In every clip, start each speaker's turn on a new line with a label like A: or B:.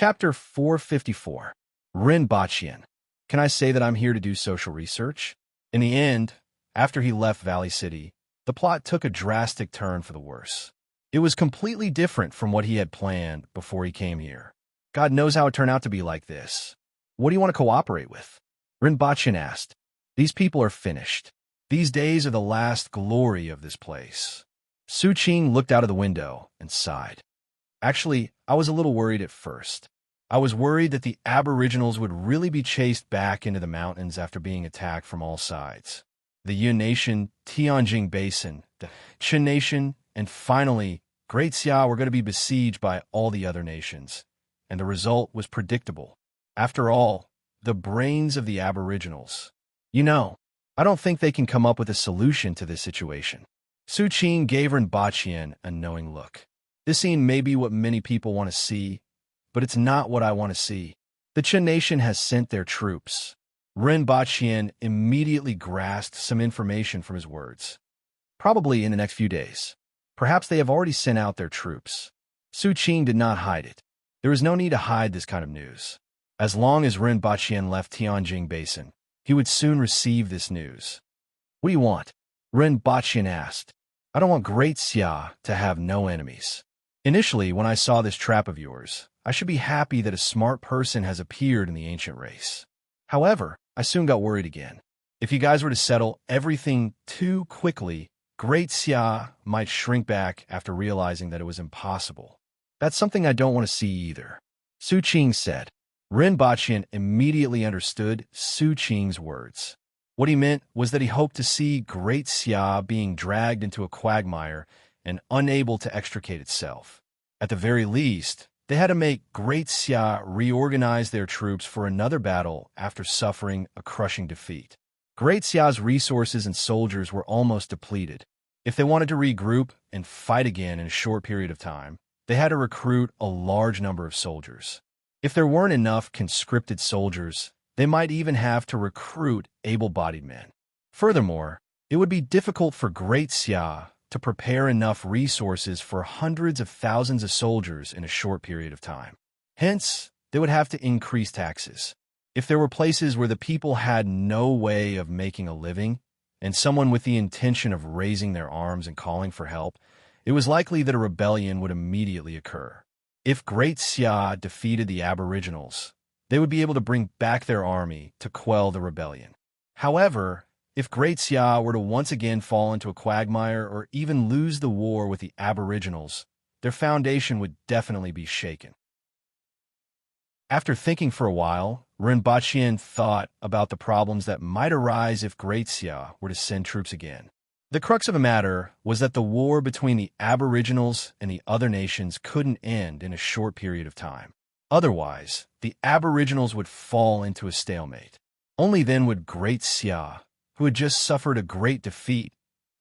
A: Chapter 454. Rin Baqian. Can I say that I'm here to do social research? In the end, after he left Valley City, the plot took a drastic turn for the worse. It was completely different from what he had planned before he came here. God knows how it turned out to be like this. What do you want to cooperate with? Rin Baqian asked. These people are finished. These days are the last glory of this place. Su Qing looked out of the window and sighed. Actually, I was a little worried at first. I was worried that the Aboriginals would really be chased back into the mountains after being attacked from all sides. The Yun Nation, Tianjin Basin, the Qin Nation, and finally, Great Xia were going to be besieged by all the other nations. And the result was predictable. After all, the brains of the Aboriginals. I don't think they can come up with a solution to this situation. Su Qing gave Rin Baqian a knowing look. This scene may be what many people want to see, but it's not what I want to see. The Qin Nation has sent their troops. Rin Baqian immediately grasped some information from his words. Probably in the next few days. Perhaps they have already sent out their troops. Su Qing did not hide it. There is no need to hide this kind of news. As long as Rin Baqian left Tianjin Basin, he would soon receive this news. What do you want? Rin Baqian asked. I don't want Great Xia to have no enemies. Initially, when I saw this trap of yours, I should be happy that a smart person has appeared in the ancient race. However, I soon got worried again. If you guys were to settle everything too quickly, Great Xia might shrink back after realizing that it was impossible. That's something I don't want to see either. Su Qing said. Rin Baqian immediately understood Su Qing's words. What he meant was that he hoped to see Great Xia being dragged into a quagmire and unable to extricate itself. At the very least, they had to make Great Xia reorganize their troops for another battle after suffering a crushing defeat. Great Xia's resources and soldiers were almost depleted. If they wanted to regroup and fight again in a short period of time, they had to recruit a large number of soldiers. If there weren't enough conscripted soldiers, they might even have to recruit able-bodied men. Furthermore, it would be difficult for Great Xia to prepare enough resources for hundreds of thousands of soldiers in a short period of time. Hence, they would have to increase taxes. If there were places where the people had no way of making a living, and someone with the intention of raising their arms and calling for help, it was likely that a rebellion would immediately occur. If Great Xia defeated the Aboriginals, they would be able to bring back their army to quell the rebellion. However, if Great Xia were to once again fall into a quagmire or even lose the war with the Aboriginals, their foundation would definitely be shaken. After thinking for a while, Rin Baqian thought about the problems that might arise if Great Xia were to send troops again. The crux of the matter was that the war between the Aboriginals and the other nations couldn't end in a short period of time. Otherwise, the Aboriginals would fall into a stalemate. Only then would Great Xia, who had just suffered a great defeat,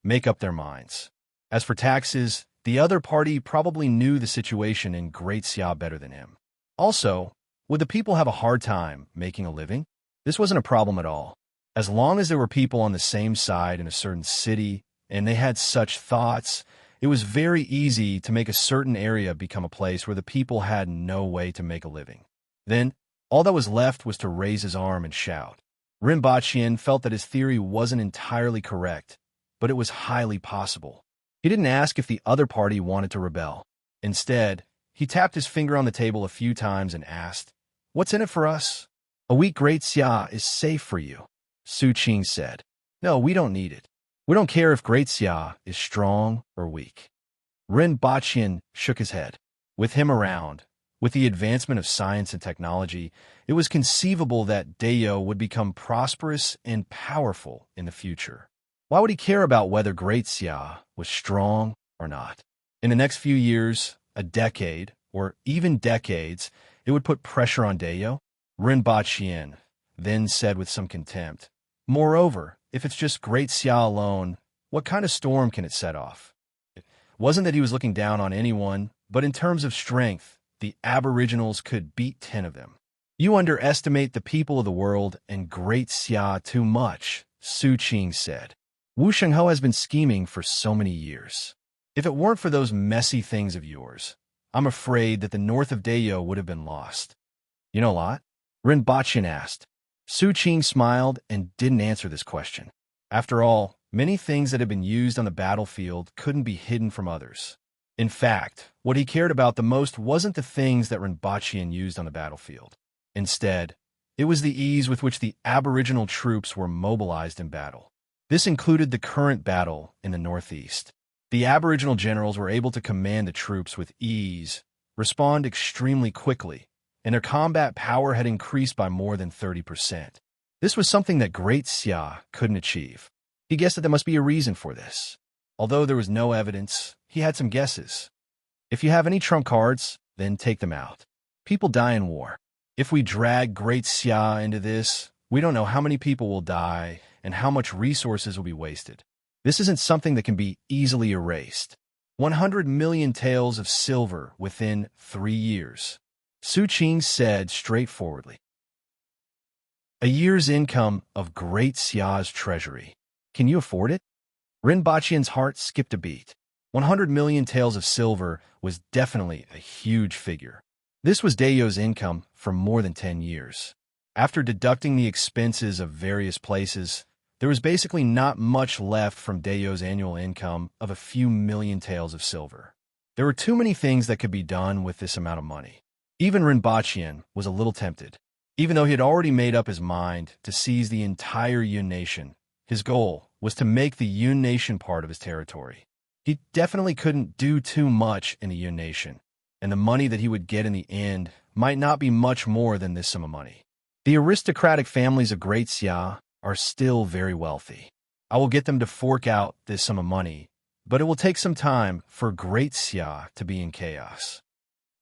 A: make up their minds. As for taxes, the other party probably knew the situation in Great Xia better than him. Also, would the people have a hard time making a living? This wasn't a problem at all. As long as there were people on the same side in a certain city, and they had such thoughts, it was very easy to make a certain area become a place where the people had no way to make a living. Then, all that was left was to raise his arm and shout. Rin Baqian felt that his theory wasn't entirely correct, but it was highly possible. He didn't ask if the other party wanted to rebel. Instead, he tapped his finger on the table a few times and asked, "What's in it for us?" "A weak Great Xia is safe for you," Su Qing said. "No, we don't need it. We don't care if Great Xia is strong or weak." Rin Baqian shook his head. With him around, with the advancement of science and technology, it was conceivable that Dayo would become prosperous and powerful in the future. Why would he care about whether Great Xia was strong or not? In the next few years, a decade, or even decades, it would put pressure on Dayo. Rin Baqian then said with some contempt, "Moreover, if it's just Great Xia alone, what kind of storm can it set off?" It wasn't that he was looking down on anyone, but in terms of strength, the Aboriginals could beat 10 of them. "You underestimate the people of the world and Great Xia too much," Su Qing said. "Wu Shengho has been scheming for so many years. If it weren't for those messy things of yours, I'm afraid that the north of Dayo would have been lost. You know a lot? Rinpoche asked. Su Qing smiled and didn't answer this question. After all, many things that had been used on the battlefield couldn't be hidden from others. In fact, what he cared about the most wasn't the things that Rinpoche used on the battlefield. Instead, it was the ease with which the Aboriginal troops were mobilized in battle. This included the current battle in the northeast. The Aboriginal generals were able to command the troops with ease, respond extremely quickly, and their combat power had increased by more than 30%. This was something that Great Xia couldn't achieve. He guessed that there must be a reason for this. Although there was no evidence, he had some guesses. If you have any trump cards, then take them out. People die in war. If we drag Great Xia into this, we don't know how many people will die and how much resources will be wasted. This isn't something that can be easily erased. 100 million taels of silver within 3 years. Su Qing said straightforwardly. A year's income of Great Xia's treasury. Can you afford it? Rinpoche's heart skipped a beat. 100 million taels of silver was definitely a huge figure. This was Dayo's income for more than 10 years. After deducting the expenses of various places, there was basically not much left from Dayo's annual income of a few million taels of silver. There were too many things that could be done with this amount of money. Even Rinpoche was a little tempted. Even though he had already made up his mind to seize the entire Yun Nation, his goal was to make the Yun Nation part of his territory. He definitely couldn't do too much in the Yun Nation, and the money that he would get in the end might not be much more than this sum of money. The aristocratic families of Great Xia are still very wealthy. I will get them to fork out this sum of money, but it will take some time for Great Xia to be in chaos.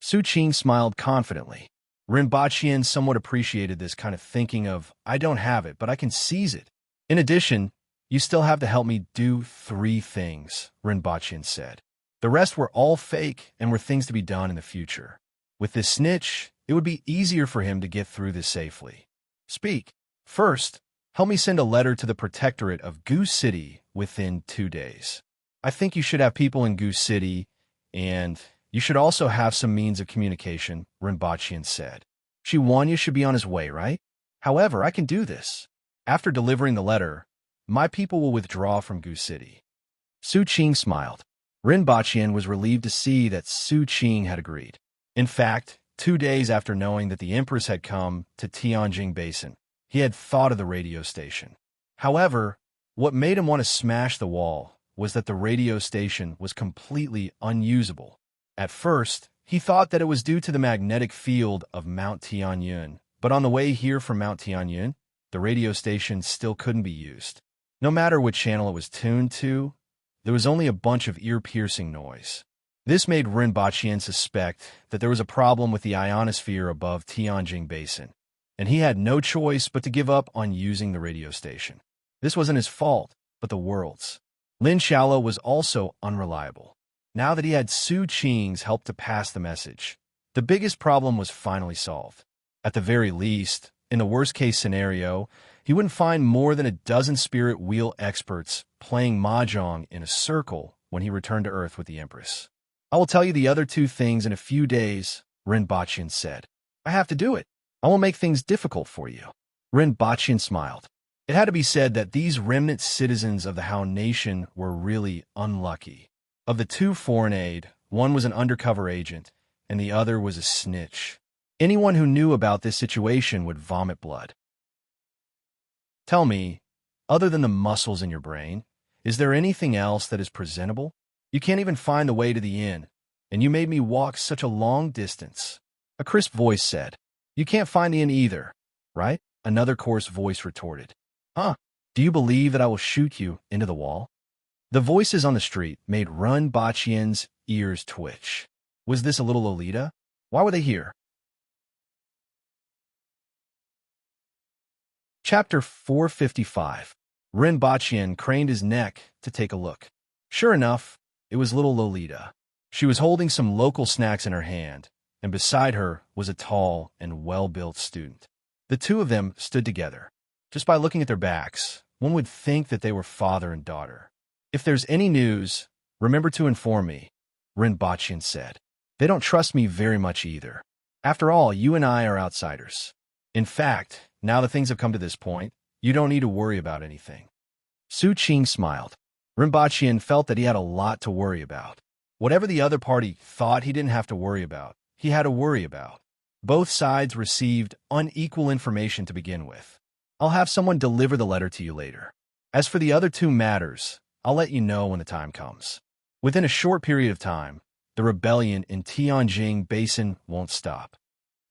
A: Su Qing smiled confidently. Rinpoche somewhat appreciated this kind of thinking of, I don't have it, but I can seize it. In addition, you still have to help me do 3 things, Rinpoche said. The rest were all fake and were things to be done in the future. With this snitch, it would be easier for him to get through this safely. Speak. First, help me send a letter to the Protectorate of Goose City within 2 days. I think you should have people in Goose City, and you should also have some means of communication, Rinpoche said. Shiwanya should be on his way, right? However, I can do this. After delivering the letter, my people will withdraw from Goose City. Su Qing smiled. Rinpoche was relieved to see that Su Qing had agreed. In fact, 2 days after knowing that the Empress had come to Tianjing Basin, he had thought of the radio station. However, what made him want to smash the wall was that the radio station was completely unusable. At first, he thought that it was due to the magnetic field of Mount Tianyun, but on the way here from Mount Tianyun, the radio station still couldn't be used. No matter what channel it was tuned to, there was only a bunch of ear-piercing noise. This made Rinpoche suspect that there was a problem with the ionosphere above Tianjing Basin, and he had no choice but to give up on using the radio station. This wasn't his fault, but the world's. Lin Xiaolo was also unreliable. Now that he had Su Qing's help to pass the message, the biggest problem was finally solved. At the very least, in the worst-case scenario, he wouldn't find more than a dozen spirit wheel experts playing mahjong in a circle when he returned to Earth with the Empress. I will tell you the other 2 things in a few days, Rinpoche said. I have to do it. I will make things difficult for you. Rinpoche smiled. It had to be said that these remnant citizens of the Hao Nation were really unlucky. Of the 2 foreign aid, one was an undercover agent, and the other was a snitch. Anyone who knew about this situation would vomit blood. Tell me, other than the muscles in your brain, is there anything else that is presentable? You can't even find the way to the inn, and you made me walk such a long distance. A crisp voice said. You can't find the inn either, right? Another coarse voice retorted. Huh? Do you believe that I will shoot you into the wall? The voices on the street made Rinpoche's ears twitch. Was this a little Lolita? Why were they here? Chapter 455. Rinpoche craned his neck to take a look. Sure enough, it was little Lolita. She was holding some local snacks in her hand, and beside her was a tall and well-built student. The 2 of them stood together. Just by looking at their backs, one would think that they were father and daughter. If there's any news, remember to inform me, Rinpoche said. They don't trust me very much either. After all, you and I are outsiders. In fact, now that things have come to this point, you don't need to worry about anything. Su Qing smiled. Rinpoche felt that he had a lot to worry about. Whatever the other party thought he didn't have to worry about, he had to worry about. Both sides received unequal information to begin with. I'll have someone deliver the letter to you later. As for the other two matters, I'll let you know when the time comes. Within a short period of time, the rebellion in Tianjing Basin won't stop.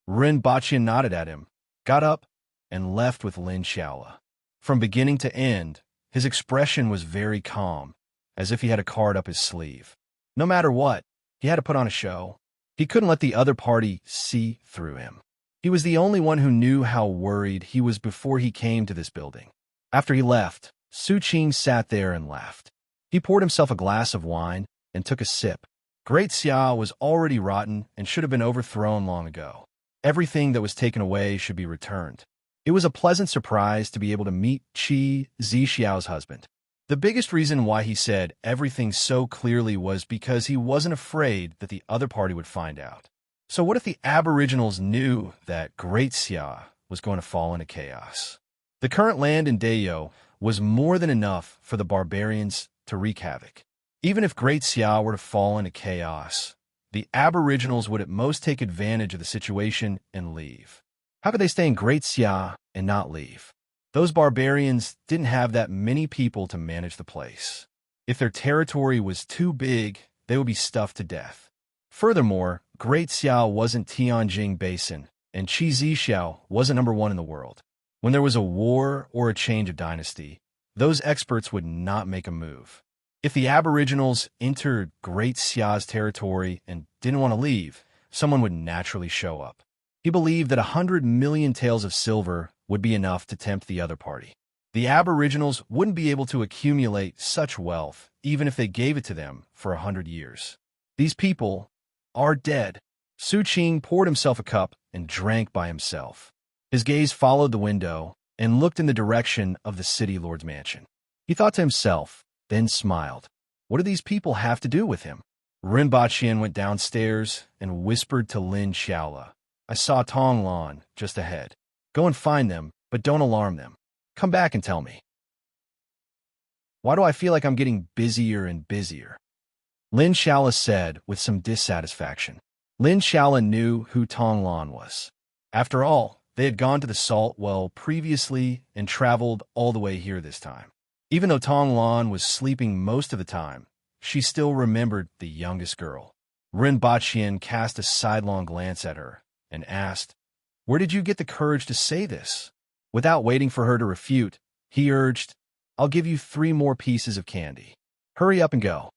A: Rinpoche nodded at him, got up, and left with Lin Xiaola. From beginning to end, his expression was very calm, as if he had a card up his sleeve. No matter what, he had to put on a show. He couldn't let the other party see through him. He was the only one who knew how worried he was before he came to this building. After he left, Su Qing sat there and laughed. He poured himself a glass of wine and took a sip. Great Xia was already rotten and should have been overthrown long ago. Everything that was taken away should be returned. It was a pleasant surprise to be able to meet Qi Zixiao's husband. The biggest reason why he said everything so clearly was because he wasn't afraid that the other party would find out. So what if the Aboriginals knew that Great Xia was going to fall into chaos? The current land in Dayo was more than enough for the barbarians to wreak havoc. Even if Great Xia were to fall into chaos, the Aboriginals would at most take advantage of the situation and leave. How could they stay in Great Xia and not leave? Those barbarians didn't have that many people to manage the place. If their territory was too big, they would be stuffed to death. Furthermore, Great Xia wasn't Tianjing Basin, and Qi Zixiao wasn't #1 in the world. When there was a war or a change of dynasty, those experts would not make a move. If the Aboriginals entered Great Xia's territory and didn't want to leave, someone would naturally show up. He believed that 100 million taels of silver would be enough to tempt the other party. The Aboriginals wouldn't be able to accumulate such wealth even if they gave it to them for 100 years. These people are dead. Su Qing poured himself a cup and drank by himself. His gaze followed the window and looked in the direction of the city lord's mansion. He thought to himself, then smiled. What do these people have to do with him? Rinpoche went downstairs and whispered to Lin Xiaola, I saw Tong Lan just ahead. Go and find them, but don't alarm them. Come back and tell me. Why do I feel like I'm getting busier and busier? Lin Xiaola said with some dissatisfaction. Lin Xiaola knew who Tong Lan was. After all, they had gone to the Salt Well previously and traveled all the way here this time. Even though Tong Lan was sleeping most of the time, she still remembered the youngest girl. Rinpoche cast a sidelong glance at her and asked, Where did you get the courage to say this? Without waiting for her to refute, he urged, I'll give you 3 more pieces of candy. Hurry up and go.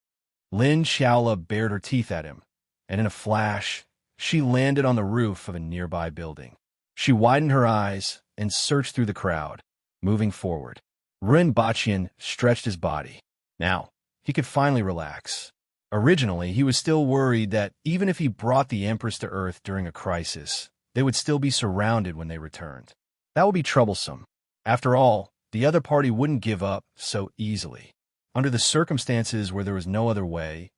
A: Lin Xiaola bared her teeth at him, and in a flash, she landed on the roof of a nearby building. She widened her eyes and searched through the crowd, moving forward. Rinpoche stretched his body. Now, he could finally relax. Originally, he was still worried that even if he brought the Empress to Earth during a crisis, they would still be surrounded when they returned. That would be troublesome. After all, the other party wouldn't give up so easily. Under the circumstances where there was no other way,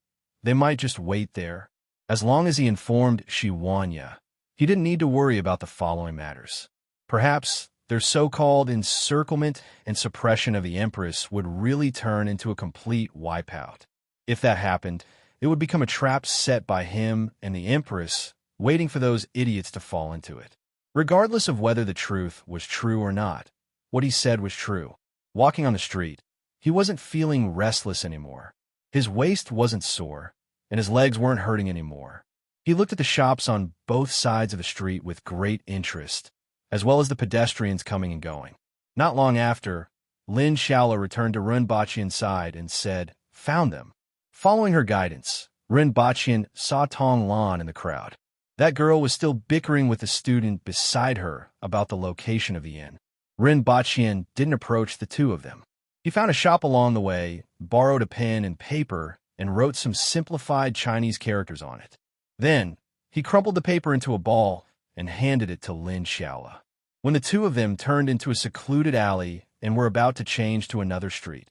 A: they might just wait there. As long as he informed Shiwanya, he didn't need to worry about the following matters. Perhaps their so-called encirclement and suppression of the Empress would really turn into a complete wipeout. If that happened, it would become a trap set by him and the Empress, waiting for those idiots to fall into it. Regardless of whether the truth was true or not, what he said was true. Walking on the street, he wasn't feeling restless anymore. His waist wasn't sore, and his legs weren't hurting anymore. He looked at the shops on both sides of the street with great interest, as well as the pedestrians coming and going. Not long after, Lin Xiaola returned to Rinpoche's side and said, Found them. Following her guidance, Rinpoche saw Tong Lan in the crowd. That girl was still bickering with the student beside her about the location of the inn. Rinpoche didn't approach the two of them. He found a shop along the way, borrowed a pen and paper, and wrote some simplified Chinese characters on it. Then, he crumpled the paper into a ball and handed it to Lin Xiaola. When the two of them turned into a secluded alley and were about to change to another street,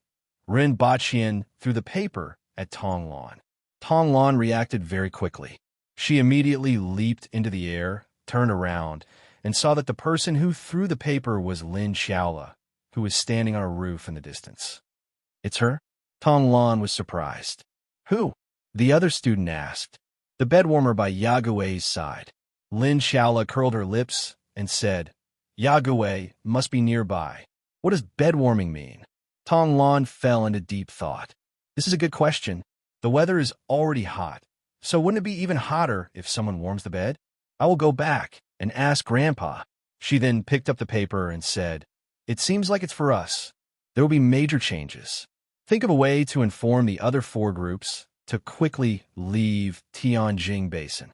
A: Rinpoche threw the paper at Tong Lan. Tong Lan reacted very quickly. She immediately leaped into the air, turned around, and saw that the person who threw the paper was Lin Xiaola, who was standing on a roof in the distance. "It's her?" Tong Lan was surprised. "Who?" the other student asked. "The bedwarmer by Yagui's side." Lin Xiaola curled her lips and said, "Yagui must be nearby. What does bedwarming mean?" Tong Lan fell into deep thought. This is a good question. The weather is already hot, so wouldn't it be even hotter if someone warms the bed? I will go back and ask Grandpa. She then picked up the paper and said, "It seems like it's for us. There will be major changes. Think of a way to inform the other 4 groups to quickly leave Tianjing Basin.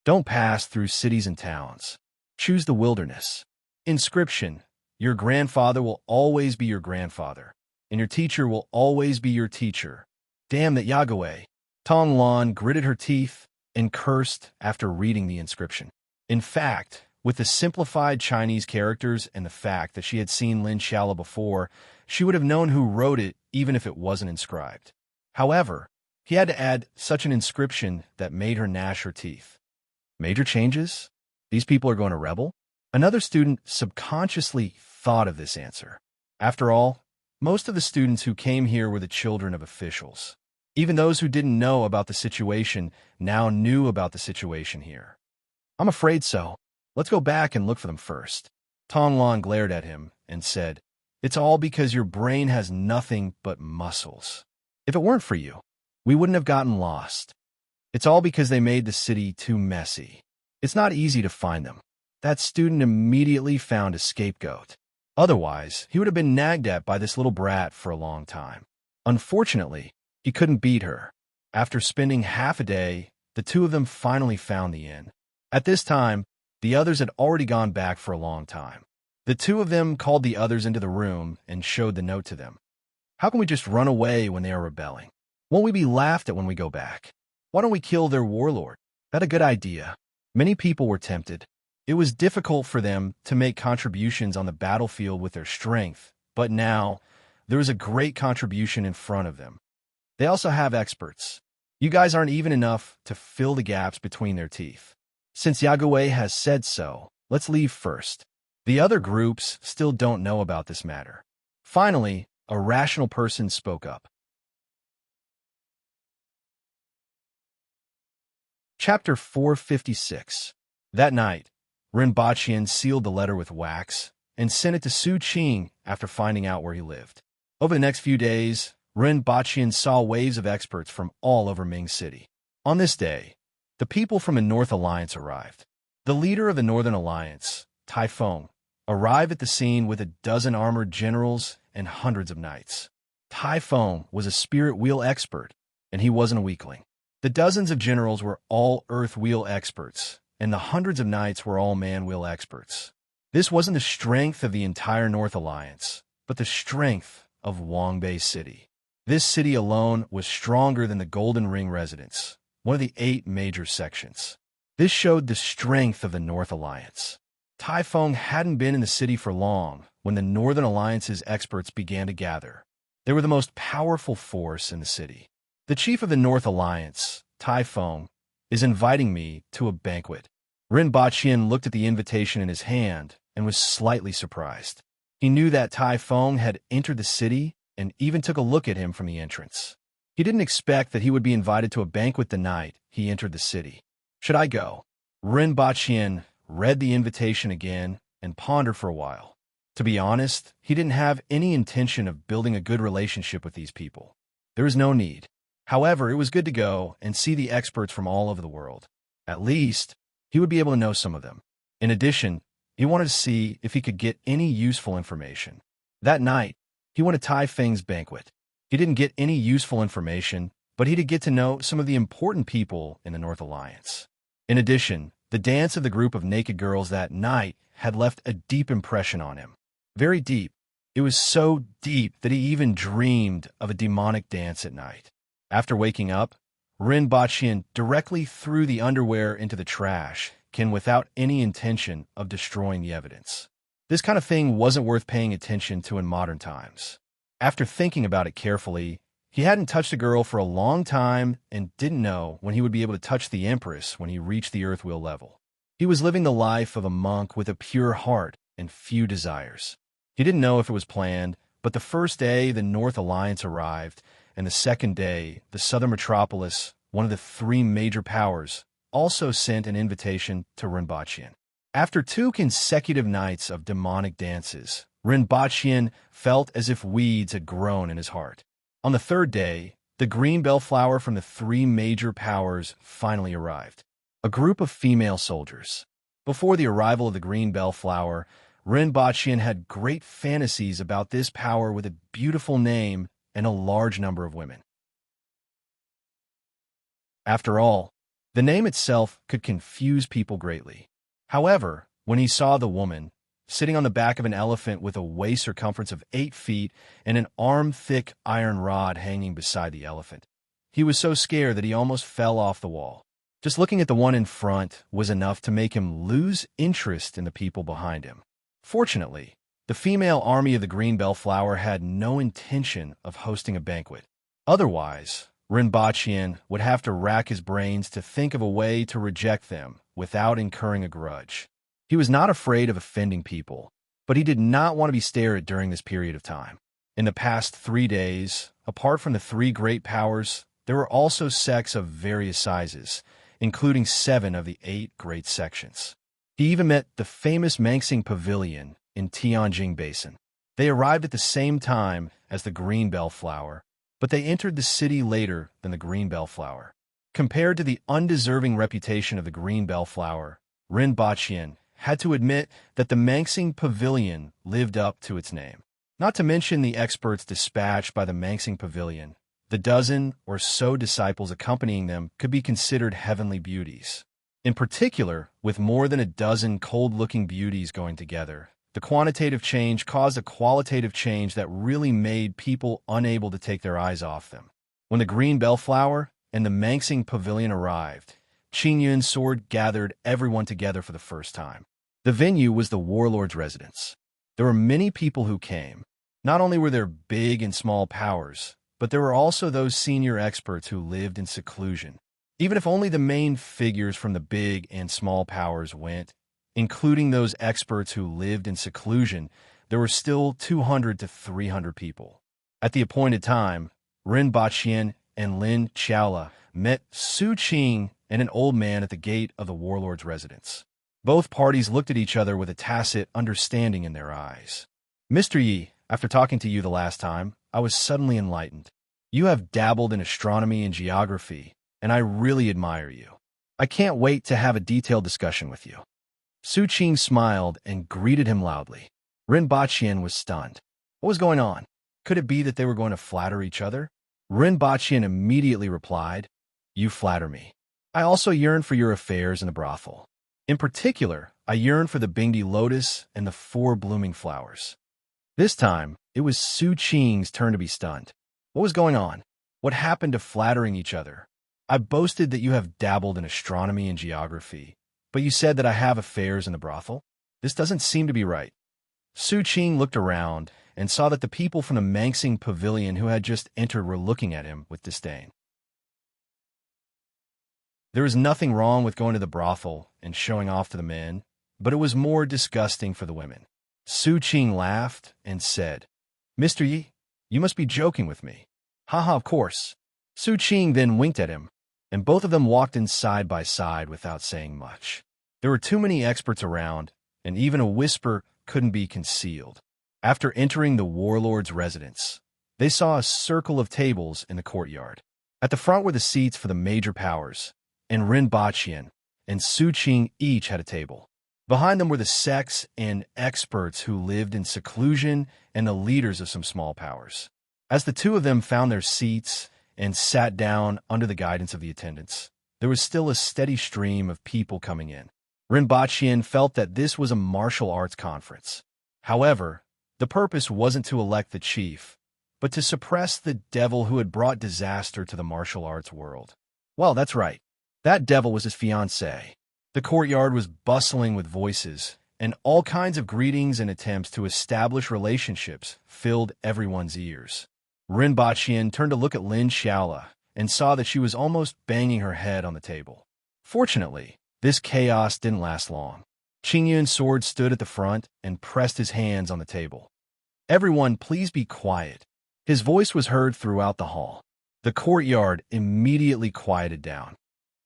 A: Don't pass through cities and towns. Choose the wilderness. Inscription: your grandfather will always be your grandfather, and your teacher will always be your teacher. Damn that Yagui." Tong Lan gritted her teeth and cursed after reading the inscription. In fact, with the simplified Chinese characters and the fact that she had seen Lin Xiaola before, she would have known who wrote it even if it wasn't inscribed. However, he had to add such an inscription that made her gnash her teeth. Major changes? These people are going to rebel? Another student subconsciously thought of this answer. After all, most of the students who came here were the children of officials. Even those who didn't know about the situation now knew about the situation here. "I'm afraid so. Let's go back and look for them first." Tong Lan glared at him and said, "It's all because your brain has nothing but muscles. If it weren't for you, we wouldn't have gotten lost. It's all because they made the city too messy. It's not easy to find them." That student immediately found a scapegoat. Otherwise, he would have been nagged at by this little brat for a long time. Unfortunately, he couldn't beat her. After spending half a day, the 2 of them finally found the inn. At this time, the others had already gone back for a long time. The 2 of them called the others into the room and showed the note to them. "How can we just run away when they are rebelling? Won't we be laughed at when we go back? Why don't we kill their warlord?" That's a good idea. Many people were tempted. It was difficult for them to make contributions on the battlefield with their strength, but now there is a great contribution in front of them. They also have experts. You guys aren't even enough to fill the gaps between their teeth. Since Yagui has said so, let's leave first. The other groups still don't know about this matter. Finally, a rational person spoke up. Chapter 456. That night, Rinpoche sealed the letter with wax and sent it to Su Qing after finding out where he lived. Over the next few days, Rinpoche saw waves of experts from all over Ming City. On this day, the people from the North Alliance arrived. The leader of the Northern Alliance, Taifeng, arrived at the scene with 12 armored generals and hundreds of knights. Taifeng was a spirit wheel expert, and he wasn't a weakling. The dozens of generals were all earth wheel experts, and the hundreds of knights were all man wheel experts. This wasn't the strength of the entire North Alliance, but the strength of Wangbei City. This city alone was stronger than the Golden Ring residence, one of the 8 major sections. This showed the strength of the North Alliance. Taifeng hadn't been in the city for long when the Northern Alliance's experts began to gather. They were the most powerful force in the city. "The chief of the North Alliance, Taifeng, is inviting me to a banquet." Rinpoche looked at the invitation in his hand and was slightly surprised. He knew that Taifeng had entered the city and even took a look at him from the entrance. He didn't expect that he would be invited to a banquet the night he entered the city. "Should I go?" Rinpoche read the invitation again and pondered for a while. To be honest, he didn't have any intention of building a good relationship with these people. There was no need. However, it was good to go and see the experts from all over the world. At least, he would be able to know some of them. In addition, he wanted to see if he could get any useful information. That night, he went to Taifeng's banquet. He didn't get any useful information, but he did get to know some of the important people in the North Alliance. In addition, the dance of the group of naked girls that night had left a deep impression on him. Very deep. It was so deep that he even dreamed of a demonic dance at night. After waking up, Rinpoche directly threw the underwear into the trash can without any intention of destroying the evidence. This kind of thing wasn't worth paying attention to in modern times. After thinking about it carefully, He hadn't touched a girl for a long time and didn't know when he would be able to touch the Empress when he reached the Earthwheel level. He was living the life of a monk with a pure heart and few desires. He didn't know if it was planned, but the first day the North Alliance arrived, and the second day the Southern Metropolis, one of the three major powers, also sent an invitation to Rinpoche. After 2 consecutive nights of demonic dances, Rinpoche felt as if weeds had grown in his heart. On the third day, the green bellflower from the 3 major powers finally arrived. A group of female soldiers. Before the arrival of the green bellflower, Rinpoche had great fantasies about this power with a beautiful name and a large number of women. After all, the name itself could confuse people greatly. However, when he saw the woman, sitting on the back of an elephant with a waist circumference of 8 feet and an arm-thick iron rod hanging beside the elephant, he was so scared that he almost fell off the wall. Just looking at the one in front was enough to make him lose interest in the people behind him. Fortunately, the female army of the green bellflower had no intention of hosting a banquet. Otherwise, Rinpoche would have to rack his brains to think of a way to reject them without incurring a grudge. He was not afraid of offending people, but he did not want to be stared at during this period of time. In the past 3 days, apart from the 3 great powers, there were also sects of various sizes, including 7 of the 8 great sections. He even met the famous Mangsing Pavilion in Tianjing Basin. They arrived at the same time as the green bellflower, but they entered the city later than the green bellflower. Compared to the undeserving reputation of the green bellflower, Rinpoche had to admit that the Mangsing Pavilion lived up to its name. Not to mention the experts dispatched by the Mangsing Pavilion, the dozen or so disciples accompanying them could be considered heavenly beauties. In particular, with more than a dozen cold-looking beauties going together, the quantitative change caused a qualitative change that really made people unable to take their eyes off them. When the green bellflower and the Mangsing Pavilion arrived, Qin Yun's sword gathered everyone together for the first time. The venue was the warlord's residence. There were many people who came. Not only were there big and small powers, but there were also those senior experts who lived in seclusion. Even if only the main figures from the big and small powers went, including those experts who lived in seclusion, there were still 200 to 300 people. At the appointed time, Rinpoche and Lin Chaola met Su Qing and an old man at the gate of the warlord's residence. Both parties looked at each other with a tacit understanding in their eyes. Mr. Yi, after talking to you the last time, I was suddenly enlightened. You have dabbled in astronomy and geography, and I really admire you. I can't wait to have a detailed discussion with you. Su Qing smiled and greeted him loudly. Rinpoche was stunned. What was going on? Could it be that they were going to flatter each other? Rinpoche immediately replied, You flatter me. I also yearn for your affairs in the brothel. In particular, I yearn for the Bingdi lotus and the 4 blooming flowers. This time, it was Su Qing's turn to be stunned. What was going on? What happened to flattering each other? I boasted that you have dabbled in astronomy and geography, but you said that I have affairs in the brothel? This doesn't seem to be right. Su Qing looked around and saw that the people from the Mangsing Pavilion who had just entered were looking at him with disdain. There was nothing wrong with going to the brothel and showing off to the men, but it was more disgusting for the women. Su Qing laughed and said, Mr. Yi, you must be joking with me. Haha, of course. Su Qing then winked at him, and both of them walked in side by side without saying much. There were too many experts around, and even a whisper couldn't be concealed. After entering the warlord's residence, they saw a circle of tables in the courtyard. At the front were the seats for the major powers, and Rinpoche and Su Qing each had a table. Behind them were the sects and experts who lived in seclusion and the leaders of some small powers. As the two of them found their seats and sat down under the guidance of the attendants, there was still a steady stream of people coming in. Rinpoche felt that this was a martial arts conference. However, the purpose wasn't to elect the chief, but to suppress the devil who had brought disaster to the martial arts world. Well, that's right. That devil was his fiancée. The courtyard was bustling with voices, and all kinds of greetings and attempts to establish relationships filled everyone's ears. Rin Baqian turned to look at Lin Xiaola and saw that she was almost banging her head on the table. Fortunately, this chaos didn't last long. Qing Yun's sword stood at the front and pressed his hands on the table. "Everyone, please be quiet." His voice was heard throughout the hall. The courtyard immediately quieted down.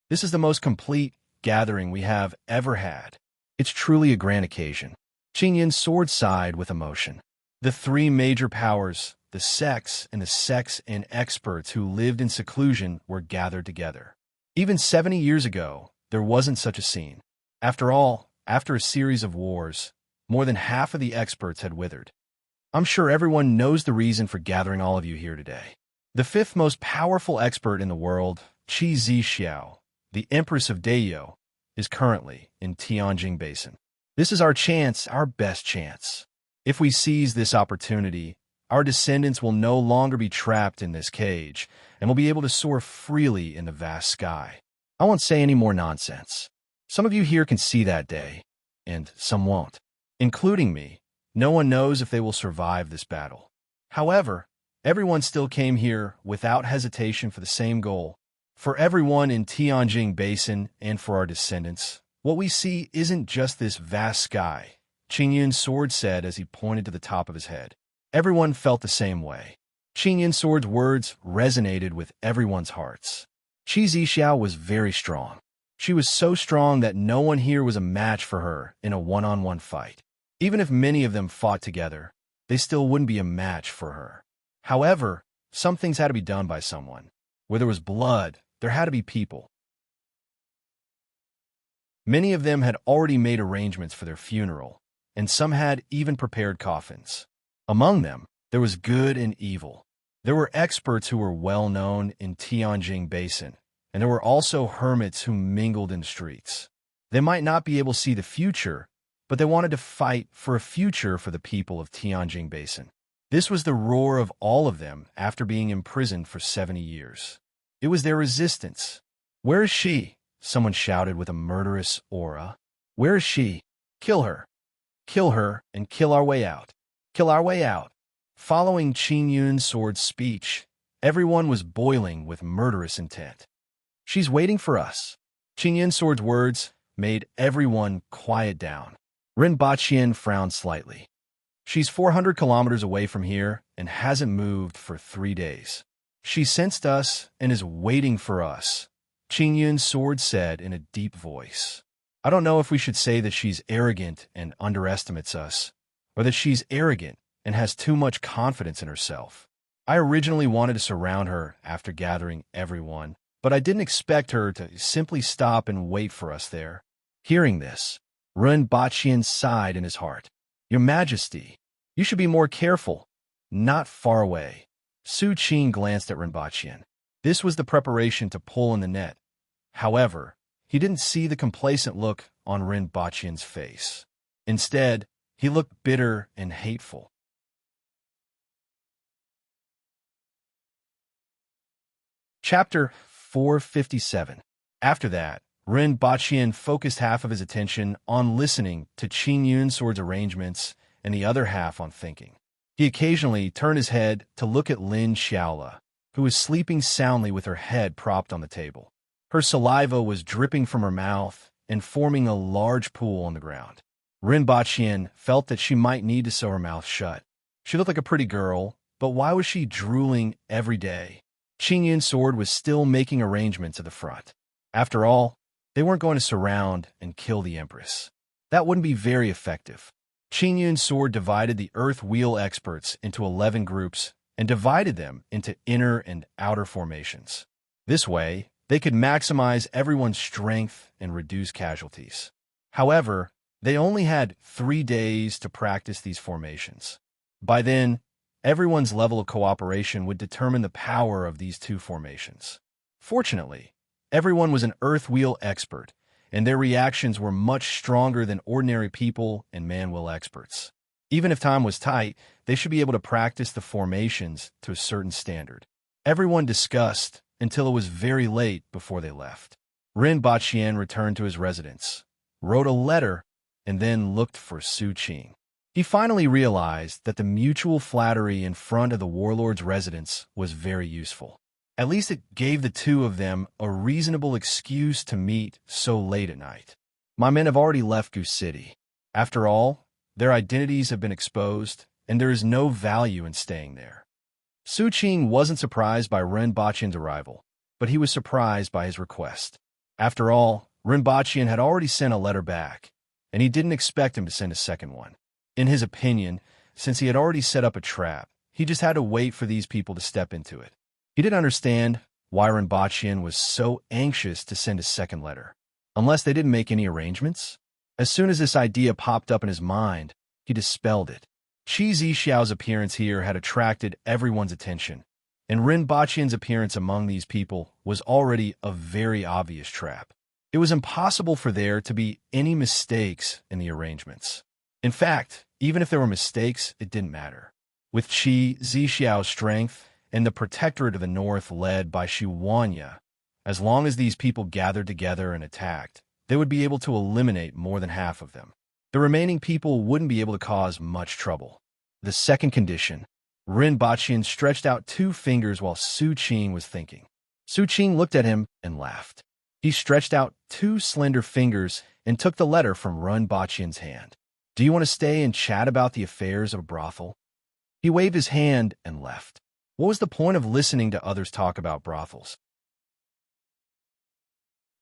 A: "This is the most complete gathering we have ever had. It's truly a grand occasion." Qing Yun's sword sighed with emotion. The three major powers, the sex and experts who lived in seclusion, were gathered together. Even 70 years ago, there wasn't such a scene. After all, after a series of wars, more than half of the experts had withered. I'm sure everyone knows the reason for gathering all of you here today. The fifth most powerful expert in the world, Qi Zixiao, the Empress of Deyo, is currently in Tianjing Basin. This is our chance, our best chance. If we seize this opportunity, our descendants will no longer be trapped in this cage and will be able to soar freely in the vast sky. I won't say any more nonsense. Some of you here can see that day, and some won't, including me. No one knows if they will survive this battle. However, everyone still came here without hesitation for the same goal. For everyone in Tianjing Basin and for our descendants, what we see isn't just this vast sky, Qing Yun's sword said as he pointed to the top of his head. Everyone felt the same way. Qing Yun's sword's words resonated with everyone's hearts. Qi Zixiao was very strong. She was so strong that no one here was a match for her in a one-on-one fight. Even if many of them fought together, they still wouldn't be a match for her. However, some things had to be done by someone. Where there was blood, there had to be people. Many of them had already made arrangements for their funeral, and some had even prepared coffins. Among them, there was good and evil. There were experts who were well known in Tianjing Basin, and there were also hermits who mingled in the streets. They might not be able to see the future, but they wanted to fight for a future for the people of Tianjing Basin. This was the roar of all of them after being imprisoned for 70 years. It was their resistance. "Where is she?" someone shouted with a murderous aura. "Where is she? Kill her. Kill her and kill our way out. Kill our way out." Following Qing Yun's sword's speech, everyone was boiling with murderous intent. "She's waiting for us." Qing Yun's sword's words made everyone quiet down. Rin Baqian frowned slightly. "She's 400 kilometers away from here and hasn't moved for 3 days. She sensed us and is waiting for us," Qing Yun's sword said in a deep voice. "I don't know if we should say that she's arrogant and underestimates us, or that she's arrogant and has too much confidence in herself. I originally wanted to surround her after gathering everyone, but I didn't expect her to simply stop and wait for us there." Hearing this, Rin Baqian sighed in his heart. "Your Majesty, you should be more careful. Not far away." Su Qing glanced at Rin Baqian. This was the preparation to pull in the net. However, he didn't see the complacent look on Rin Baqian's face. Instead, he looked bitter and hateful. Chapter 457. After that, Rin Baqian focused half of his attention on listening to Qing Yun's sword's arrangements and the other half on thinking. He occasionally turned his head to look at Lin Xiaola, who was sleeping soundly with her head propped on the table. Her saliva was dripping from her mouth and forming a large pool on the ground. Rin Baqian felt that she might need to sew her mouth shut. She looked like a pretty girl, but why was she drooling every day? Qing Yun's sword was still making arrangements at the front. After all, they weren't going to surround and kill the Empress. That wouldn't be very effective. Qing Yun's sword divided the Earth Wheel experts into 11 groups and divided them into inner and outer formations. This way, they could maximize everyone's strength and reduce casualties. However, they only had 3 days to practice these formations. By then, everyone's level of cooperation would determine the power of these two formations. Fortunately, everyone was an Earth Wheel expert, and their reactions were much stronger than ordinary people and man-will experts. Even if time was tight, they should be able to practice the formations to a certain standard. Everyone discussed until it was very late before they left. Rin Baqian returned to his residence, wrote a letter, and then looked for Su Qing. He finally realized that the mutual flattery in front of the warlord's residence was very useful. At least it gave the two of them a reasonable excuse to meet so late at night. My men have already left Goose City. After all, their identities have been exposed, and there is no value in staying there. Su Qing wasn't surprised by Ren Baqian's arrival, but he was surprised by his request. After all, Ren Baqian had already sent a letter back, and he didn't expect him to send a second one. In his opinion, since he had already set up a trap, he just had to wait for these people to step into it. He didn't understand why Ren Baqian was so anxious to send a second letter, unless they didn't make any arrangements. As soon as this idea popped up in his mind, he dispelled it. Qi Zixiao's appearance here had attracted everyone's attention, and Ren Baqian's appearance among these people was already a very obvious trap. It was impossible for there to be any mistakes in the arrangements. In fact, even if there were mistakes, it didn't matter. With Qi Zixiao's strength and the protectorate of the north led by Xu Wanya, as long as these people gathered together and attacked, they would be able to eliminate more than half of them. The remaining people wouldn't be able to cause much trouble. The second condition, Ren Baqian stretched out 2 fingers while Su Qing was thinking. Su Qing looked at him and laughed. He stretched out 2 slender fingers and took the letter from Ren Baqian's hand. Do you want to stay and chat about the affairs of a brothel? He waved his hand and left. What was the point of listening to others talk about brothels?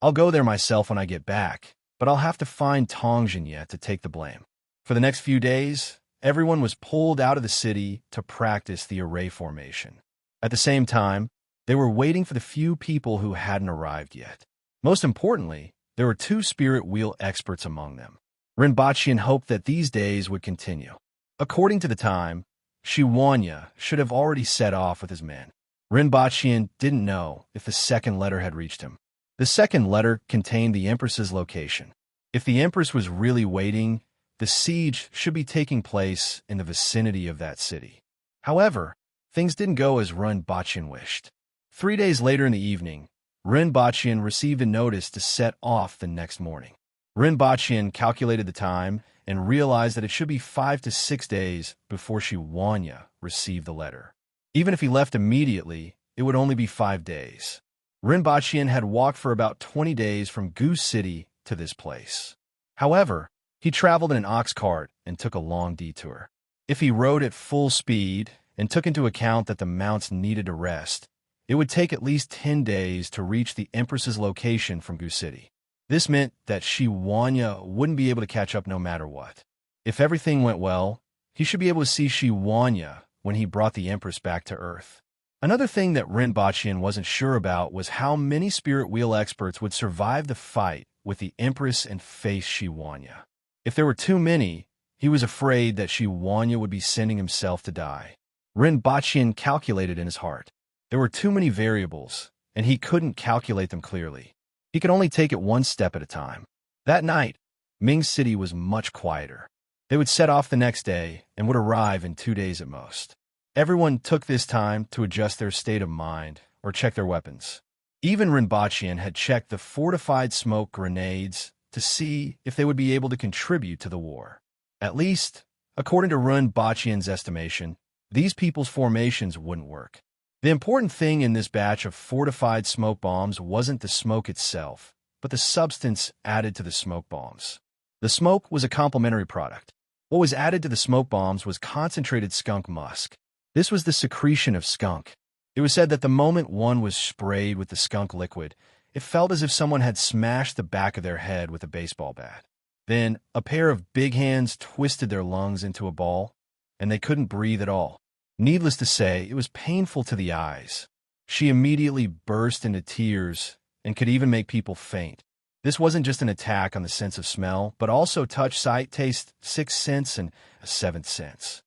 A: I'll go there myself when I get back, but I'll have to find Tongjin yet to take the blame. For the next few days, everyone was pulled out of the city to practice the array formation. At the same time, they were waiting for the few people who hadn't arrived yet. Most importantly, there were 2 spirit wheel experts among them. Ren Baqian hoped that these days would continue. According to the time, Xu Wanya should have already set off with his men. Ren Baqian didn't know if the second letter had reached him. The second letter contained the Empress's location. If the Empress was really waiting, the siege should be taking place in the vicinity of that city. However, things didn't go as Ren Baqian wished. 3 days later in the evening, Ren Baqian received a notice to set off the next morning. Ren Baqian calculated the time and realized that it should be 5 to 6 days before Xu Wanya received the letter. Even if he left immediately, it would only be 5 days. Ren Baqian had walked for about 20 days from Goose City to this place. However, he traveled in an ox cart and took a long detour. If he rode at full speed and took into account that the mounts needed a rest, it would take at least 10 days to reach the Empress's location from Goose City. This meant that Xu Wanya wouldn't be able to catch up no matter what. If everything went well, he should be able to see Xu Wanya when he brought the Empress back to Earth. Another thing that Ren Baqian wasn't sure about was how many spirit wheel experts would survive the fight with the Empress and face Xu Wanya. If there were too many, he was afraid that Xu Wanya would be sending himself to die. Ren Baqian calculated in his heart. There were too many variables, and he couldn't calculate them clearly. He could only take it one step at a time. That night, Ming City was much quieter. They would set off the next day and would arrive in 2 days at most. Everyone took this time to adjust their state of mind or check their weapons. Even Ren Baqian had checked the fortified smoke grenades to see if they would be able to contribute to the war. At least, according to Ren Baqian's estimation, these people's formations wouldn't work. The important thing in this batch of fortified smoke bombs wasn't the smoke itself, but the substance added to the smoke bombs. The smoke was a complementary product. What was added to the smoke bombs was concentrated skunk musk. This was the secretion of skunk. It was said that the moment one was sprayed with the skunk liquid, it felt as if someone had smashed the back of their head with a baseball bat. Then, a pair of big hands twisted their lungs into a ball, and they couldn't breathe at all. Needless to say, it was painful to the eyes. She immediately burst into tears and could even make people faint. This wasn't just an attack on the sense of smell, but also touch, sight, taste, 6th sense, and a 7th sense.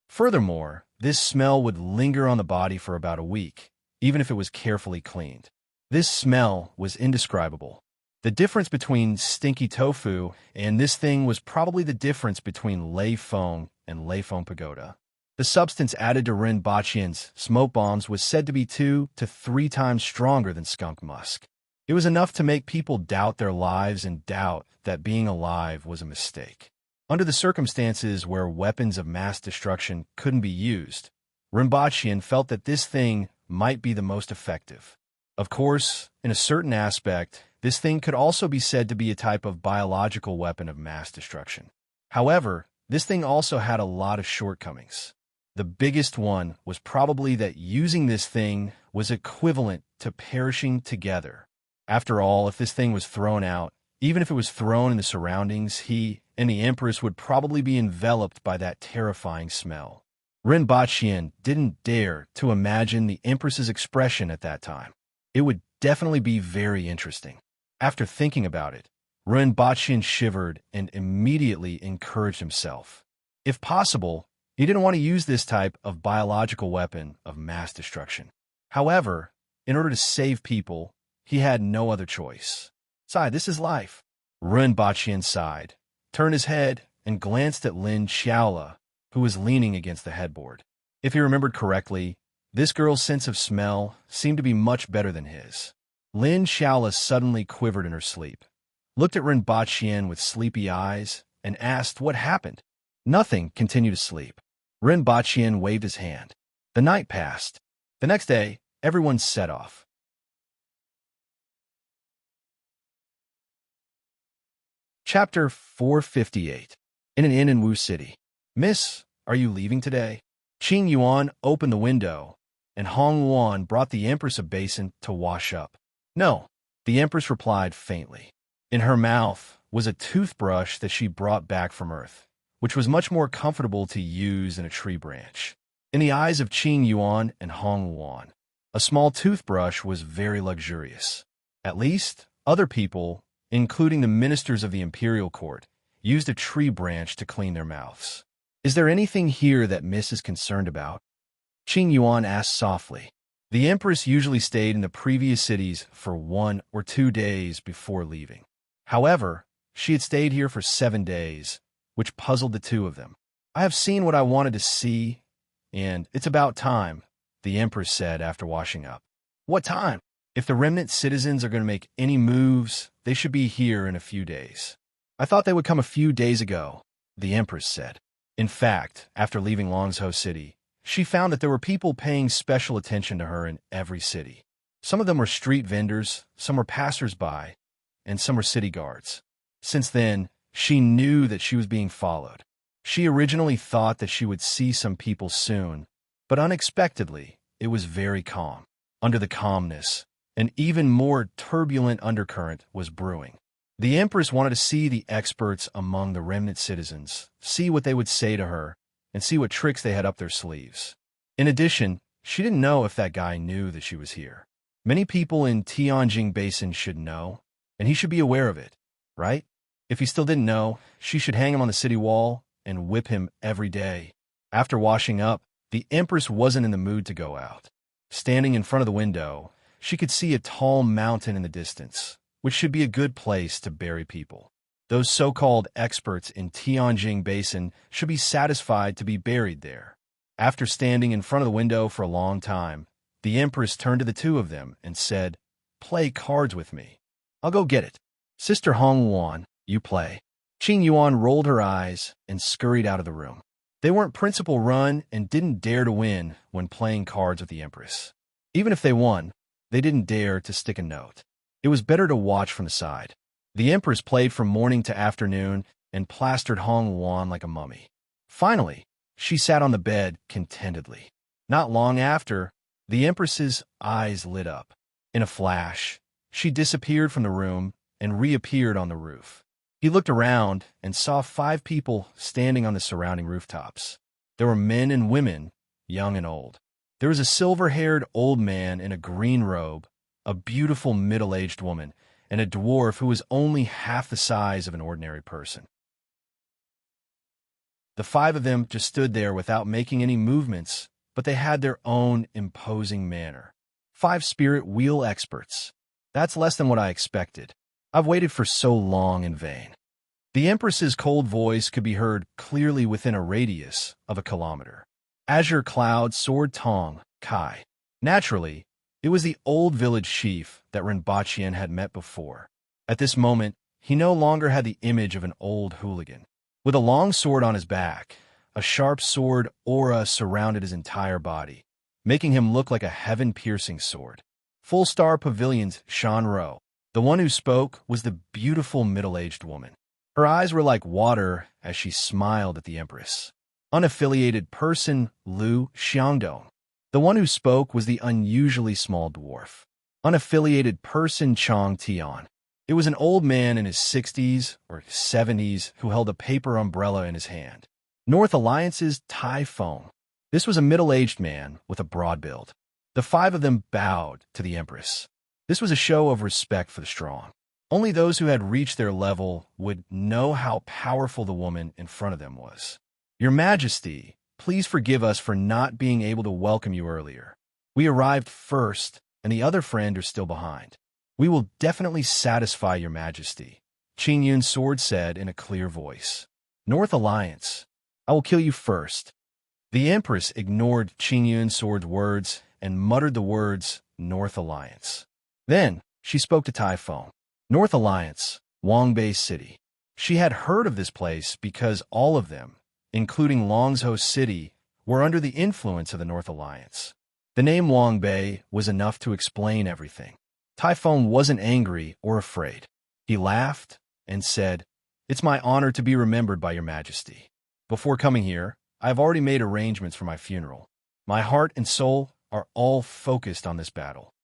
A: Furthermore, this smell would linger on the body for about a week, even if it was carefully cleaned. This smell was indescribable. The difference between stinky tofu and this thing was probably the difference between Lei Feng and Lei Feng Pagoda. The substance added to Ren Baqian's smoke bombs was said to be 2 to 3 times stronger than skunk musk. It was enough to make people doubt their lives and doubt that being alive was a mistake. Under the circumstances where weapons of mass destruction couldn't be used, Rinpoche felt that this thing might be the most effective. Of course, in a certain aspect, this thing could also be said to be a type of biological weapon of mass destruction. However, this thing also had a lot of shortcomings. The biggest one was probably that using this thing was equivalent to perishing together. After all, if this thing was thrown out, even if it was thrown in the surroundings, he and the Empress would probably be enveloped by that terrifying smell. Rinpoche didn't dare to imagine the Empress's expression at that time. It would definitely be very interesting. After thinking about it, Rinpoche shivered and immediately encouraged himself. If possible, he didn't want to use this type of biological weapon of mass destruction. However, in order to save people, he had no other choice. Sigh, this is life. Rinpoche sighed, turned his head, and glanced at Lin Xiaola, who was leaning against the headboard. If he remembered correctly, this girl's sense of smell seemed to be much better than his. Lin Xiaola suddenly quivered in her sleep, looked at Rinpoche with sleepy eyes, and asked what happened. Nothing, continue to sleep. Rinpoche waved his hand. The night passed. The next day, everyone set off. Chapter 458. In an inn in Wu City. Miss, are you leaving today? Qing Yuan opened the window, and Hong Wan brought the Empress a basin to wash up. No, the Empress replied faintly. In her mouth was a toothbrush that she brought back from Earth, which was much more comfortable to use than a tree branch. In the eyes of Qing Yuan and Hong Wan, a small toothbrush was very luxurious. At least, other people, including the ministers of the imperial court, used a tree branch to clean their mouths. Is there anything here that Miss is concerned about? Qing Yuan asked softly. The Empress usually stayed in the previous cities for 1 or 2 days before leaving. However, she had stayed here for 7 days, which puzzled the two of them. I have seen what I wanted to see, and it's about time, the Empress said after washing up. What time? If the remnant citizens are going to make any moves, they should be here in a few days. I thought they would come a few days ago, the Empress said. In fact, after leaving Longzhou City, she found that there were people paying special attention to her in every city. Some of them were street vendors, some were passers-by, and some were city guards. Since then, she knew that she was being followed. She originally thought that she would see some people soon, but unexpectedly, it was very calm. Under the calmness, an even more turbulent undercurrent was brewing. The Empress wanted to see the experts among the remnant citizens, see what they would say to her, and see what tricks they had up their sleeves. In addition, she didn't know if that guy knew that she was here. Many people in Tianjing Basin should know, and he should be aware of it, right? If he still didn't know, she should hang him on the city wall and whip him every day. After washing up, the Empress wasn't in the mood to go out. Standing in front of the window, she could see a tall mountain in the distance, which should be a good place to bury people. Those so-called experts in Tianjing Basin should be satisfied to be buried there. After standing in front of the window for a long time, the Empress turned to the two of them and said, "Play cards with me. I'll go get it. Sister Hong Wan, you play." Qing Yuan rolled her eyes and scurried out of the room. They weren't principal run and didn't dare to win when playing cards with the Empress. Even if they won, they didn't dare to stick a note. It was better to watch from the side. The Empress played from morning to afternoon and plastered Hong Wan like a mummy. Finally, she sat on the bed contentedly. Not long after, the Empress's eyes lit up. In a flash, she disappeared from the room and reappeared on the roof. He looked around and saw 5 people standing on the surrounding rooftops. There were men and women, young and old. There was a silver-haired old man in a green robe, a beautiful middle-aged woman, and a dwarf who was only half the size of an ordinary person. The 5 of them just stood there without making any movements, but they had their own imposing manner. 5 spirit wheel experts. That's less than what I expected. I've waited for so long in vain. The Empress's cold voice could be heard clearly within a radius of a kilometer. Azure Cloud Sword Tong, Kai. Naturally, it was the old village chief that Rinpoche had met before. At this moment, he no longer had the image of an old hooligan. With a long sword on his back, a sharp sword aura surrounded his entire body, making him look like a heaven-piercing sword. Full Star Pavilion's Shan Ro. The one who spoke was the beautiful middle-aged woman. Her eyes were like water as she smiled at the Empress. Unaffiliated person Lu Xiangdong. The one who spoke was the unusually small dwarf. Unaffiliated person Chong Tian. It was an old man in his 60s or 70s who held a paper umbrella in his hand. North Alliance's Tai Feng. This was a middle-aged man with a broad build. The five of them bowed to the Empress. This was a show of respect for the strong. Only those who had reached their level would know how powerful the woman in front of them was. Your Majesty, please forgive us for not being able to welcome you earlier. We arrived first, and the other friend are still behind. We will definitely satisfy your Majesty, Qing Yun's sword said in a clear voice. North Alliance, I will kill you first. The Empress ignored Qing Yun's sword's words and muttered the words, North Alliance. Then, she spoke to Tai Feng. North Alliance, Wangbei City. She had heard of this place because all of them, including Longzhou City, were under the influence of the North Alliance. The name Wangbei was enough to explain everything. Tai Feng wasn't angry or afraid. He laughed and said, It's my honor to be remembered by your Majesty. Before coming here, I have already made arrangements for my funeral. My heart and soul are all focused on this battle.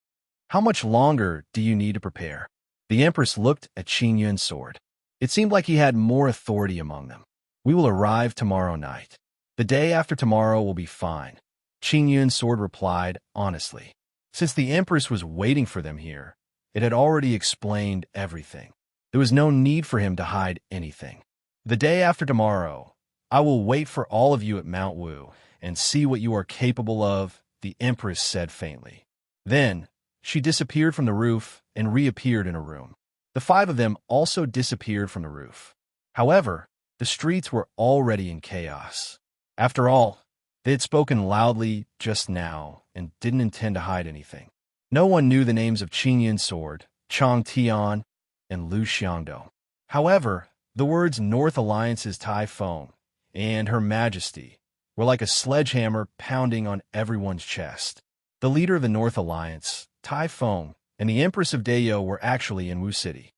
A: How much longer do you need to prepare? The Empress looked at Qing Yun's sword. It seemed like he had more authority among them. We will arrive tomorrow night. The day after tomorrow will be fine. Qing Yun's sword replied honestly. Since the Empress was waiting for them here, it had already explained everything. There was no need for him to hide anything. The day after tomorrow, I will wait for all of you at Mount Wu and see what you are capable of, the Empress said faintly. Then, she disappeared from the roof and reappeared in a room. The five of them also disappeared from the roof. However, the streets were already in chaos. After all, they had spoken loudly just now and didn't intend to hide anything. No one knew the names of Qing Yun's sword, Chong Tian, and Lu Xiangdong. However, the words North Alliance's Tai Feng and Her Majesty were like a sledgehammer pounding on everyone's chest. The leader of the North Alliance, Tai Feng, and the Empress of Dayo were actually in Wu City.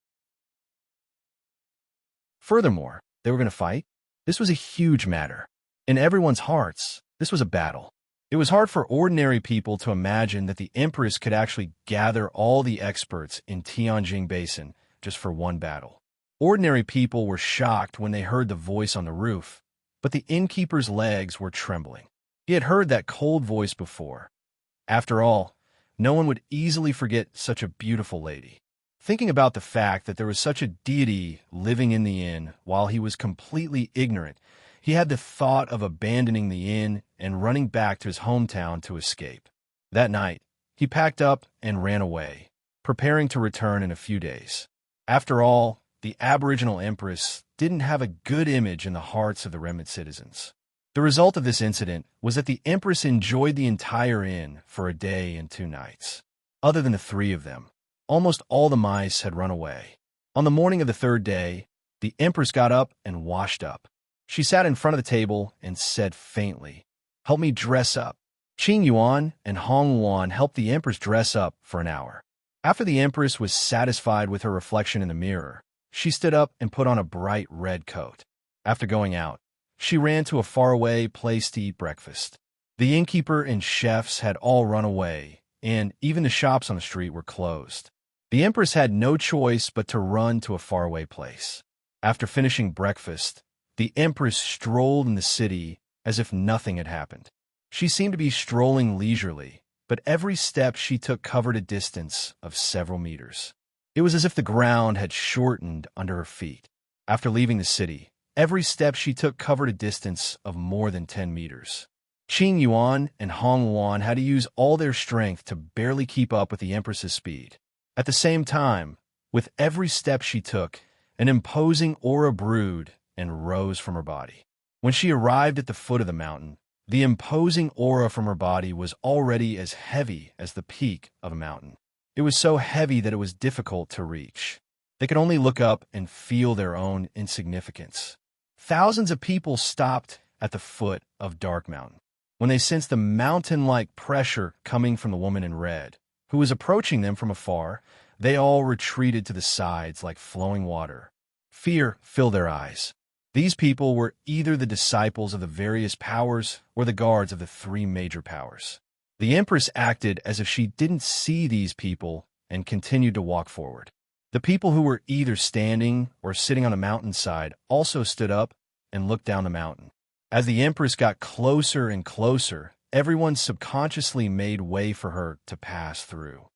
A: Furthermore, they were going to fight. This was a huge matter. In everyone's hearts, this was a battle. It was hard for ordinary people to imagine that the Empress could actually gather all the experts in Tianjing Basin just for one battle. Ordinary people were shocked when they heard the voice on the roof, but the innkeeper's legs were trembling. He had heard that cold voice before. After all, no one would easily forget such a beautiful lady. Thinking about the fact that there was such a deity living in the inn while he was completely ignorant, he had the thought of abandoning the inn and running back to his hometown to escape. That night, he packed up and ran away, preparing to return in a few days. After all, the Aboriginal Empress didn't have a good image in the hearts of the remnant citizens. The result of this incident was that the Empress enjoyed the entire inn for a day and 2 nights. Other than the 3 of them, almost all the mice had run away. On the morning of the 3rd day, the Empress got up and washed up. She sat in front of the table and said faintly, "Help me dress up." Qing Yuan and Hong Luan helped the Empress dress up for an hour. After the Empress was satisfied with her reflection in the mirror, she stood up and put on a bright red coat. After going out, she ran to a faraway place to eat breakfast. The innkeeper and chefs had all run away, and even the shops on the street were closed. The Empress had no choice but to run to a faraway place. After finishing breakfast, the Empress strolled in the city as if nothing had happened. She seemed to be strolling leisurely, but every step she took covered a distance of several meters. It was as if the ground had shortened under her feet. After leaving the city, every step she took covered a distance of more than 10 meters. Qing Yuan and Hong Luan had to use all their strength to barely keep up with the Empress's speed. At the same time, with every step she took, an imposing aura brewed and rose from her body. When she arrived at the foot of the mountain, the imposing aura from her body was already as heavy as the peak of a mountain. It was so heavy that it was difficult to reach. They could only look up and feel their own insignificance. Thousands of people stopped at the foot of Dark Mountain. When they sensed the mountain-like pressure coming from the woman in red, who was approaching them from afar, they all retreated to the sides like flowing water. Fear filled their eyes. These people were either the disciples of the various powers or the guards of the three major powers. The Empress acted as if she didn't see these people and continued to walk forward. The people who were either standing or sitting on a mountainside also stood up and looked down the mountain. As the Empress got closer and closer, everyone subconsciously made way for her to pass through.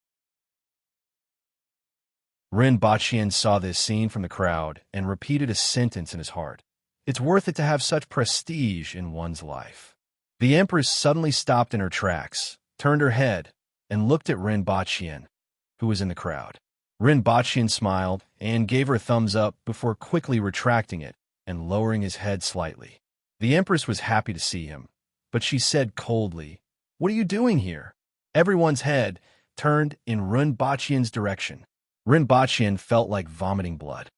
A: Rinpoche saw this scene from the crowd and repeated a sentence in his heart. It's worth it to have such prestige in one's life. The Empress suddenly stopped in her tracks, turned her head, and looked at Rinpoche, who was in the crowd. Rinpoche smiled and gave her a thumbs up before quickly retracting it and lowering his head slightly. The Empress was happy to see him, but she said coldly, "What are you doing here?" Everyone's head turned in Rinpoche's direction. Rinpoche felt like vomiting blood.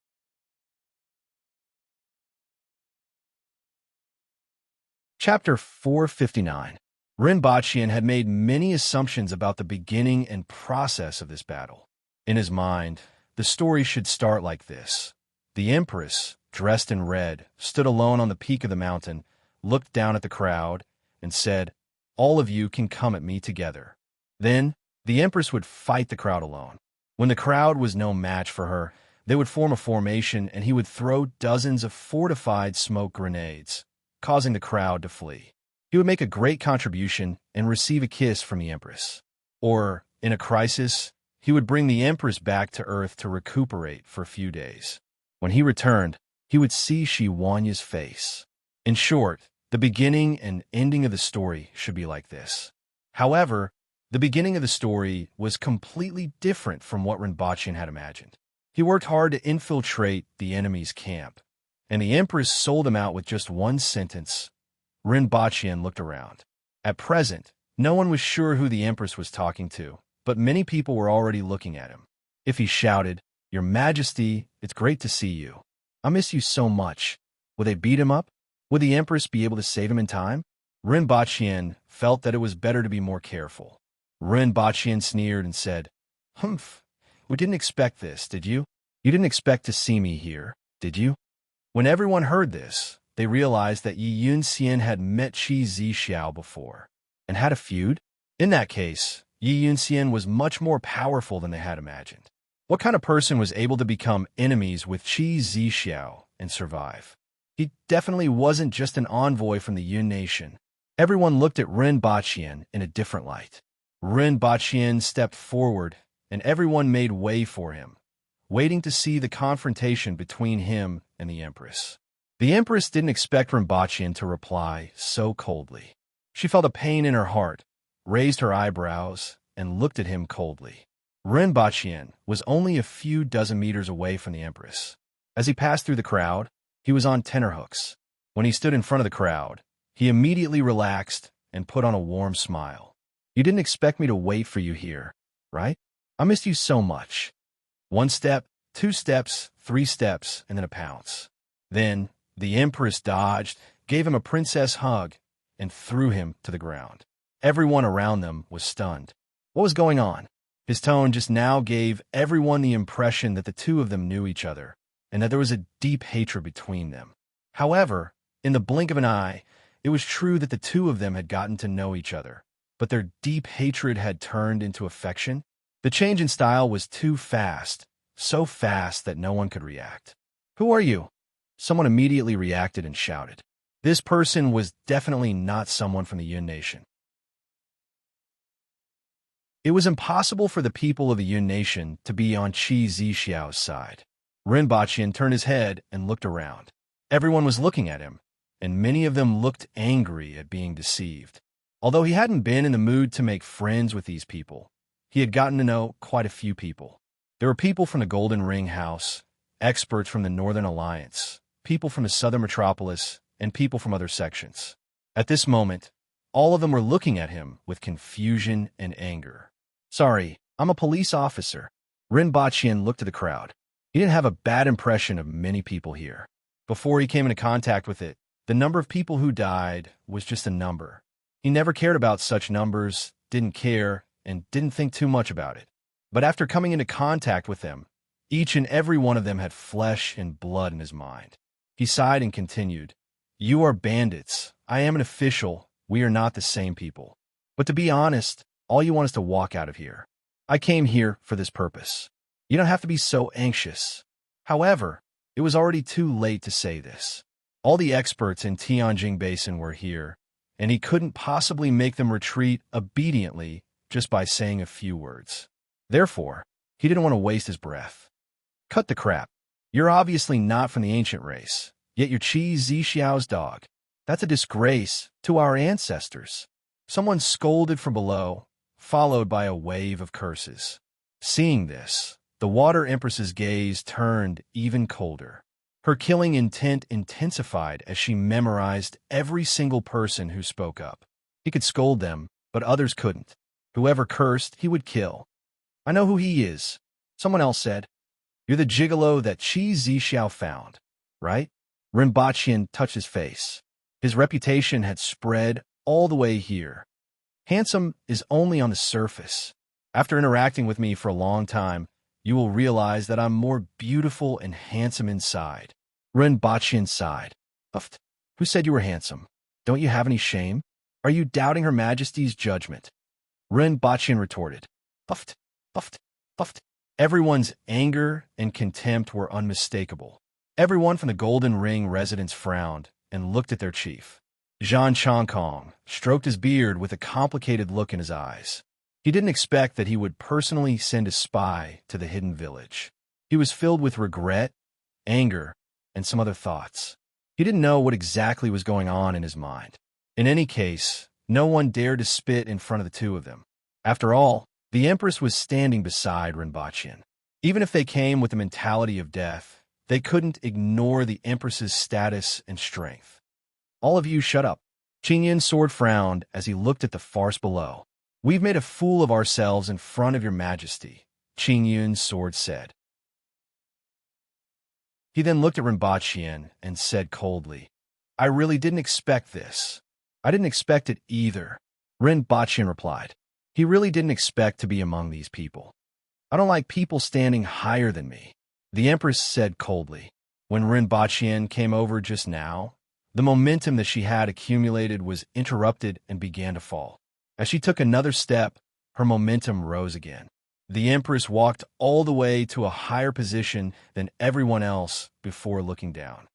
A: Chapter 459. Rinpoche had made many assumptions about the beginning and process of this battle. In his mind, the story should start like this. The Empress, dressed in red, stood alone on the peak of the mountain, looked down at the crowd, and said, "All of you can come at me together." Then, the Empress would fight the crowd alone. When the crowd was no match for her, they would form a formation and he would throw dozens of fortified smoke grenades, causing the crowd to flee. He would make a great contribution and receive a kiss from the Empress. Or, in a crisis, he would bring the Empress back to Earth to recuperate for a few days. When he returned, he would see Shi Wanya's face. In short, the beginning and ending of the story should be like this. However, the beginning of the story was completely different from what Rinpoche had imagined. He worked hard to infiltrate the enemy's camp, and the Empress sold him out with just one sentence. Rinpoche looked around. At present, no one was sure who the Empress was talking to, but many people were already looking at him. If he shouted, "Your Majesty, it's great to see you. I miss you so much," would they beat him up? Would the Empress be able to save him in time? Rinpoche felt that it was better to be more careful. Rinpoche sneered and said, "Humph, we didn't expect this, did you? You didn't expect to see me here, did you?" When everyone heard this, they realized that Yi Yunxian had met Qi Zixiao before, and had a feud. In that case, Yi Yunxian was much more powerful than they had imagined. What kind of person was able to become enemies with Qi Zixiao and survive? He definitely wasn't just an envoy from the Yun nation. Everyone looked at Rinpoche in a different light. Rinpoche stepped forward, and everyone made way for him, waiting to see the confrontation between him and the Empress. The Empress didn't expect Rinpoche to reply so coldly. She felt a pain in her heart, raised her eyebrows, and looked at him coldly. Rinpoche was only a few dozen meters away from the Empress. As he passed through the crowd, he was on tenterhooks. When he stood in front of the crowd, he immediately relaxed and put on a warm smile. "You didn't expect me to wait for you here, right? I missed you so much." 1 step, 2 steps, 3 steps, and then a pounce. Then, the Empress dodged, gave him a princess hug, and threw him to the ground. Everyone around them was stunned. What was going on? His tone just now gave everyone the impression that the two of them knew each other, and that there was a deep hatred between them. However, in the blink of an eye, it was true that the two of them had gotten to know each other, but their deep hatred had turned into affection. The change in style was too fast, so fast that no one could react. "Who are you?" Someone immediately reacted and shouted. This person was definitely not someone from the Yun nation. It was impossible for the people of the Yun nation to be on Qi Zixiao's side. Rinpoche turned his head and looked around. Everyone was looking at him, and many of them looked angry at being deceived. Although he hadn't been in the mood to make friends with these people, he had gotten to know quite a few people. There were people from the Golden Ring House, experts from the Northern Alliance, people from the Southern Metropolis, and people from other sections. At this moment, all of them were looking at him with confusion and anger. "Sorry, I'm a police officer." Rinpoche looked at the crowd. He didn't have a bad impression of many people here. Before he came into contact with it, the number of people who died was just a number. He never cared about such numbers, didn't care, and didn't think too much about it. But after coming into contact with them, each and every one of them had flesh and blood in his mind. He sighed and continued, "You are bandits. I am an official. We are not the same people. But to be honest, all you want is to walk out of here. I came here for this purpose. You don't have to be so anxious." However, it was already too late to say this. All the experts in Tianjing Basin were here, and he couldn't possibly make them retreat obediently just by saying a few words. Therefore, he didn't want to waste his breath. "Cut the crap. You're obviously not from the ancient race, yet you're Qi Zixiao's dog. That's a disgrace to our ancestors." Someone scolded from below, followed by a wave of curses. Seeing this, the Water Empress's gaze turned even colder. Her killing intent intensified as she memorized every single person who spoke up. He could scold them, but others couldn't. Whoever cursed, he would kill. "I know who he is," someone else said. "You're the gigolo that Qi Zixiao found, right?" Rinpochian touched his face. His reputation had spread all the way here. "Handsome is only on the surface. After interacting with me for a long time, you will realize that I'm more beautiful and handsome inside." Rinpochian sighed. "Uft. Who said you were handsome? Don't you have any shame? Are you doubting Her Majesty's judgment?" Rinpochian retorted. "Uft, uft, uft." Everyone's anger and contempt were unmistakable. Everyone from the Golden Ring residence frowned and looked at their chief. Zhang Chongkong stroked his beard with a complicated look in his eyes. He didn't expect that he would personally send a spy to the hidden village. He was filled with regret, anger, and some other thoughts. He didn't know what exactly was going on in his mind. In any case, no one dared to spit in front of the two of them. After all, the Empress was standing beside Rinpochian. Even if they came with the mentality of death, they couldn't ignore the Empress's status and strength. "All of you shut up." Qingyun's sword frowned as he looked at the farce below. "We've made a fool of ourselves in front of your majesty," Qingyun's sword said. He then looked at Rinpochian and said coldly, "I really didn't expect this." "I didn't expect it either," Rinpochian replied. He really didn't expect to be among these people. "I don't like people standing higher than me," the Empress said coldly. When Rinpochian came over just now, the momentum that she had accumulated was interrupted and began to fall. As she took another step, her momentum rose again. The Empress walked all the way to a higher position than everyone else before looking down.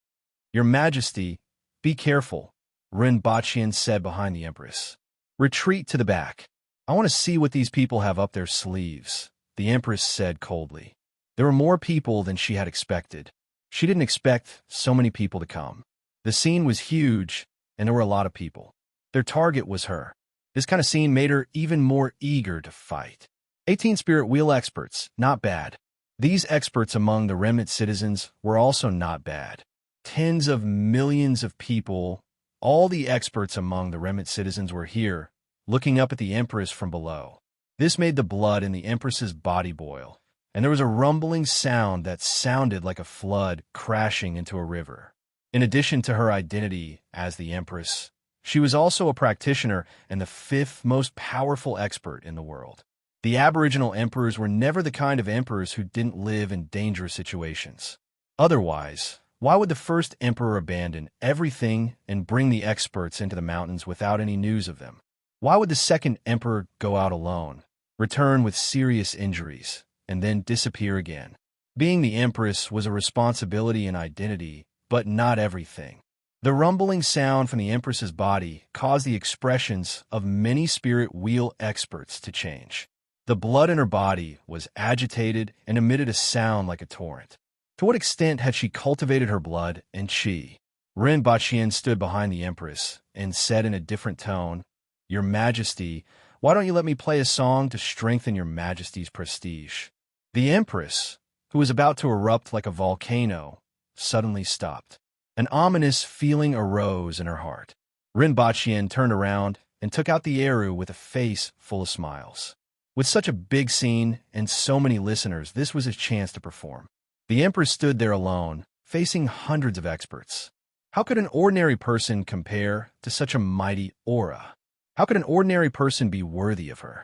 A: "Your Majesty, be careful," Rinpochian said behind the Empress. "Retreat to the back. I want to see what these people have up their sleeves," the Empress said coldly. There were more people than she had expected. She didn't expect so many people to come. The scene was huge, and there were a lot of people. Their target was her. This kind of scene made her even more eager to fight. 18 spirit wheel experts, not bad. These experts among the remnant citizens were also not bad. Tens of millions of people, all the experts among the remnant citizens were here, looking up at the Empress from below. This made the blood in the Empress's body boil, and there was a rumbling sound that sounded like a flood crashing into a river. In addition to her identity as the Empress, she was also a practitioner and the 5th most powerful expert in the world. The Aboriginal emperors were never the kind of emperors who didn't live in dangerous situations. Otherwise, why would the first emperor abandon everything and bring the experts into the mountains without any news of them? Why would the second emperor go out alone, return with serious injuries, and then disappear again? Being the Empress was a responsibility and identity, but not everything. The rumbling sound from the Empress's body caused the expressions of many spirit wheel experts to change. The blood in her body was agitated and emitted a sound like a torrent. To what extent had she cultivated her blood and qi? Rinpochian stood behind the Empress and said in a different tone, "Your Majesty, why don't you let me play a song to strengthen your Majesty's prestige?" The Empress, who was about to erupt like a volcano, suddenly stopped. An ominous feeling arose in her heart. Rinpochian turned around and took out the eru with a face full of smiles. With such a big scene and so many listeners, this was his chance to perform. The Empress stood there alone, facing hundreds of experts. How could an ordinary person compare to such a mighty aura? How could an ordinary person be worthy of her?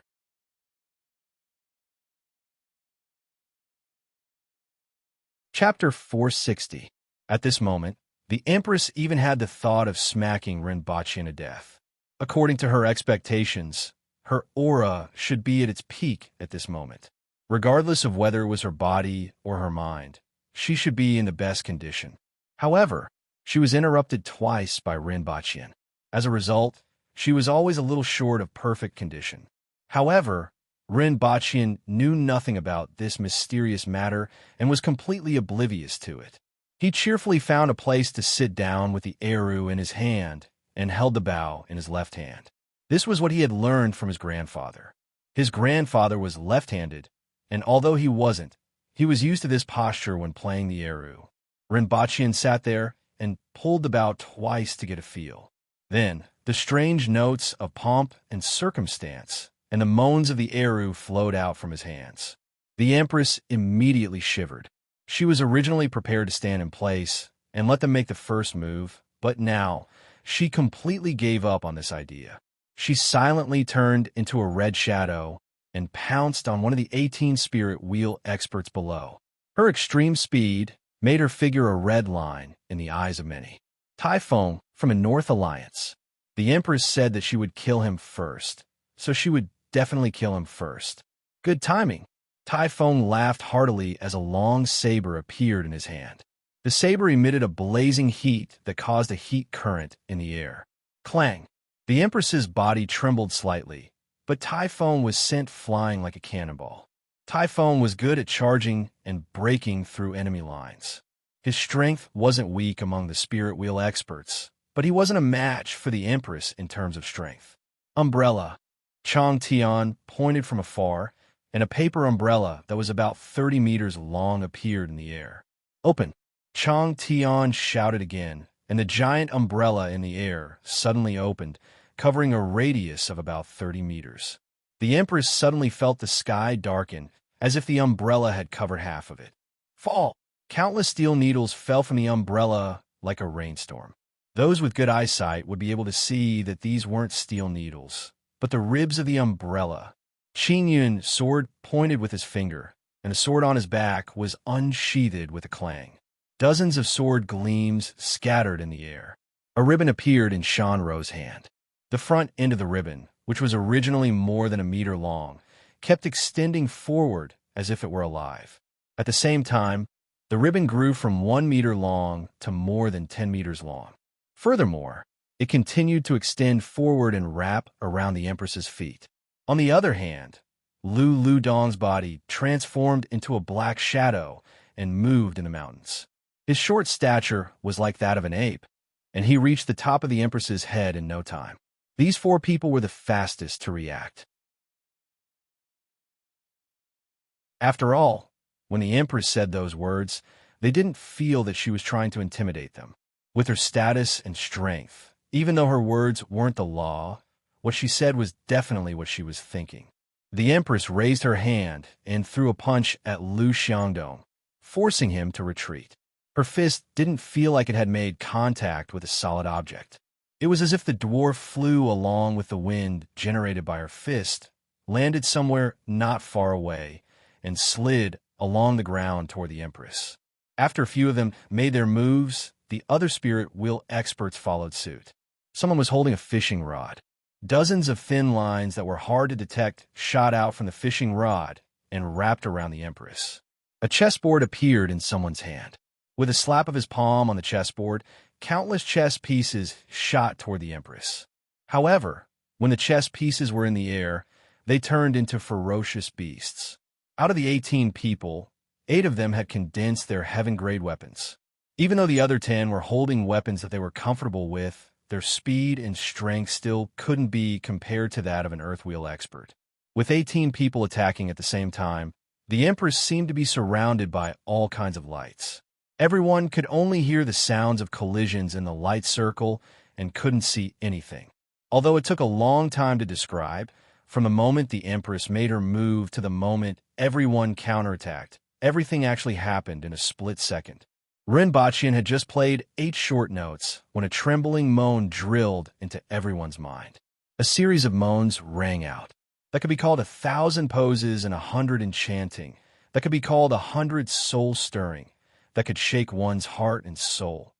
A: Chapter 460. At this moment, the Empress even had the thought of smacking Rinpoche to death. According to her expectations, her aura should be at its peak at this moment. Regardless of whether it was her body or her mind, she should be in the best condition. However, she was interrupted twice by Rinpoche. As a result, she was always a little short of perfect condition. However, Rinpoche knew nothing about this mysterious matter and was completely oblivious to it. He cheerfully found a place to sit down with the eru in his hand and held the bow in his left hand. This was what he had learned from his grandfather. His grandfather was left-handed, and although he wasn't, he was used to this posture when playing the eru. Rinpoche sat there and pulled the bow twice to get a feel. Then, the strange notes of pomp and circumstance and the moans of the eru flowed out from his hands. The Empress immediately shivered. She was originally prepared to stand in place and let them make the first move, but now she completely gave up on this idea. She silently turned into a red shadow and pounced on one of the 18 spirit wheel experts below. Her extreme speed made her figure a red line in the eyes of many. Typhon from a North Alliance. The Empress said that she would kill him first, so she would definitely kill him first. Good timing. Typhon laughed heartily as a long saber appeared in his hand. The saber emitted a blazing heat that caused a heat current in the air. Clang! The Empress's body trembled slightly, but Typhon was sent flying like a cannonball. Typhon was good at charging and breaking through enemy lines. His strength wasn't weak among the spirit wheel experts, but he wasn't a match for the Empress in terms of strength. Umbrella. Chang Tian pointed from afar, and a paper umbrella that was about 30 meters long appeared in the air. Open! Chang Tian shouted again, and the giant umbrella in the air suddenly opened, covering a radius of about 30 meters. The Empress suddenly felt the sky darken, as if the umbrella had covered half of it. Fall! Countless steel needles fell from the umbrella like a rainstorm. Those with good eyesight would be able to see that these weren't steel needles, but the ribs of the umbrella. Qin Yun's sword pointed with his finger, and the sword on his back was unsheathed with a clang. Dozens of sword gleams scattered in the air. A ribbon appeared in Shanro's hand. The front end of the ribbon, which was originally more than a meter long, kept extending forward as if it were alive. At the same time, the ribbon grew from 1 meter long to more than 10 meters long. Furthermore, it continued to extend forward and wrap around the Empress's feet. On the other hand, Lu Ludong's body transformed into a black shadow and moved in the mountains. His short stature was like that of an ape, and he reached the top of the Empress's head in no time. These 4 people were the fastest to react. After all, when the Empress said those words, they didn't feel that she was trying to intimidate them. With her status and strength, even though her words weren't the law, what she said was definitely what she was thinking. The Empress raised her hand and threw a punch at Lu Xiangdong, forcing him to retreat. Her fist didn't feel like it had made contact with a solid object. It was as if the dwarf flew along with the wind generated by her fist, landed somewhere not far away, and slid along the ground toward the Empress. After a few of them made their moves, the other spirit wheel experts followed suit. Someone was holding a fishing rod. Dozens of thin lines that were hard to detect shot out from the fishing rod and wrapped around the Empress. A chessboard appeared in someone's hand. With a slap of his palm on the chessboard, countless chess pieces shot toward the Empress. However, when the chess pieces were in the air, they turned into ferocious beasts. Out of the 18 people, 8 of them had condensed their heaven-grade weapons. Even though the other 10 were holding weapons that they were comfortable with, their speed and strength still couldn't be compared to that of an Earthwheel expert. With 18 people attacking at the same time, the Empress seemed to be surrounded by all kinds of lights. Everyone could only hear the sounds of collisions in the light circle and couldn't see anything. Although it took a long time to describe, from the moment the Empress made her move to the moment everyone counterattacked, everything actually happened in a split second. Rinpoche had just played 8 short notes when a trembling moan drilled into everyone's mind. A series of moans rang out. That could be called 1,000 poses and 100 enchanting. That could be called 100 soul-stirring. That could shake one's heart and soul.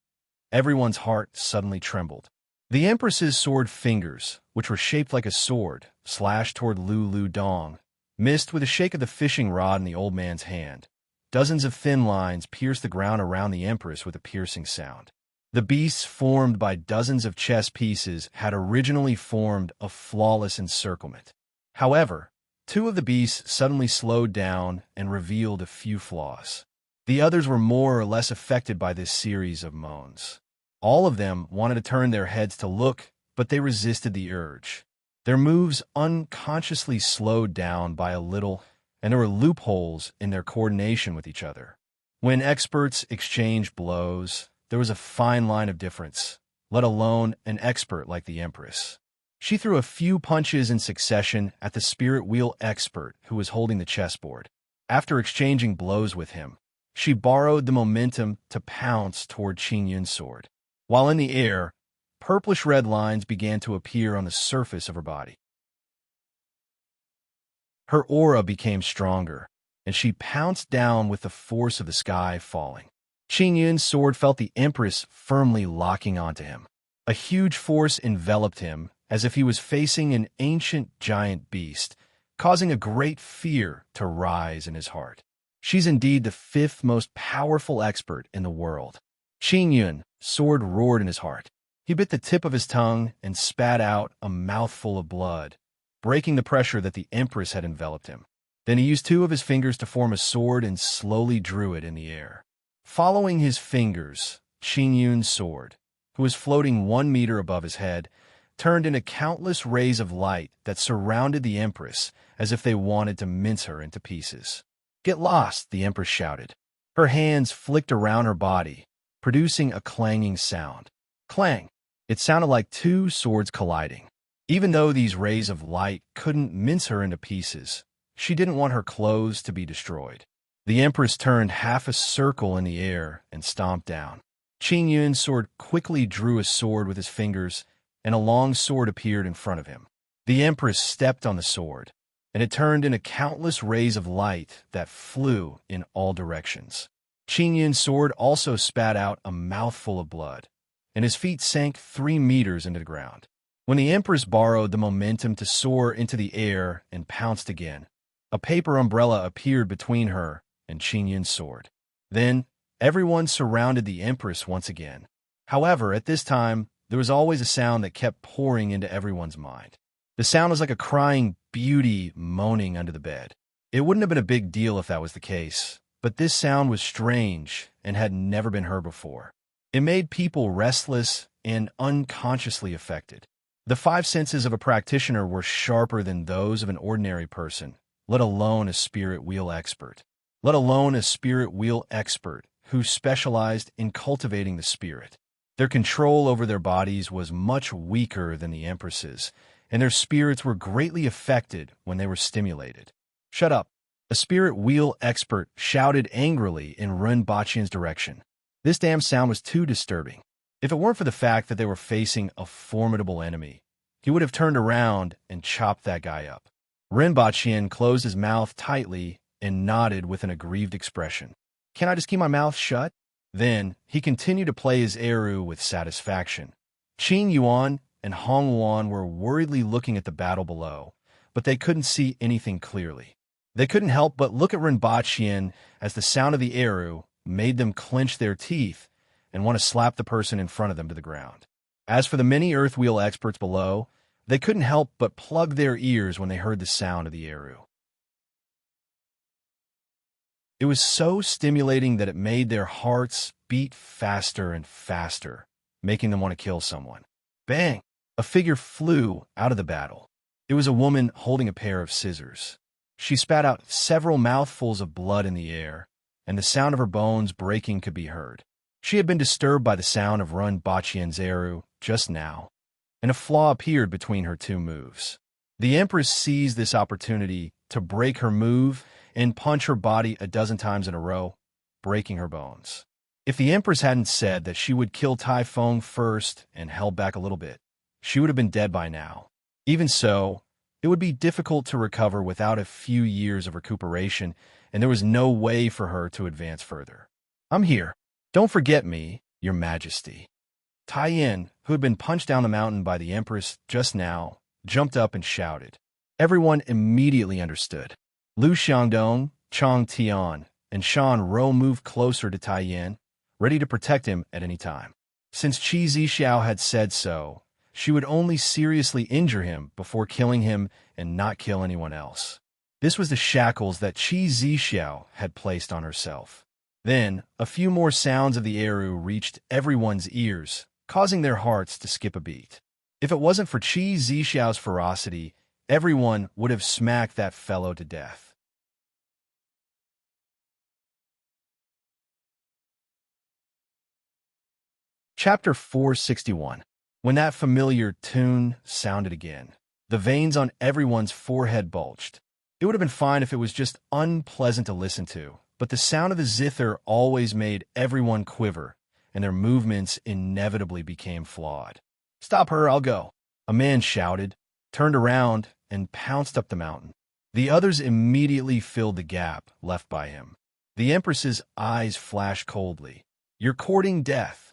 A: Everyone's heart suddenly trembled. The Empress's sword fingers, which were shaped like a sword, slashed toward Lulu Dong, missed with a shake of the fishing rod in the old man's hand. Dozens of thin lines pierced the ground around the Empress with a piercing sound. The beasts formed by dozens of chess pieces had originally formed a flawless encirclement. However, 2 of the beasts suddenly slowed down and revealed a few flaws. The others were more or less affected by this series of moans. All of them wanted to turn their heads to look, but they resisted the urge. Their moves unconsciously slowed down by a little, and there were loopholes in their coordination with each other. When experts exchanged blows, there was a fine line of difference, let alone an expert like the Empress. She threw a few punches in succession at the spirit wheel expert who was holding the chessboard. After exchanging blows with him, she borrowed the momentum to pounce toward Qin Yun's sword. While in the air, purplish-red lines began to appear on the surface of her body. Her aura became stronger, and she pounced down with the force of the sky falling. Qin Yun's sword felt the Empress firmly locking onto him. A huge force enveloped him, as if he was facing an ancient giant beast, causing a great fear to rise in his heart. She's indeed the 5th most powerful expert in the world. Qin Yun's sword roared in his heart. He bit the tip of his tongue and spat out a mouthful of blood, breaking the pressure that the Empress had enveloped him. Then he used 2 of his fingers to form a sword and slowly drew it in the air. Following his fingers, Qin Yun's sword, who was floating 1 meter above his head, turned into countless rays of light that surrounded the Empress as if they wanted to mince her into pieces. "Get lost," the Empress shouted. Her hands flicked around her body, producing a clanging sound. Clang! It sounded like 2 swords colliding. Even though these rays of light couldn't mince her into pieces, she didn't want her clothes to be destroyed. The Empress turned half a circle in the air and stomped down. Qin Yun's sword quickly drew a sword with his fingers, and a long sword appeared in front of him. The Empress stepped on the sword, and it turned into countless rays of light that flew in all directions. Qin Yun's sword also spat out a mouthful of blood, and his feet sank 3 meters into the ground. When the Empress borrowed the momentum to soar into the air and pounced again, a paper umbrella appeared between her and Qin Yun's sword. Then, everyone surrounded the Empress once again. However, at this time, there was always a sound that kept pouring into everyone's mind. The sound was like a crying beauty moaning under the bed. It wouldn't have been a big deal if that was the case, but this sound was strange and had never been heard before. It made people restless and unconsciously affected. The 5 senses of a practitioner were sharper than those of an ordinary person, let alone a spirit wheel expert. Let alone a spirit wheel expert who specialized in cultivating the spirit. Their control over their bodies was much weaker than the Empress's, and their spirits were greatly affected when they were stimulated. "Shut up!" A spirit wheel expert shouted angrily in Rinpoche's direction. This damn sound was too disturbing. If it weren't for the fact that they were facing a formidable enemy, he would have turned around and chopped that guy up. Rinpoche closed his mouth tightly and nodded with an aggrieved expression. "Can I just keep my mouth shut?" Then, he continued to play his eru with satisfaction. Qin Yuan and Hong Yuan were worriedly looking at the battle below, but they couldn't see anything clearly. They couldn't help but look at Rinpoche as the sound of the eru made them clench their teeth and want to slap the person in front of them to the ground. As for the many earthwheel experts below, they couldn't help but plug their ears when they heard the sound of the eru. It was so stimulating that it made their hearts beat faster and faster, making them want to kill someone. Bang! A figure flew out of the battle. It was a woman holding a pair of scissors. She spat out several mouthfuls of blood in the air, and the sound of her bones breaking could be heard. She had been disturbed by the sound of Rinpoche's eru just now, and a flaw appeared between her 2 moves. The Empress seized this opportunity to break her move and punch her body a dozen times in a row, breaking her bones. If the Empress hadn't said that she would kill Tai Feng first and held back a little bit, she would have been dead by now. Even so, it would be difficult to recover without a few years of recuperation, and there was no way for her to advance further. "I'm here. Don't forget me, Your Majesty." Tai Yin, who had been punched down the mountain by the Empress just now, jumped up and shouted. Everyone immediately understood. Lu Xiangdong, Chang Tian, and Shan Rou moved closer to Tai Yin, ready to protect him at any time. Since Qi Zixiao had said so, she would only seriously injure him before killing him and not kill anyone else. This was the shackles that Qi Zixiao had placed on herself. Then, a few more sounds of the Eru reached everyone's ears, causing their hearts to skip a beat. If it wasn't for Qi Zixiao's ferocity, everyone would have smacked that fellow to death. Chapter 461. When that familiar tune sounded again, the veins on everyone's forehead bulged. It would have been fine if it was just unpleasant to listen to, but the sound of the zither always made everyone quiver, and their movements inevitably became flawed. "Stop her, I'll go," a man shouted, turned around, and pounced up the mountain. The others immediately filled the gap left by him. The Empress's eyes flashed coldly. "You're courting death,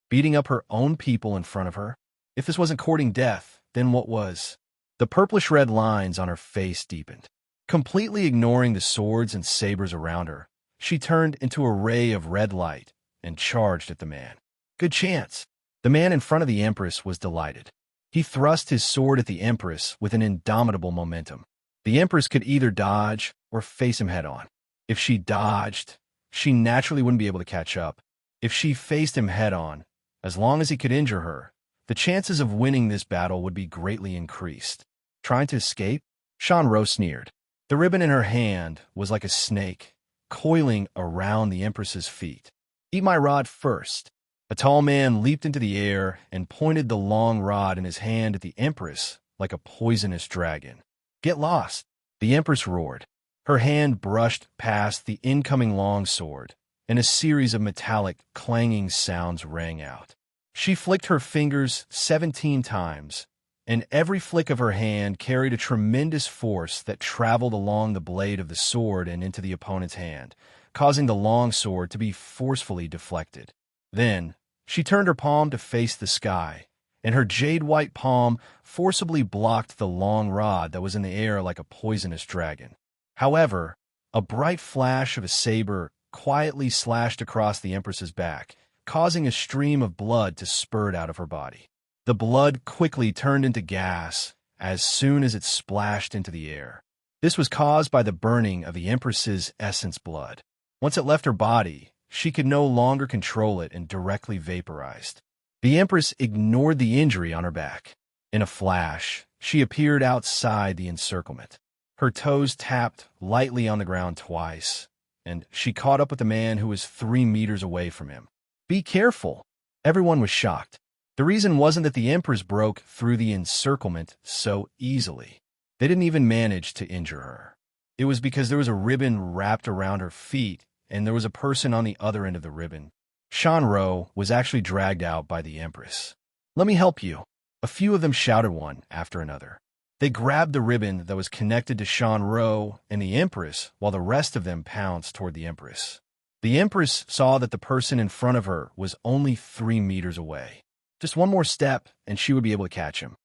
A: beating up her own people in front of her? If this wasn't courting death, then what was?" The purplish-red lines on her face deepened. Completely ignoring the swords and sabers around her, she turned into a ray of red light and charged at the man. "Good chance." The man in front of the Empress was delighted. He thrust his sword at the Empress with an indomitable momentum. The Empress could either dodge or face him head-on. If she dodged, she naturally wouldn't be able to catch up. If she faced him head-on, as long as he could injure her, the chances of winning this battle would be greatly increased. Trying to escape? Shan Rou sneered. The ribbon in her hand was like a snake, coiling around the Empress's feet. "Eat my rod first." A tall man leaped into the air and pointed the long rod in his hand at the Empress like a poisonous dragon. "Get lost," the Empress roared. Her hand brushed past the incoming longsword, and a series of metallic, clanging sounds rang out. She flicked her fingers 17 times, and every flick of her hand carried a tremendous force that traveled along the blade of the sword and into the opponent's hand, causing the longsword to be forcefully deflected. Then, she turned her palm to face the sky, and her jade-white palm forcibly blocked the long rod that was in the air like a poisonous dragon. However, a bright flash of a saber quietly slashed across the Empress's back, causing a stream of blood to spurt out of her body. The blood quickly turned into gas as soon as it splashed into the air. This was caused by the burning of the Empress's essence blood. Once it left her body, she could no longer control it and directly vaporized. The Empress ignored the injury on her back. In a flash, she appeared outside the encirclement. Her toes tapped lightly on the ground twice, and she caught up with the man who was 3 meters away from him. "Be careful!" Everyone was shocked. The reason wasn't that the Empress broke through the encirclement so easily. They didn't even manage to injure her. It was because there was a ribbon wrapped around her feet, and there was a person on the other end of the ribbon. Shan Rou was actually dragged out by the Empress. "Let me help you." A few of them shouted one after another. They grabbed the ribbon that was connected to Shan Rou and the Empress, while the rest of them pounced toward the Empress. The Empress saw that the person in front of her was only 3 meters away. Just one more step, and she would be able to catch him.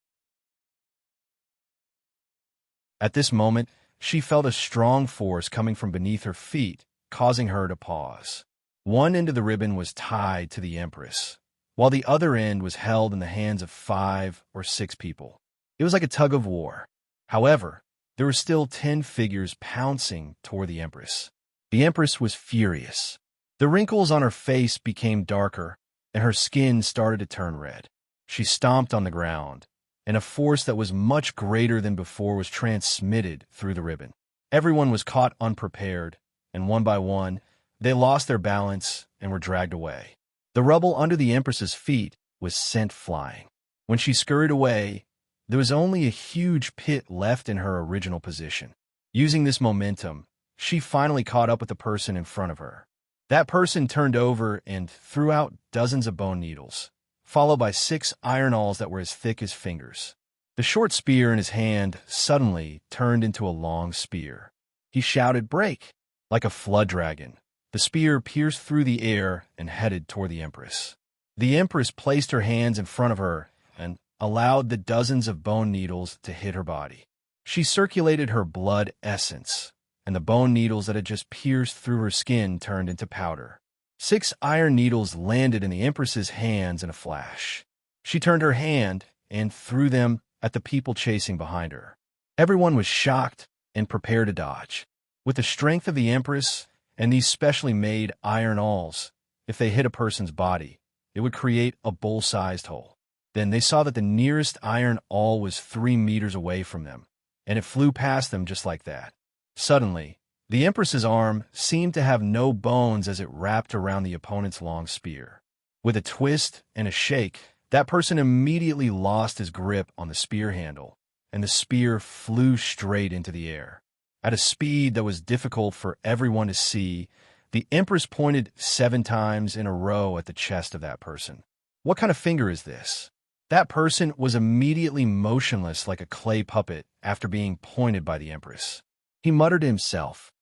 A: At this moment, she felt a strong force coming from beneath her feet, causing her to pause. One end of the ribbon was tied to the Empress, while the other end was held in the hands of 5 or 6 people. It was like a tug of war. However, there were still 10 figures pouncing toward the Empress. The Empress was furious. The wrinkles on her face became darker, and her skin started to turn red. She stomped on the ground, and a force that was much greater than before was transmitted through the ribbon. Everyone was caught unprepared, and one by one, they lost their balance and were dragged away. The rubble under the Empress's feet was sent flying. When she scurried away, there was only a huge pit left in her original position. Using this momentum, she finally caught up with the person in front of her. That person turned over and threw out dozens of bone needles, followed by 6 iron awls that were as thick as fingers. The short spear in his hand suddenly turned into a long spear. He shouted, "Break!" Like a flood dragon. The spear pierced through the air and headed toward the Empress. The Empress placed her hands in front of her and allowed the dozens of bone needles to hit her body. She circulated her blood essence, and the bone needles that had just pierced through her skin turned into powder. 6 iron needles landed in the Empress's hands in a flash. She turned her hand and threw them at the people chasing behind her. Everyone was shocked and prepared to dodge. With the strength of the Empress and these specially made iron awls, if they hit a person's body, it would create a bowl-sized hole. Then they saw that the nearest iron awl was 3 meters away from them, and it flew past them just like that. Suddenly, the Empress's arm seemed to have no bones as it wrapped around the opponent's long spear. With a twist and a shake, that person immediately lost his grip on the spear handle, and the spear flew straight into the air. At a speed that was difficult for everyone to see, the Empress pointed 7 times in a row at the chest of that person. What kind of finger is this? That person was immediately motionless like a clay puppet after being pointed by the Empress. He muttered to himself,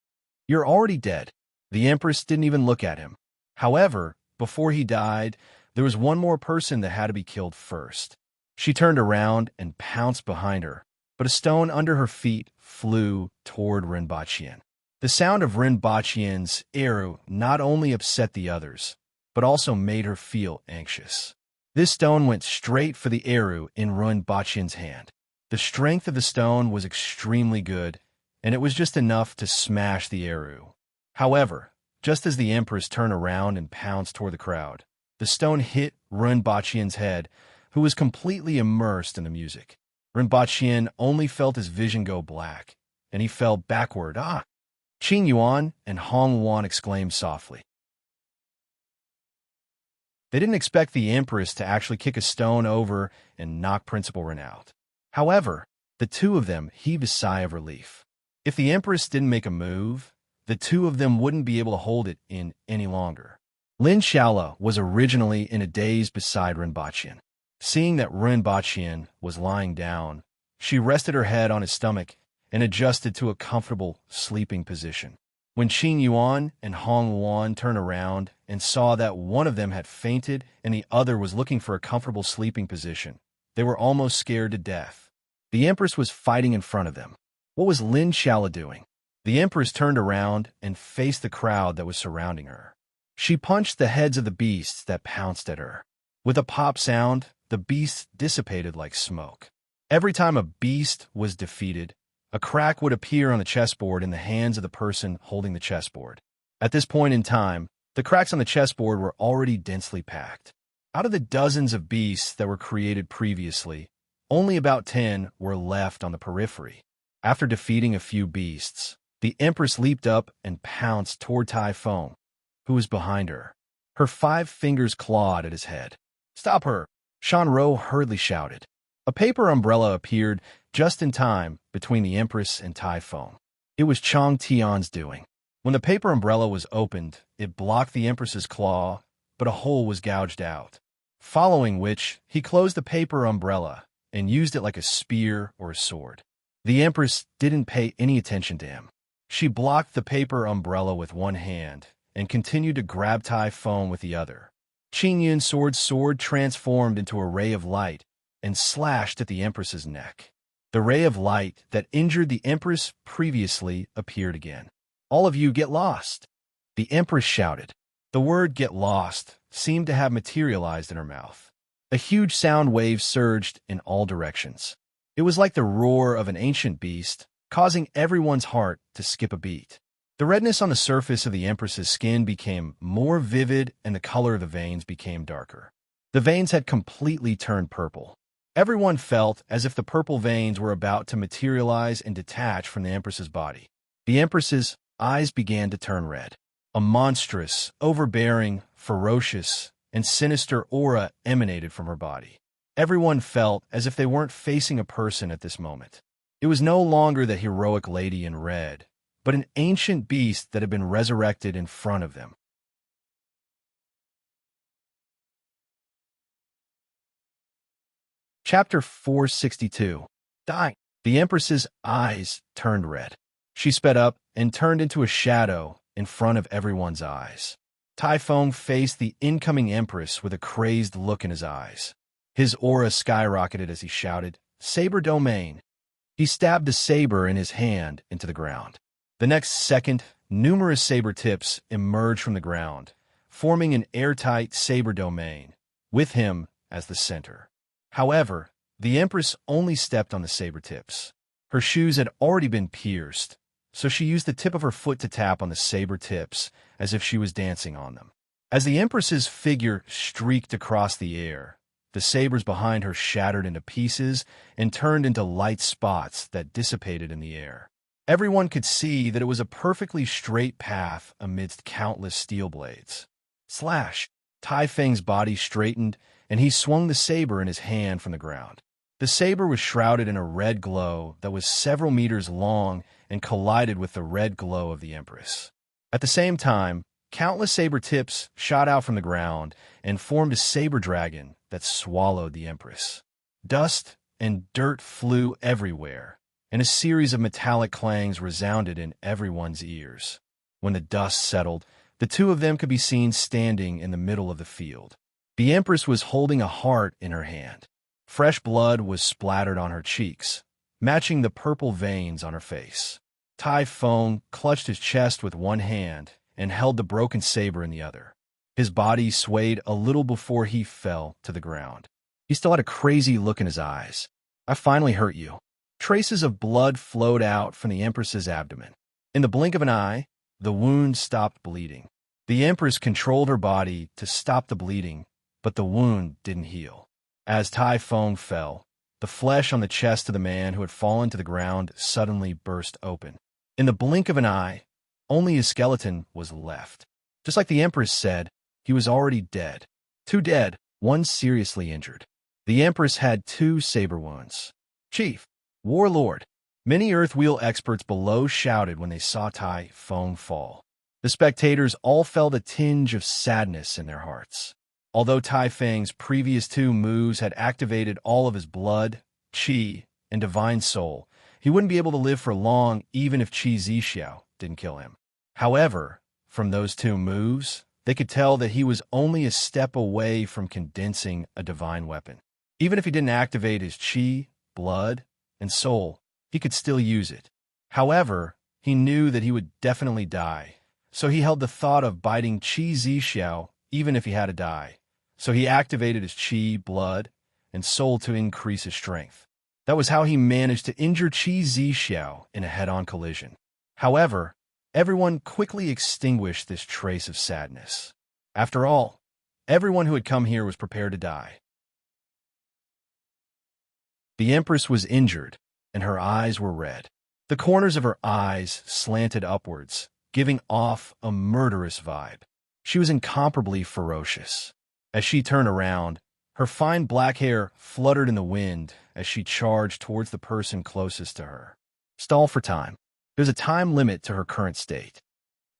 A: "You're already dead." The Empress didn't even look at him. However, before he died, there was one more person that had to be killed first. She turned around and pounced behind her, but a stone under her feet flew toward Renbachien. The sound of Renbachien's arrow not only upset the others, but also made her feel anxious. This stone went straight for the arrow in Renbachien's hand. The strength of the stone was extremely good, and it was just enough to smash the arrow. However, just as the Empress turned around and pounced toward the crowd, the stone hit Renbachien's head, who was completely immersed in the music. Renbachien only felt his vision go black, and he fell backward. "Ah!" Qin Yuan and Hong Wan exclaimed softly. They didn't expect the Empress to actually kick a stone over and knock Principal Ren out. However, the two of them heaved a sigh of relief. If the Empress didn't make a move, the two of them wouldn't be able to hold it in any longer. Lin Shaola was originally in a daze beside Renbachien. Seeing that Renbachien was lying down, she rested her head on his stomach and adjusted to a comfortable sleeping position. When Qin Yuan and Hong Wan turned around and saw that one of them had fainted and the other was looking for a comfortable sleeping position, they were almost scared to death. The Empress was fighting in front of them. What was Lin Shaola doing? The Empress turned around and faced the crowd that was surrounding her. She punched the heads of the beasts that pounced at her. With a pop sound, the beasts dissipated like smoke. Every time a beast was defeated, a crack would appear on the chessboard in the hands of the person holding the chessboard. At this point in time, the cracks on the chessboard were already densely packed. Out of the dozens of beasts that were created previously, only about 10 were left on the periphery. After defeating a few beasts, the Empress leaped up and pounced toward Tai Feng, who was behind her. Her 5 fingers clawed at his head. "Stop her!" Shan Ro hurriedly shouted. A paper umbrella appeared just in time between the Empress and Tai Feng. It was Chang Tian's doing. When the paper umbrella was opened, it blocked the Empress's claw, but a hole was gouged out. Following which, he closed the paper umbrella and used it like a spear or a sword. The Empress didn't pay any attention to him. She blocked the paper umbrella with one hand and continued to grab Tai Feng with the other. Qin Yun's sword transformed into a ray of light and slashed at the Empress's neck. The ray of light that injured the Empress previously appeared again. "All of you get lost!" The Empress shouted. The word "get lost" seemed to have materialized in her mouth. A huge sound wave surged in all directions. It was like the roar of an ancient beast, causing everyone's heart to skip a beat. The redness on the surface of the Empress's skin became more vivid and the color of the veins became darker. The veins had completely turned purple. Everyone felt as if the purple veins were about to materialize and detach from the Empress's body. The Empress's eyes began to turn red. A monstrous, overbearing, ferocious, and sinister aura emanated from her body. Everyone felt as if they weren't facing a person at this moment. It was no longer the heroic lady in red, but an ancient beast that had been resurrected in front of them. Chapter 462. Dying. The Empress's eyes turned red. She sped up and turned into a shadow in front of everyone's eyes. Typhon faced the incoming Empress with a crazed look in his eyes. His aura skyrocketed as he shouted, "Saber domain!" He stabbed the saber in his hand into the ground. The next second, numerous saber tips emerged from the ground, forming an airtight saber domain, with him as the center. However, the Empress only stepped on the saber tips. Her shoes had already been pierced, so she used the tip of her foot to tap on the saber tips as if she was dancing on them. As the Empress's figure streaked across the air, the sabers behind her shattered into pieces and turned into light spots that dissipated in the air. Everyone could see that it was a perfectly straight path amidst countless steel blades. Slash! Typhon's body straightened, and he swung the saber in his hand from the ground. The saber was shrouded in a red glow that was several meters long and collided with the red glow of the Empress. At the same time, countless saber tips shot out from the ground and formed a saber dragon that swallowed the Empress. Dust and dirt flew everywhere, and a series of metallic clangs resounded in everyone's ears. When the dust settled, the two of them could be seen standing in the middle of the field. The Empress was holding a heart in her hand. Fresh blood was splattered on her cheeks, matching the purple veins on her face. Typhon clutched his chest with one hand and held the broken saber in the other. His body swayed a little before he fell to the ground. He still had a crazy look in his eyes. "I finally hurt you." Traces of blood flowed out from the Empress's abdomen. In the blink of an eye, the wound stopped bleeding. The Empress controlled her body to stop the bleeding, but the wound didn't heal. As Typhon fell, the flesh on the chest of the man who had fallen to the ground suddenly burst open. In the blink of an eye, only his skeleton was left. Just like the Empress said, he was already dead. Two dead, one seriously injured. The Empress had 2 saber wounds. "Chief, Warlord," many Earthwheel experts below shouted when they saw Typhon fall. The spectators all felt a tinge of sadness in their hearts. Although Typhon's previous 2 moves had activated all of his blood, chi, and divine soul, he wouldn't be able to live for long even if Qi Zixiao didn't kill him. However, from those 2 moves, they could tell that he was only a step away from condensing a divine weapon. Even if he didn't activate his chi, blood, and soul, he could still use it. However, he knew that he would definitely die, so he held the thought of biting Qi Zixiao even if he had to die. So he activated his chi, blood, and soul to increase his strength. That was how he managed to injure Qi Zixiao in a head-on collision. However, everyone quickly extinguished this trace of sadness. After all, everyone who had come here was prepared to die. The Empress was injured, and her eyes were red. The corners of her eyes slanted upwards, giving off a murderous vibe. She was incomparably ferocious. As she turned around, her fine black hair fluttered in the wind as she charged towards the person closest to her. Stall for time. There's a time limit to her current state.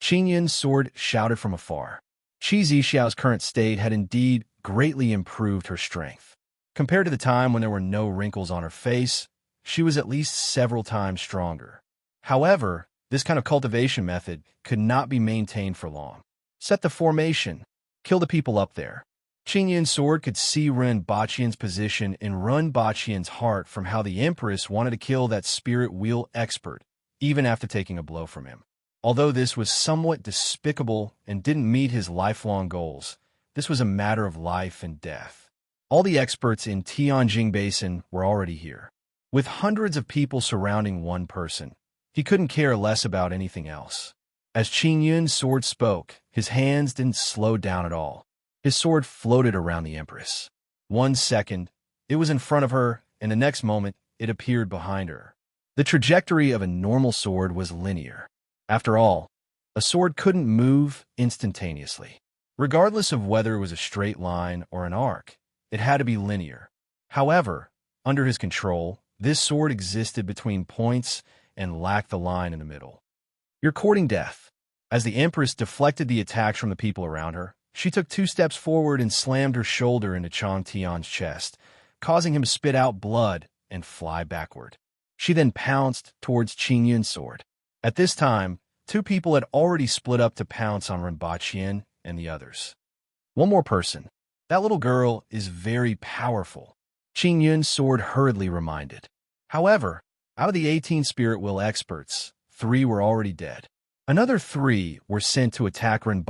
A: Qin Yin's sword shouted from afar. Qi Zixiao's current state had indeed greatly improved her strength. Compared to the time when there were no wrinkles on her face, she was at least several times stronger. However, this kind of cultivation method could not be maintained for long. Set the formation. Kill the people up there. Qin Yin's sword could see Ren Baqian's position in Ren Baqian's heart from how the Empress wanted to kill that spirit wheel expert, even after taking a blow from him. Although this was somewhat despicable and didn't meet his lifelong goals, this was a matter of life and death. All the experts in Tianjing Basin were already here. With hundreds of people surrounding one person, he couldn't care less about anything else. As Qin Yun's sword spoke, his hands didn't slow down at all. His sword floated around the Empress. 1 second, it was in front of her, and the next moment, it appeared behind her. The trajectory of a normal sword was linear. After all, a sword couldn't move instantaneously. Regardless of whether it was a straight line or an arc, it had to be linear. However, under his control, this sword existed between points and lacked the line in the middle. "You're courting death." As the Empress deflected the attacks from the people around her, she took 2 steps forward and slammed her shoulder into Chang Tian's chest, causing him to spit out blood and fly backward. She then pounced towards Qing Yun's sword. At this time, two people had already split up to pounce on Ren and the others. One more person. That little girl is very powerful, Qing Yun's sword hurriedly reminded. However, out of the 18 spirit will experts, 3 were already dead. Another 3 were sent to attack Ren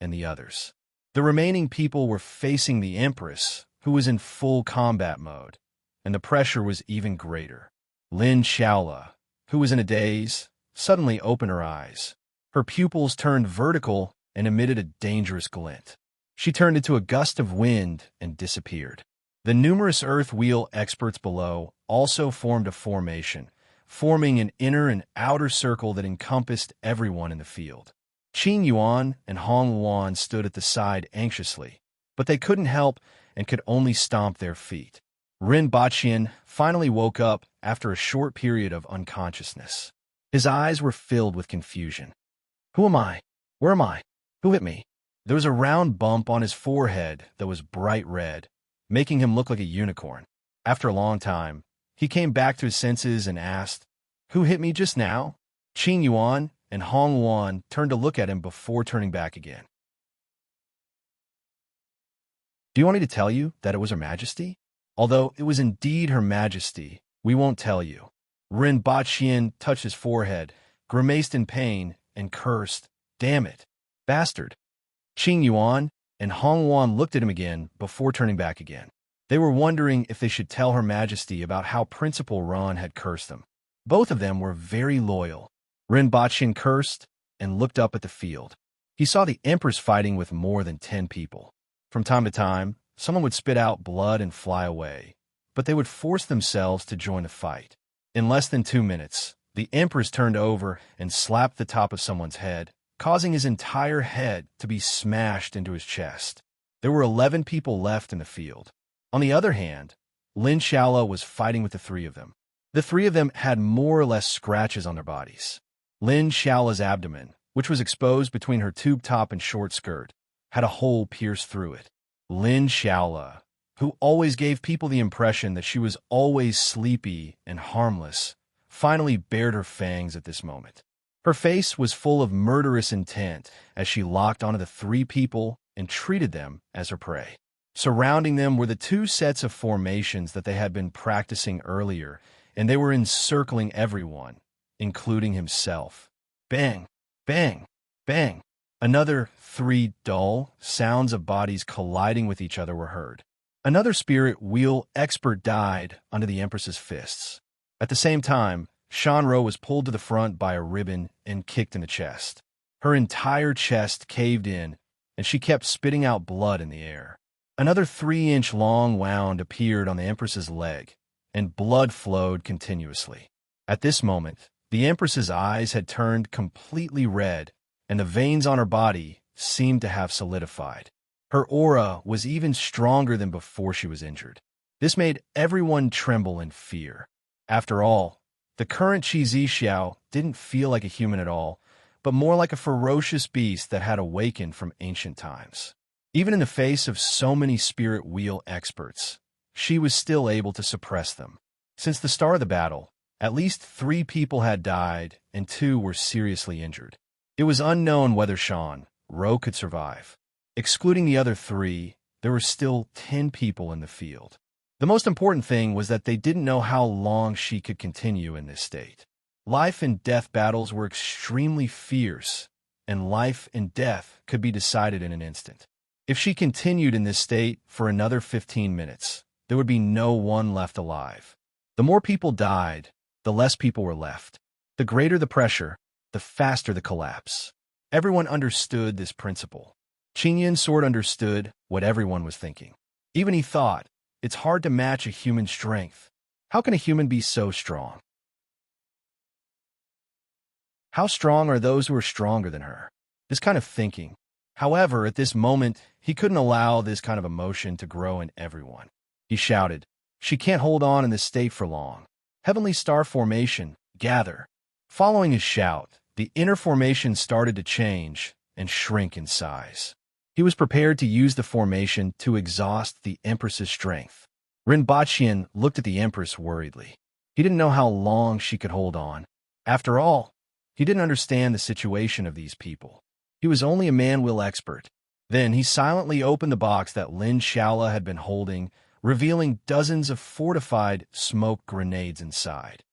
A: and the others. The remaining people were facing the Empress, who was in full combat mode, and the pressure was even greater. Lin Xiaola, who was in a daze, suddenly opened her eyes. Her pupils turned vertical and emitted a dangerous glint. She turned into a gust of wind and disappeared. The numerous earth wheel experts below also formed a formation, forming an inner and outer circle that encompassed everyone in the field. Qing Yuan and Hong Luan stood at the side anxiously, but they couldn't help and could only stomp their feet. Ren Baqian finally woke up after a short period of unconsciousness. His eyes were filled with confusion. Who am I? Where am I? Who hit me? There was a round bump on his forehead that was bright red, making him look like a unicorn. After a long time, he came back to his senses and asked, Who hit me just now? Qing Yuan and Hong Luan turned to look at him before turning back again. Do you want me to tell you that it was Her Majesty? Although it was indeed Her Majesty, we won't tell you. Ren Baqian touched his forehead, grimaced in pain, and cursed, Damn it, bastard. Qing Yuan and Hong Luan looked at him again before turning back again. They were wondering if they should tell Her Majesty about how Principal Ron had cursed them. Both of them were very loyal. Ren Baqian cursed and looked up at the field. He saw the Empress fighting with more than 10 people. From time to time, someone would spit out blood and fly away, but they would force themselves to join the fight. In less than 2 minutes, the Empress turned over and slapped the top of someone's head, causing his entire head to be smashed into his chest. There were 11 people left in the field. On the other hand, Lin Xiaola was fighting with the 3 of them. The 3 of them had more or less scratches on their bodies. Lin Xiaola's abdomen, which was exposed between her tube top and short skirt, had a hole pierced through it. Lin Xiaola, who always gave people the impression that she was always sleepy and harmless, finally bared her fangs at this moment. Her face was full of murderous intent as she locked onto the 3 people and treated them as her prey. Surrounding them were the 2 sets of formations that they had been practicing earlier, and they were encircling everyone, including himself. Bang, bang, bang. Another 3 dull sounds of bodies colliding with each other were heard. Another spirit wheel expert died under the Empress's fists. At the same time, Shanro was pulled to the front by a ribbon and kicked in the chest. Her entire chest caved in, and she kept spitting out blood in the air. Another 3-inch long wound appeared on the Empress's leg, and blood flowed continuously. At this moment, the Empress's eyes had turned completely red, and the veins on her body seemed to have solidified. Her aura was even stronger than before she was injured. This made everyone tremble in fear. After all, the current Qi Zixiao didn't feel like a human at all, but more like a ferocious beast that had awakened from ancient times. Even in the face of so many spirit wheel experts, she was still able to suppress them. Since the start of the battle, at least 3 people had died and 2 were seriously injured. It was unknown whether Ro could survive. Excluding the other 3, there were still 10 people in the field. The most important thing was that they didn't know how long she could continue in this state. Life and death battles were extremely fierce, and life and death could be decided in an instant. If she continued in this state for another 15 minutes, there would be no one left alive. The more people died, the less people were left. The greater the pressure, the faster the collapse. Everyone understood this principle. Qing Yun's sword understood what everyone was thinking. Even he thought, it's hard to match a human strength. How can a human be so strong? How strong are those who are stronger than her? This kind of thinking. However, at this moment, he couldn't allow this kind of emotion to grow in everyone. He shouted, She can't hold on in this state for long. Heavenly Star Formation, gather. Following his shout, the inner formation started to change and shrink in size. He was prepared to use the formation to exhaust the Empress's strength. Rinpoche looked at the Empress worriedly. He didn't know how long she could hold on. After all, he didn't understand the situation of these people. He was only a man-will expert. Then he silently opened the box that Lin Shaola had been holding, revealing dozens of fortified smoke grenades inside.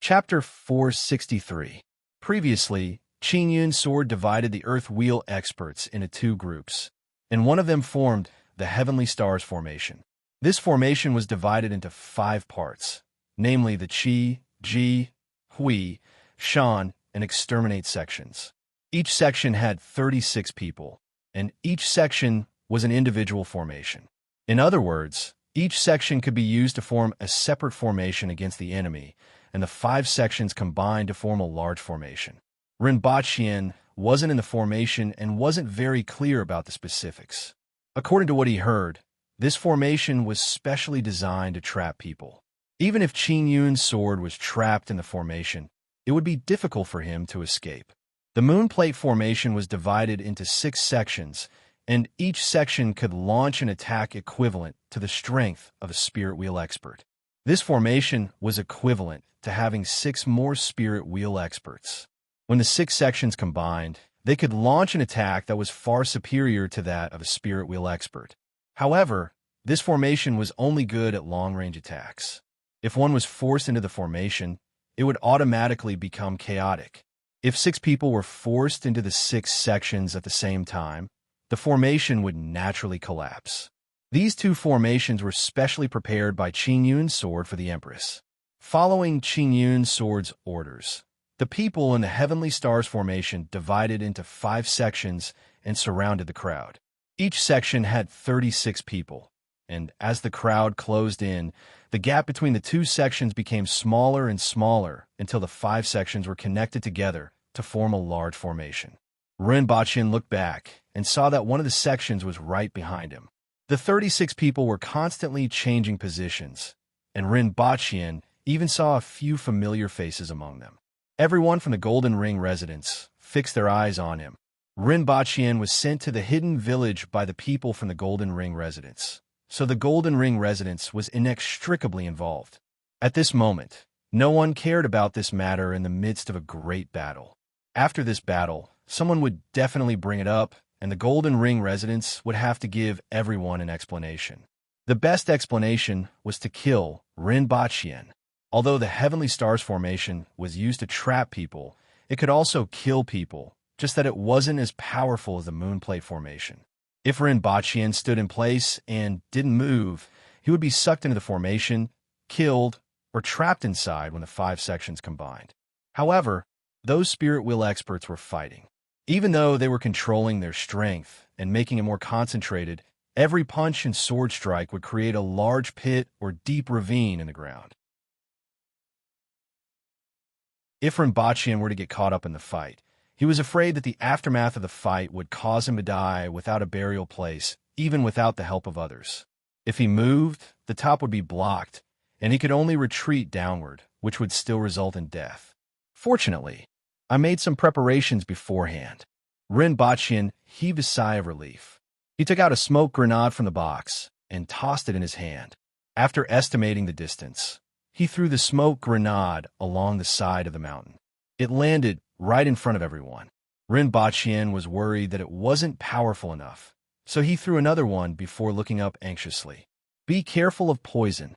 A: Chapter 463. Previously, Qin Yun's sword divided the Earth Wheel experts into two groups, and one of them formed the Heavenly Stars Formation. This formation was divided into 5 parts, namely the Qi, Ji, Hui, Shan, and Exterminate sections. Each section had 36 people, and each section was an individual formation. In other words, each section could be used to form a separate formation against the enemy, and the 5 sections combined to form a large formation. Rinpoche wasn't in the formation and wasn't very clear about the specifics. According to what he heard, this formation was specially designed to trap people. Even if Qin Yun's sword was trapped in the formation, it would be difficult for him to escape. The Moonplate formation was divided into 6 sections, and each section could launch an attack equivalent to the strength of a Spirit Wheel expert. This formation was equivalent to having 6 more Spirit Wheel experts. When the 6 sections combined, they could launch an attack that was far superior to that of a Spirit Wheel expert. However, this formation was only good at long-range attacks. If one was forced into the formation, it would automatically become chaotic. If 6 people were forced into the 6 sections at the same time, the formation would naturally collapse. These 2 formations were specially prepared by Qin Yun's sword for the Empress. Following Qin Yun's sword's orders, the people in the Heavenly Stars formation divided into 5 sections and surrounded the crowd. Each section had 36 people, and as the crowd closed in, the gap between the 2 sections became smaller and smaller until the 5 sections were connected together to form a large formation. Rinpoche looked back and saw that one of the sections was right behind him. The 36 people were constantly changing positions, and Rinpoche even saw a few familiar faces among them. Everyone from the Golden Ring residence fixed their eyes on him. Rinpoche was sent to the hidden village by the people from the Golden Ring residence, so the Golden Ring residence was inextricably involved. At this moment, no one cared about this matter in the midst of a great battle. After this battle, someone would definitely bring it up, and the Golden Ring residence would have to give everyone an explanation. The best explanation was to kill Rinpoche. Although the Heavenly Stars formation was used to trap people, it could also kill people, just that it wasn't as powerful as the Moonplate formation. If Rinpoche stood in place and didn't move, he would be sucked into the formation, killed, or trapped inside when the 5 sections combined. However, those Spirit Wheel experts were fighting. Even though they were controlling their strength and making it more concentrated, every punch and sword strike would create a large pit or deep ravine in the ground. If Rinpoche were to get caught up in the fight, he was afraid that the aftermath of the fight would cause him to die without a burial place, even without the help of others. If he moved, the top would be blocked, and he could only retreat downward, which would still result in death. Fortunately, I made some preparations beforehand. Rinpoche heaved a sigh of relief. He took out a smoke grenade from the box and tossed it in his hand. After estimating the distance, he threw the smoke grenade along the side of the mountain. It landed right in front of everyone. Rinpoche was worried that it wasn't powerful enough, so he threw another one before looking up anxiously. Be careful of poison.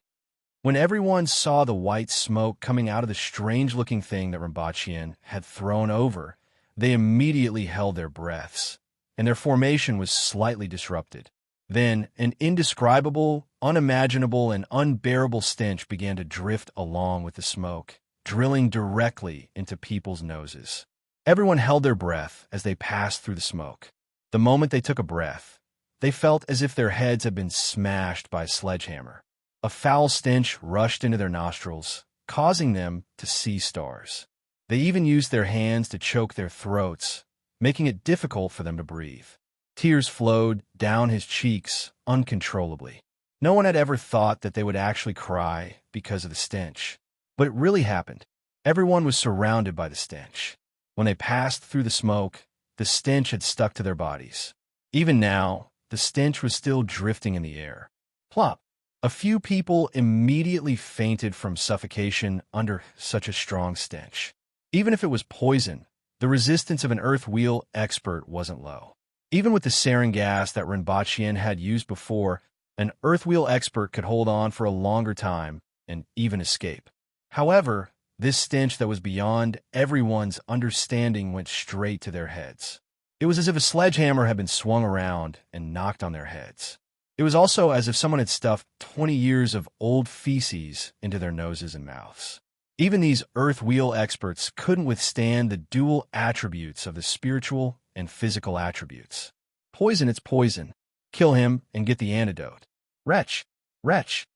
A: When everyone saw the white smoke coming out of the strange-looking thing that Rinpoche had thrown over, they immediately held their breaths, and their formation was slightly disrupted. Then, an indescribable, unimaginable, and unbearable stench began to drift along with the smoke, drilling directly into people's noses. Everyone held their breath as they passed through the smoke. The moment they took a breath, they felt as if their heads had been smashed by a sledgehammer. A foul stench rushed into their nostrils, causing them to see stars. They even used their hands to choke their throats, making it difficult for them to breathe. Tears flowed down his cheeks uncontrollably. No one had ever thought that they would actually cry because of the stench, but it really happened. Everyone was surrounded by the stench. When they passed through the smoke, the stench had stuck to their bodies. Even now, the stench was still drifting in the air. Plop! A few people immediately fainted from suffocation under such a strong stench. Even if it was poison, the resistance of an earth wheel expert wasn't low. Even with the sarin gas that Rinpoche had used before, an earth wheel expert could hold on for a longer time and even escape. However, this stench that was beyond everyone's understanding went straight to their heads. It was as if a sledgehammer had been swung around and knocked on their heads. It was also as if someone had stuffed 20 years of old feces into their noses and mouths. Even these earth wheel experts couldn't withstand the dual attributes of the spiritual and physical attributes. Poison, it's poison. Kill him and get the antidote. Wretch, wretch.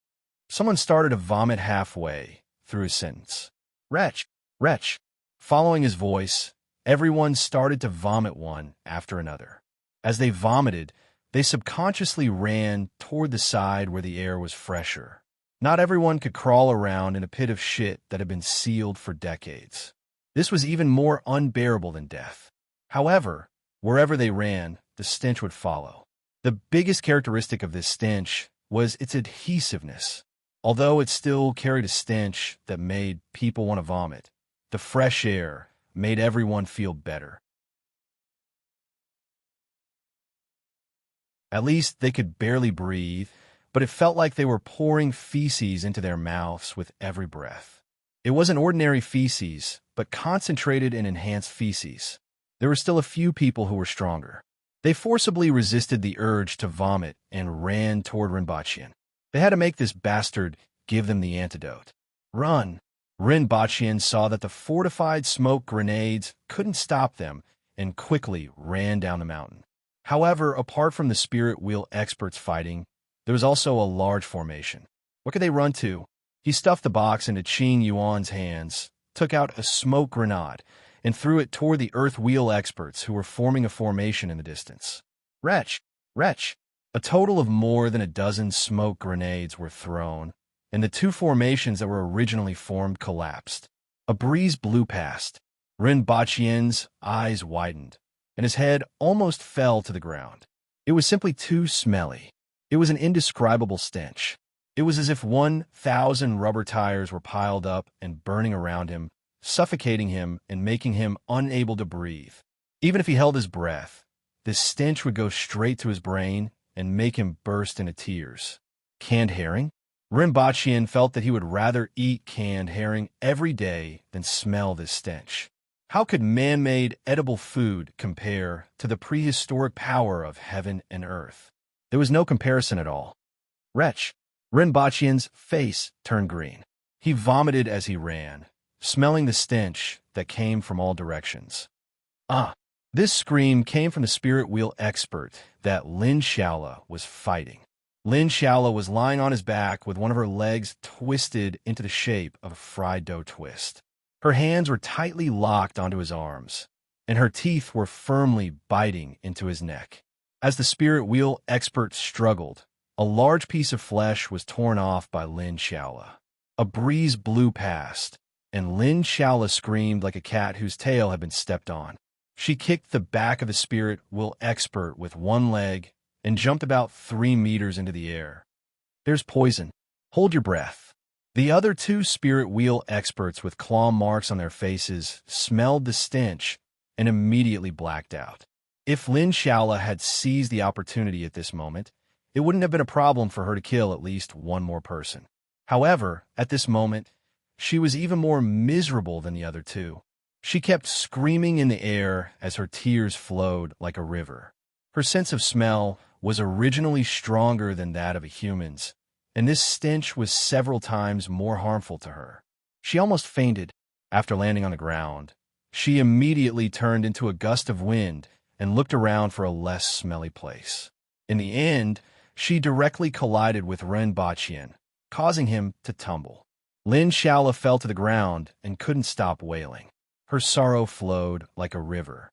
A: Someone started to vomit halfway through his sentence. Wretch, wretch. Following his voice, everyone started to vomit one after another. As they vomited, they subconsciously ran toward the side where the air was fresher. Not everyone could crawl around in a pit of shit that had been sealed for decades. This was even more unbearable than death. However, wherever they ran, the stench would follow. The biggest characteristic of this stench was its adhesiveness. Although it still carried a stench that made people want to vomit, the fresh air made everyone feel better. At least they could barely breathe, but it felt like they were pouring feces into their mouths with every breath. It wasn't ordinary feces, but concentrated and enhanced feces. There were still a few people who were stronger. They forcibly resisted the urge to vomit and ran toward Rinpoche. They had to make this bastard give them the antidote. Run! Rinpoche saw that the fortified smoke grenades couldn't stop them and quickly ran down the mountain. However, apart from the spirit wheel experts fighting, there was also a large formation. What could they run to? He stuffed the box into Qing Yuan's hands, took out a smoke grenade, and threw it toward the earth wheel experts who were forming a formation in the distance. Wretch! Wretch! A total of more than a dozen smoke grenades were thrown, and the two formations that were originally formed collapsed. A breeze blew past. Rinpoche's eyes widened, and his head almost fell to the ground. It was simply too smelly. It was an indescribable stench. It was as if 1,000 rubber tires were piled up and burning around him, suffocating him and making him unable to breathe. Even if he held his breath, this stench would go straight to his brain and make him burst into tears. Canned herring? Rinpoche felt that he would rather eat canned herring every day than smell this stench. How could man-made edible food compare to the prehistoric power of heaven and earth? There was no comparison at all. Wretch! Rinpoche's face turned green. He vomited as he ran, smelling the stench that came from all directions. Ah! This scream came from the spirit wheel expert that Lin Shaola was fighting. Lin Shaola was lying on his back with one of her legs twisted into the shape of a fried dough twist. Her hands were tightly locked onto his arms, and her teeth were firmly biting into his neck. As the spirit wheel expert struggled, a large piece of flesh was torn off by Lin Shaola. A breeze blew past, and Lin Shaola screamed like a cat whose tail had been stepped on. She kicked the back of the spirit wheel expert with one leg and jumped about 3 meters into the air. There's poison. Hold your breath. The other two spirit wheel experts with claw marks on their faces smelled the stench and immediately blacked out. If Lin Shaola had seized the opportunity at this moment, it wouldn't have been a problem for her to kill at least one more person. However, at this moment, she was even more miserable than the other two. She kept screaming in the air as her tears flowed like a river. Her sense of smell was originally stronger than that of a human's, and this stench was several times more harmful to her. She almost fainted. After landing on the ground, she immediately turned into a gust of wind and looked around for a less smelly place. In the end, she directly collided with Rinpoche, causing him to tumble. Lin Shaola fell to the ground and couldn't stop wailing. Her sorrow flowed like a river.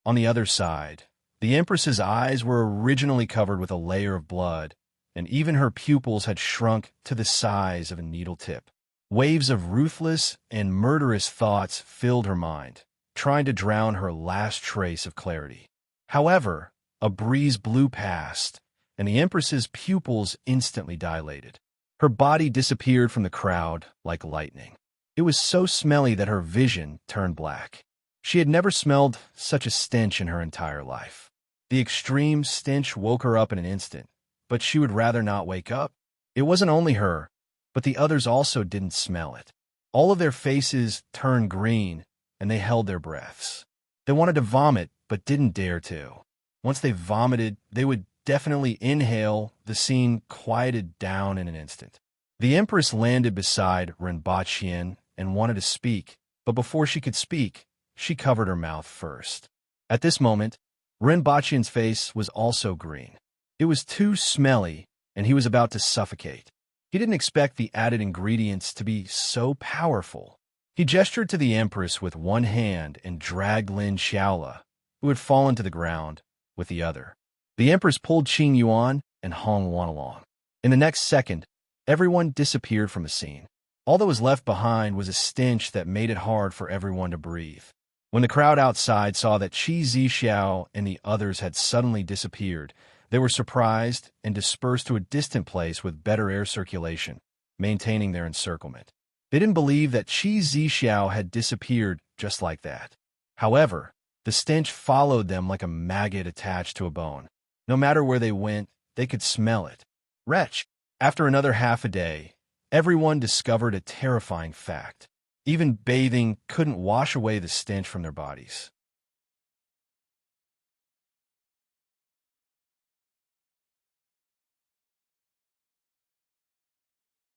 A: On the other side, the Empress's eyes were originally covered with a layer of blood, and even her pupils had shrunk to the size of a needle tip. Waves of ruthless and murderous thoughts filled her mind, trying to drown her last trace of clarity. However, a breeze blew past, and the Empress's pupils instantly dilated. Her body disappeared from the crowd like lightning. It was so smelly that her vision turned black. She had never smelled such a stench in her entire life. The extreme stench woke her up in an instant, but she would rather not wake up. It wasn't only her, but the others also didn't smell it. All of their faces turned green, and they held their breaths. They wanted to vomit, but didn't dare to. Once they vomited, they would definitely inhale. The scene quieted down in an instant. The Empress landed beside Renbachien and wanted to speak, but before she could speak, she covered her mouth first. At this moment, Renbachien's face was also green. It was too smelly, and he was about to suffocate. He didn't expect the added ingredients to be so powerful. He gestured to the Empress with one hand and dragged Lin Xiaola, who had fallen to the ground, with the other. The Empress pulled Qing Yuan and Hong Wan along. In the next second, everyone disappeared from the scene. All that was left behind was a stench that made it hard for everyone to breathe. When the crowd outside saw that Qi Zixiao and the others had suddenly disappeared, they were surprised and dispersed to a distant place with better air circulation, maintaining their encirclement. They didn't believe that Qi Zixiao had disappeared just like that. However, the stench followed them like a maggot attached to a bone. No matter where they went, they could smell it. Wretch! After another half a day, everyone discovered a terrifying fact. Even bathing couldn't wash away the stench from their bodies.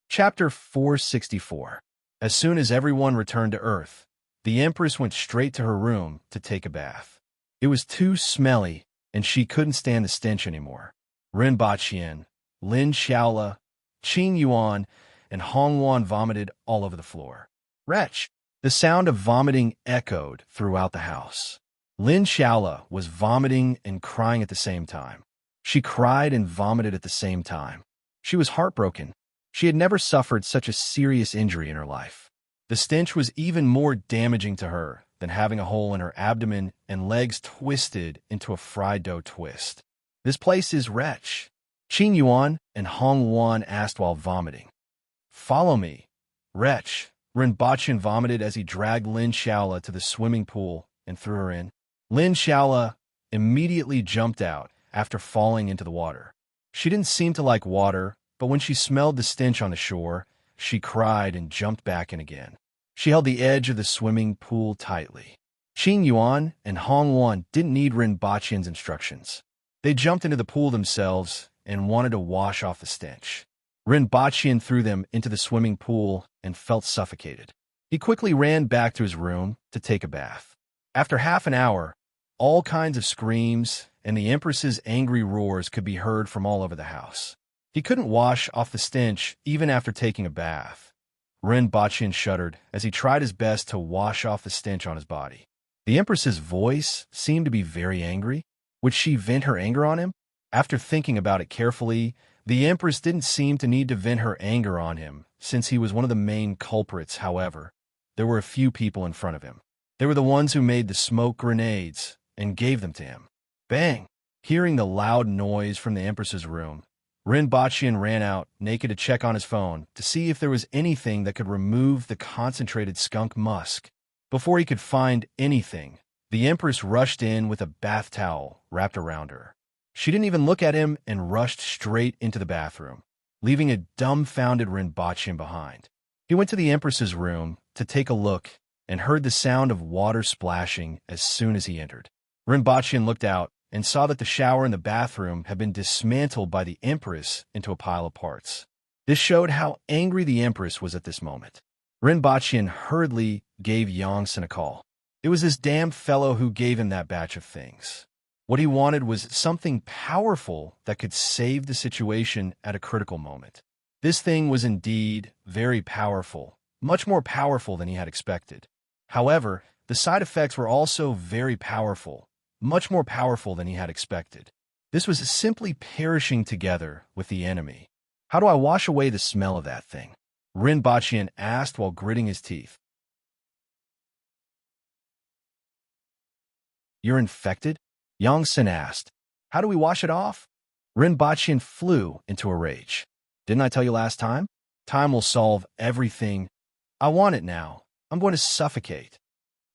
A: Chapter 464. As soon as everyone returned to Earth, the Empress went straight to her room to take a bath. It was too smelly, and she couldn't stand the stench anymore. Renbachien, Lin Xiaola, Qing Yuan, and Hong Wan vomited all over the floor. Wretch! The sound of vomiting echoed throughout the house. Lin Xiaola was vomiting and crying at the same time. She cried and vomited at the same time. She was heartbroken. She had never suffered such a serious injury in her life. The stench was even more damaging to her than having a hole in her abdomen and legs twisted into a fried dough twist. This place is wretch. Qing Yuan and Hong Wan asked while vomiting. Follow me. Wretch. Renbachien vomited as he dragged Lin Xiaola to the swimming pool and threw her in. Lin Xiaola immediately jumped out after falling into the water. She didn't seem to like water, but when she smelled the stench on the shore, she cried and jumped back in again. She held the edge of the swimming pool tightly. Qing Yuan and Hong Wan didn't need Renbachien's instructions. They jumped into the pool themselves and wanted to wash off the stench. Renbachien threw them into the swimming pool and felt suffocated. He quickly ran back to his room to take a bath. After half an hour, all kinds of screams and the Empress's angry roars could be heard from all over the house. He couldn't wash off the stench even after taking a bath. Renbachien shuddered as he tried his best to wash off the stench on his body. The Empress's voice seemed to be very angry. Would she vent her anger on him? After thinking about it carefully, the Empress didn't seem to need to vent her anger on him, since he was one of the main culprits. However, there were a few people in front of him. They were the ones who made the smoke grenades and gave them to him. Bang! Hearing the loud noise from the Empress's room, Renbachien ran out, naked, to check on his phone to see if there was anything that could remove the concentrated skunk musk. Before he could find anything, the Empress rushed in with a bath towel wrapped around her. She didn't even look at him and rushed straight into the bathroom, leaving a dumbfounded Renbachien behind. He went to the Empress's room to take a look and heard the sound of water splashing as soon as he entered. Renbachien looked out and saw that the shower in the bathroom had been dismantled by the Empress into a pile of parts. This showed how angry the Empress was at this moment. Renbachien hurriedly gave Yongsan a call. It was this damn fellow who gave him that batch of things. What he wanted was something powerful that could save the situation at a critical moment. This thing was indeed very powerful, much more powerful than he had expected. However, the side effects were also very powerful, much more powerful than he had expected. This was simply perishing together with the enemy. How do I wash away the smell of that thing? Rinpoche asked while gritting his teeth. You're infected? Yongsan asked. How do we wash it off? Rinpoche flew into a rage. Didn't I tell you last time? Time will solve everything. I want it now. I'm going to suffocate.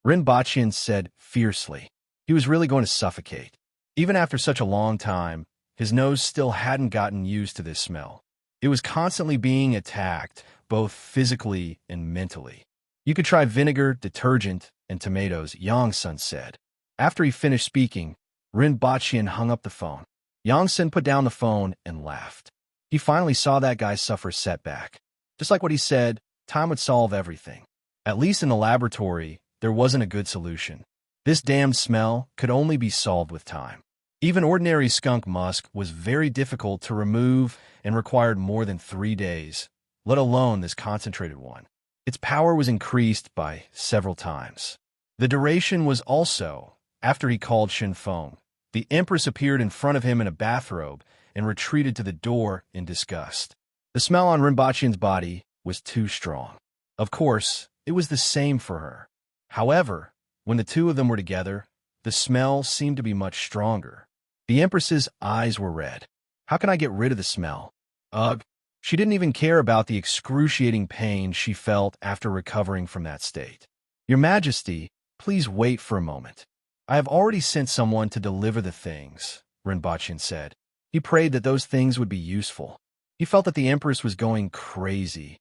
A: Rinpoche said fiercely. He was really going to suffocate. Even after such a long time, his nose still hadn't gotten used to this smell. It was constantly being attacked, both physically and mentally. You could try vinegar, detergent, and tomatoes, Yongsan said. After he finished speaking, Rinpoche hung up the phone. Yongsan put down the phone and laughed. He finally saw that guy suffer setback. Just like what he said, time would solve everything. At least in the laboratory, there wasn't a good solution. This damned smell could only be solved with time. Even ordinary skunk musk was very difficult to remove and required more than 3 days, let alone this concentrated one. Its power was increased by several times. The duration was also, after he called Shinfeng, the Empress appeared in front of him in a bathrobe and retreated to the door in disgust. The smell on Rinpoche's body was too strong. Of course, it was the same for her. However, when the two of them were together, the smell seemed to be much stronger. The Empress's eyes were red. How can I get rid of the smell? Ugh. She didn't even care about the excruciating pain she felt after recovering from that state. Your Majesty, please wait for a moment. I have already sent someone to deliver the things, Rinpoche said. He prayed that those things would be useful. He felt that the Empress was going crazy.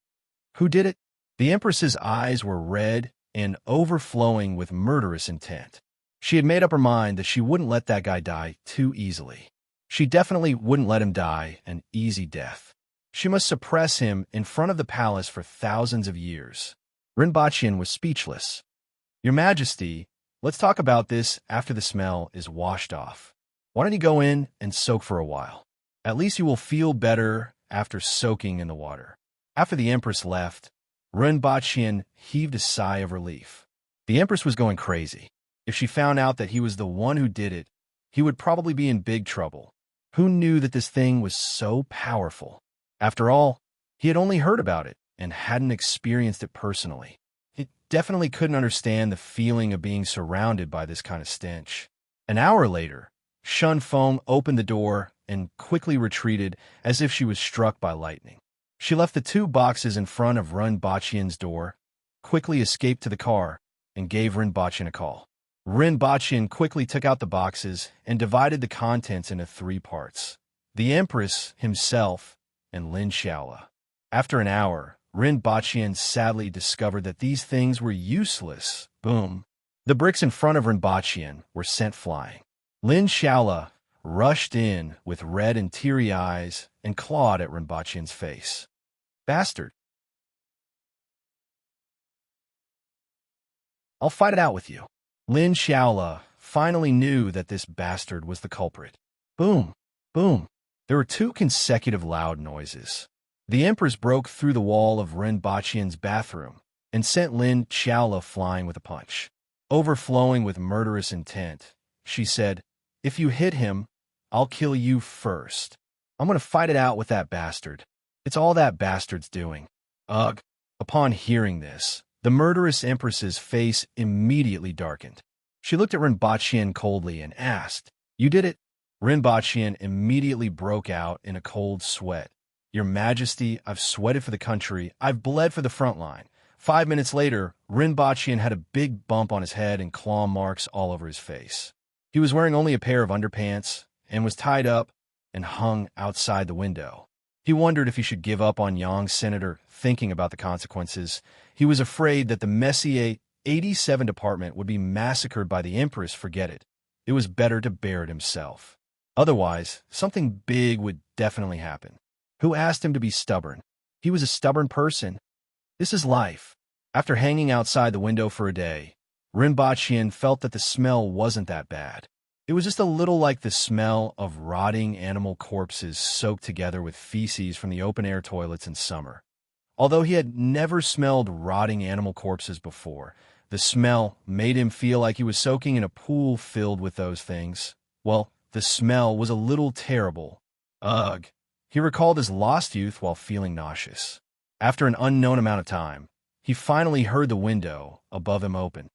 A: Who did it? The Empress's eyes were red and overflowing with murderous intent. She had made up her mind that she wouldn't let that guy die too easily. She definitely wouldn't let him die an easy death. She must suppress him in front of the palace for thousands of years. Rinpoche was speechless. Your Majesty, let's talk about this after the smell is washed off. Why don't you go in and soak for a while? At least you will feel better after soaking in the water. After the Empress left, Rinpoche heaved a sigh of relief. The Empress was going crazy. If she found out that he was the one who did it, he would probably be in big trouble. Who knew that this thing was so powerful? After all, he had only heard about it and hadn't experienced it personally. He definitely couldn't understand the feeling of being surrounded by this kind of stench. An hour later, Shinfeng opened the door and quickly retreated as if she was struck by lightning. She left the 2 boxes in front of Rinpoche's door, quickly escaped to the car, and gave Rinpoche a call. Rinpoche quickly took out the boxes and divided the contents into 3 parts. The Empress, himself, and Lin Xiaola. After an hour, Rinpoche sadly discovered that these things were useless. Boom. The bricks in front of Rinpoche were sent flying. Lin Xiaola rushed in with red and teary eyes and clawed at Rinpoche's face. Bastard. I'll fight it out with you. Lin Xiaola finally knew that this bastard was the culprit. Boom, boom. There were 2 consecutive loud noises. The Empress broke through the wall of Rinpoche's bathroom and sent Lin Xiaola flying with a punch. Overflowing with murderous intent, she said, "If you hit him, I'll kill you first. I'm going to fight it out with that bastard. It's all that bastard's doing." Ugh. Upon hearing this, the murderous Empress's face immediately darkened. She looked at Rinpoche coldly and asked, "You did it?" Rinpoche immediately broke out in a cold sweat. "Your Majesty, I've sweated for the country. I've bled for the front line." 5 minutes later, Rinpoche had a big bump on his head and claw marks all over his face. He was wearing only a pair of underpants and was tied up and hung outside the window. He wondered if he should give up on Yang Senator, thinking about the consequences. He was afraid that the Messier 87 department would be massacred by the Empress. Forget it. It was better to bear it himself. Otherwise, something big would definitely happen. Who asked him to be stubborn? He was a stubborn person. This is life. After hanging outside the window for a day, Rinpoche felt that the smell wasn't that bad. It was just a little like the smell of rotting animal corpses soaked together with feces from the open-air toilets in summer. Although he had never smelled rotting animal corpses before, the smell made him feel like he was soaking in a pool filled with those things. Well, the smell was a little terrible. Ugh. He recalled his lost youth while feeling nauseous. After an unknown amount of time, he finally heard the window above him open.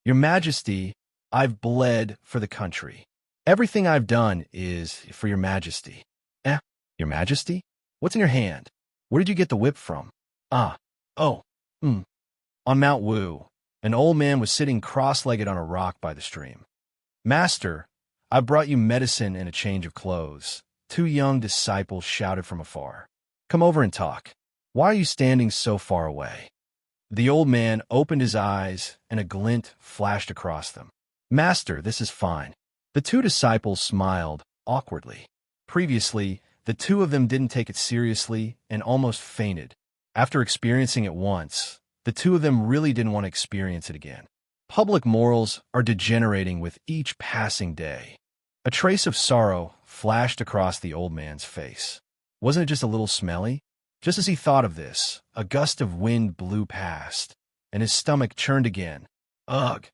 A: "Your Majesty, I've bled for the country. Everything I've done is for your Majesty." "Eh? Your Majesty? What's in your hand? Where did you get the whip from?" "Ah, oh, On Mount Wu, an old man was sitting cross-legged on a rock by the stream. "Master, I brought you medicine and a change of clothes," two young disciples shouted from afar. "Come over and talk. Why are you standing so far away?" The old man opened his eyes, and a glint flashed across them. "Master, this is fine." The two disciples smiled awkwardly. Previously, the two of them didn't take it seriously and almost fainted. After experiencing it once, the two of them really didn't want to experience it again. Public morals are degenerating with each passing day. A trace of sorrow flashed across the old man's face. Wasn't it just a little smelly? Just as he thought of this, a gust of wind blew past, and his stomach churned again. Ugh!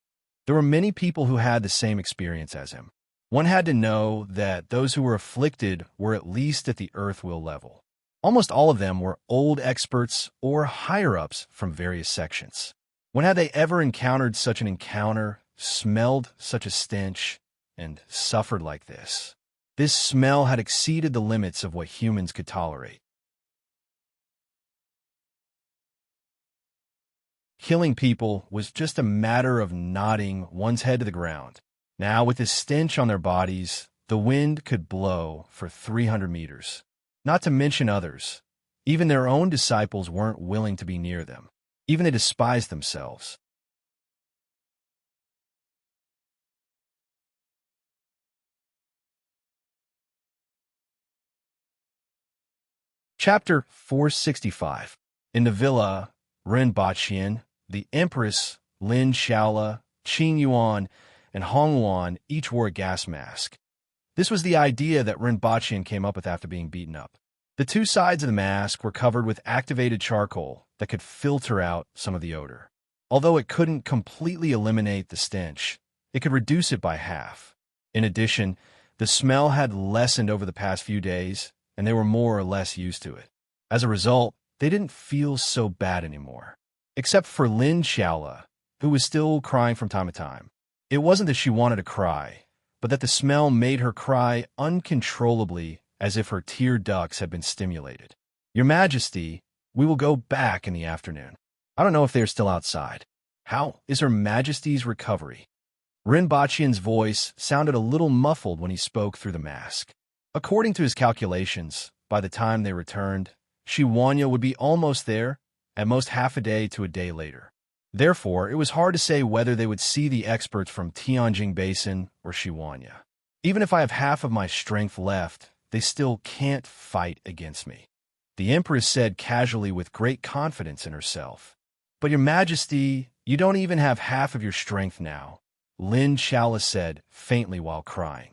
A: There were many people who had the same experience as him. One had to know that those who were afflicted were at least at the earth-will level. Almost all of them were old experts or higher-ups from various sections. When had they ever encountered such an encounter, smelled such a stench, and suffered like this? This smell had exceeded the limits of what humans could tolerate. Killing people was just a matter of nodding one's head to the ground. Now, with this stench on their bodies, the wind could blow for 300 meters. Not to mention others. Even their own disciples weren't willing to be near them. Even they despised themselves. Chapter 465. In the villa, Renbachian, the Empress, Lin Shaola, Qin Yuan, and Hong Yuan each wore a gas mask. This was the idea that Renbachian came up with after being beaten up. The two sides of the mask were covered with activated charcoal that could filter out some of the odor. Although it couldn't completely eliminate the stench, it could reduce it by half. In addition, the smell had lessened over the past few days, and they were more or less used to it. As a result, they didn't feel so bad anymore. Except for Lin Shaola, who was still crying from time to time. It wasn't that she wanted to cry, but that the smell made her cry uncontrollably, as if her tear ducts had been stimulated. "Your Majesty, we will go back in the afternoon. I don't know if they are still outside. How is Her Majesty's recovery?" Renbachian's voice sounded a little muffled when he spoke through the mask. According to his calculations, by the time they returned, Shiwanya would be almost there, at most half a day to a day later. Therefore, it was hard to say whether they would see the experts from Tianjing Basin or Shiwanya. "Even if I have half of my strength left, they still can't fight against me," the Empress said casually with great confidence in herself. "But Your Majesty, you don't even have half of your strength now," Lin Shaola said faintly while crying.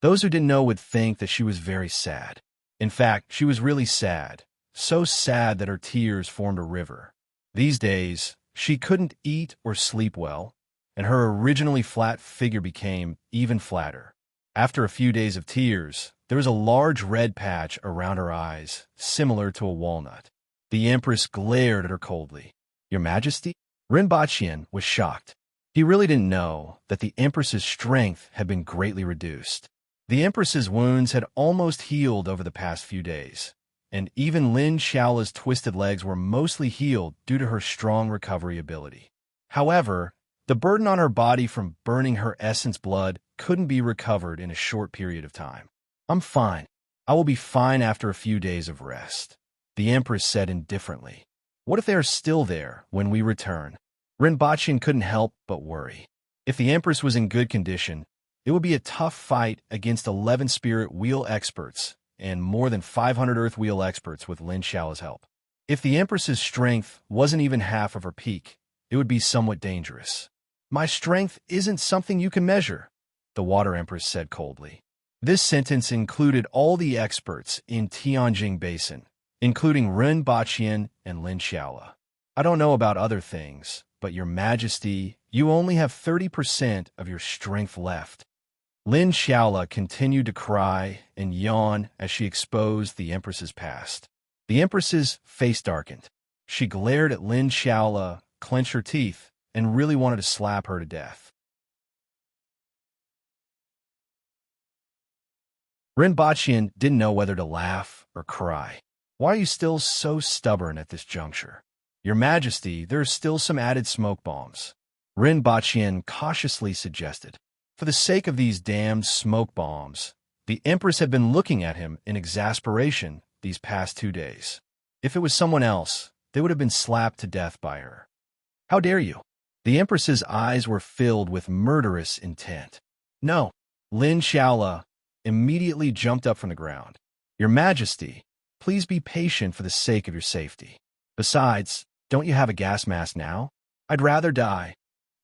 A: Those who didn't know would think that she was very sad. In fact, she was really sad, so sad that her tears formed a river. These days, she couldn't eat or sleep well, and her originally flat figure became even flatter. After a few days of tears, there was a large red patch around her eyes, similar to a walnut. The Empress glared at her coldly. "Your Majesty?" Renbachian was shocked. He really didn't know that the Empress's strength had been greatly reduced. The Empress's wounds had almost healed over the past few days, and even Lin Shaola's twisted legs were mostly healed due to her strong recovery ability. However, the burden on her body from burning her essence blood couldn't be recovered in a short period of time. "I'm fine. I will be fine after a few days of rest," the Empress said indifferently. "What if they are still there when we return?" Renbachian couldn't help but worry. If the Empress was in good condition, it would be a tough fight against 11 spirit wheel experts and more than 500 earth wheel experts with Lin Shao's help. If the Empress's strength wasn't even half of her peak, it would be somewhat dangerous. "My strength isn't something you can measure," the Water Empress said coldly. This sentence included all the experts in Tianjing Basin, including Renbachian and Lin Shaola. "I don't know about other things, but Your Majesty, you only have 30% of your strength left." Lin Xiaola continued to cry and yawn as she exposed the Empress's past. The Empress's face darkened. She glared at Lin Xiaola, clenched her teeth, and really wanted to slap her to death. Ren Baqian didn't know whether to laugh or cry. Why are you still so stubborn at this juncture? Your Majesty, there are still some added smoke bombs. Ren Baqian cautiously suggested. For the sake of these damned smoke bombs, the Empress had been looking at him in exasperation these past 2 days. If it was someone else, they would have been slapped to death by her. How dare you? The Empress's eyes were filled with murderous intent. No. Lin Xiaola immediately jumped up from the ground. Your Majesty, please be patient for the sake of your safety. Besides, don't you have a gas mask now? I'd rather die.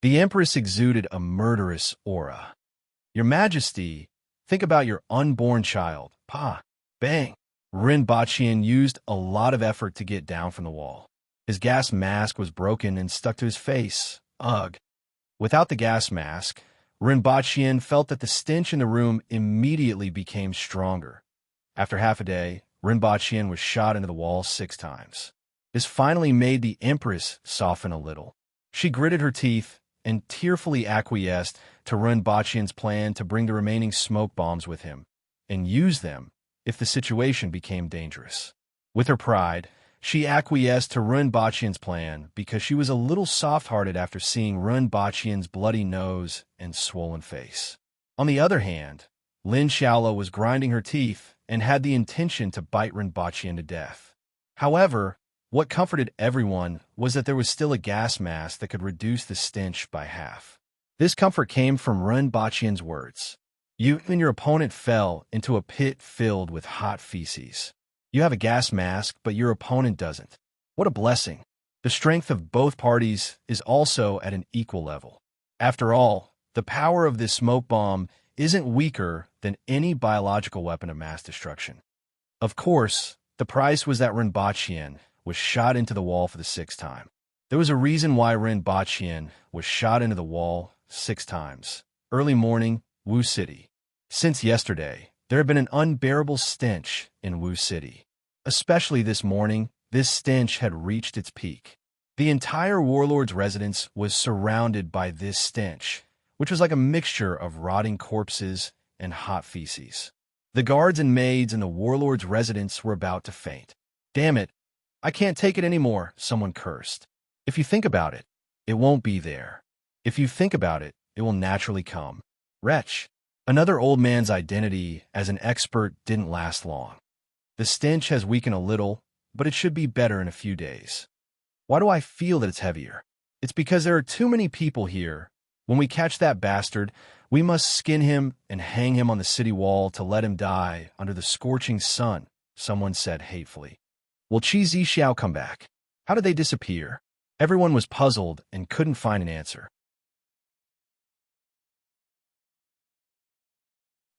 A: The Empress exuded a murderous aura. Your Majesty, think about your unborn child. Pa. Bang. Ren Baqian used a lot of effort to get down from the wall. His gas mask was broken and stuck to his face. Ugh. Without the gas mask, Ren Baqian felt that the stench in the room immediately became stronger. After half a day, Ren Baqian was shot into the wall 6 times. This finally made the Empress soften a little. She gritted her teeth and tearfully acquiesced to Ren Baqian's plan to bring the remaining smoke bombs with him and use them if the situation became dangerous. With her pride, she acquiesced to Ren Baqian's plan because she was a little soft-hearted after seeing Ren Baqian's bloody nose and swollen face. On the other hand, Lin Xiaola was grinding her teeth and had the intention to bite Ren Baqian to death. However, what comforted everyone was that there was still a gas mask that could reduce the stench by half. This comfort came from Ren Baqian's words. You and your opponent fell into a pit filled with hot feces. You have a gas mask, but your opponent doesn't. What a blessing. The strength of both parties is also at an equal level. After all, the power of this smoke bomb isn't weaker than any biological weapon of mass destruction. Of course, the price was that Ren Baqian was shot into the wall for the 6th time. There was a reason why Ren Baqian was shot into the wall 6 times. Early morning, Wu City. Since yesterday, there had been an unbearable stench in Wu City. Especially this morning, this stench had reached its peak. The entire warlord's residence was surrounded by this stench, which was like a mixture of rotting corpses and hot feces. The guards and maids in the warlord's residence were about to faint. Damn it, I can't take it anymore, someone cursed. If you think about it, it won't be there. If you think about it, it will naturally come. Wretch. Another old man's identity as an expert didn't last long. The stench has weakened a little, but it should be better in a few days. Why do I feel that it's heavier? It's because there are too many people here. When we catch that bastard, we must skin him and hang him on the city wall to let him die under the scorching sun, someone said hatefully. Will Qi Zixiao come back? How did they disappear? Everyone was puzzled and couldn't find an answer.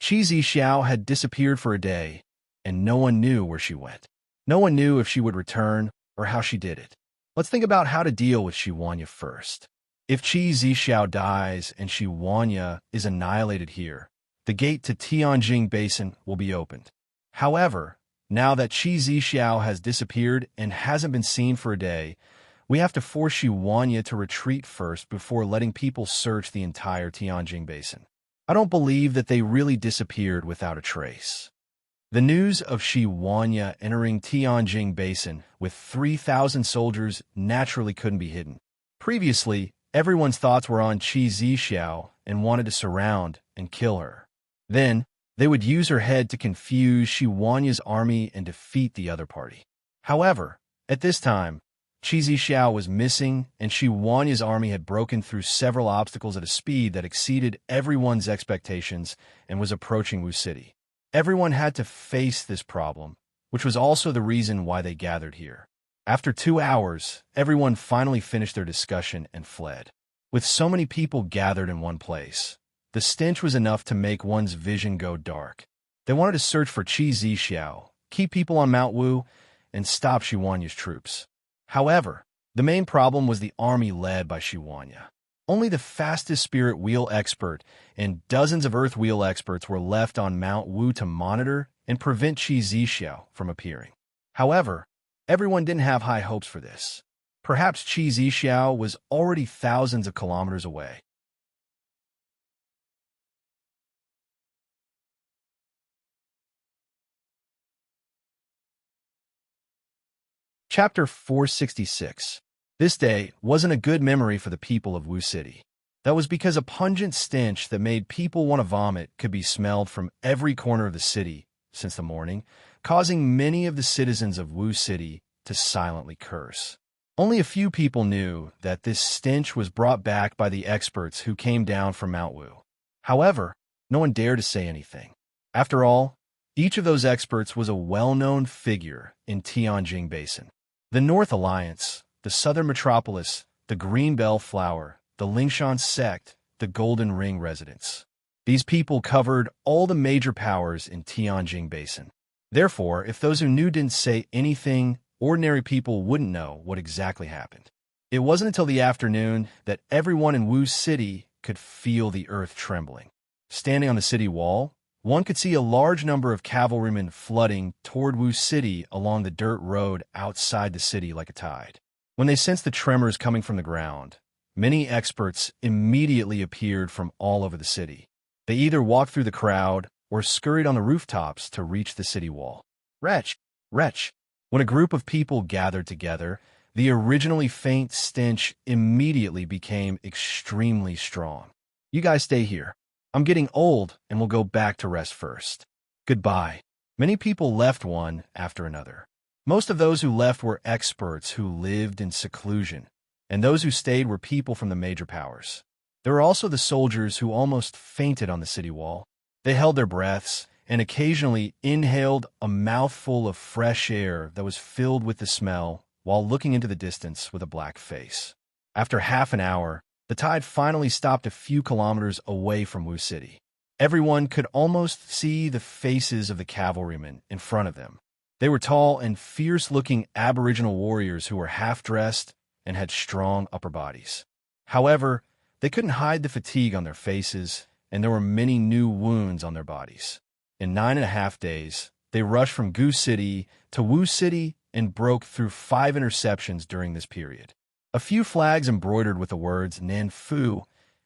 A: Qi Zixiao had disappeared for a day, and no one knew where she went. No one knew if she would return or how she did it. Let's think about how to deal with Xi Wanya first. If Qi Zixiao dies and Xi Wanya is annihilated here, the gate to Tianjing Basin will be opened. However, now that Qi Zixiao has disappeared and hasn't been seen for a day, we have to force Xi Wanya to retreat first before letting people search the entire Tianjing Basin. I don't believe that they really disappeared without a trace. The news of Xi Wanya entering Tianjing Basin with 3,000 soldiers naturally couldn't be hidden. Previously, everyone's thoughts were on Qi Zixiao and wanted to surround and kill her. Then, they would use her head to confuse Xi Wanya's army and defeat the other party. However, at this time, Qi Zixiao was missing and Xi Wanya's army had broken through several obstacles at a speed that exceeded everyone's expectations and was approaching Wu City. Everyone had to face this problem, which was also the reason why they gathered here. After 2 hours, everyone finally finished their discussion and fled. With so many people gathered in one place, the stench was enough to make one's vision go dark. They wanted to search for Qi Zixiao, keep people on Mount Wu, and stop Xi Wanya's troops. However, the main problem was the army led by Xi Wanya. Only the fastest spirit wheel expert and dozens of earth wheel experts were left on Mount Wu to monitor and prevent Qi Zixiao from appearing. However, everyone didn't have high hopes for this. Perhaps Qi Zixiao was already thousands of kilometers away. Chapter 466. This day wasn't a good memory for the people of Wu City. That was because a pungent stench that made people want to vomit could be smelled from every corner of the city since the morning, causing many of the citizens of Wu City to silently curse. Only a few people knew that this stench was brought back by the experts who came down from Mount Wu. However, no one dared to say anything. After all, each of those experts was a well-known figure in Tianjin Basin. The North Alliance, the Southern Metropolis, the Green Bell Flower, the Lingshan Sect, the Golden Ring residents. These people covered all the major powers in Tianjin Basin. Therefore, if those who knew didn't say anything, ordinary people wouldn't know what exactly happened. It wasn't until the afternoon that everyone in Wu City could feel the earth trembling. Standing on the city wall, one could see a large number of cavalrymen flooding toward Wu City along the dirt road outside the city like a tide. When they sensed the tremors coming from the ground, many experts immediately appeared from all over the city. They either walked through the crowd or scurried on the rooftops to reach the city wall. Wretch! Wretch! When a group of people gathered together, the originally faint stench immediately became extremely strong. You guys stay here. I'm getting old and will go back to rest first. Goodbye. Many people left one after another. Most of those who left were experts who lived in seclusion, and those who stayed were people from the major powers. There were also the soldiers who almost fainted on the city wall. They held their breaths and occasionally inhaled a mouthful of fresh air that was filled with the smell while looking into the distance with a black face. After half an hour, the tide finally stopped a few kilometers away from Wu City. Everyone could almost see the faces of the cavalrymen in front of them. They were tall and fierce-looking aboriginal warriors who were half-dressed and had strong upper bodies. However, they couldn't hide the fatigue on their faces, and there were many new wounds on their bodies. In 9.5 days, they rushed from Gu City to Wu City and broke through 5 interceptions during this period. A few flags embroidered with the words Nan Fu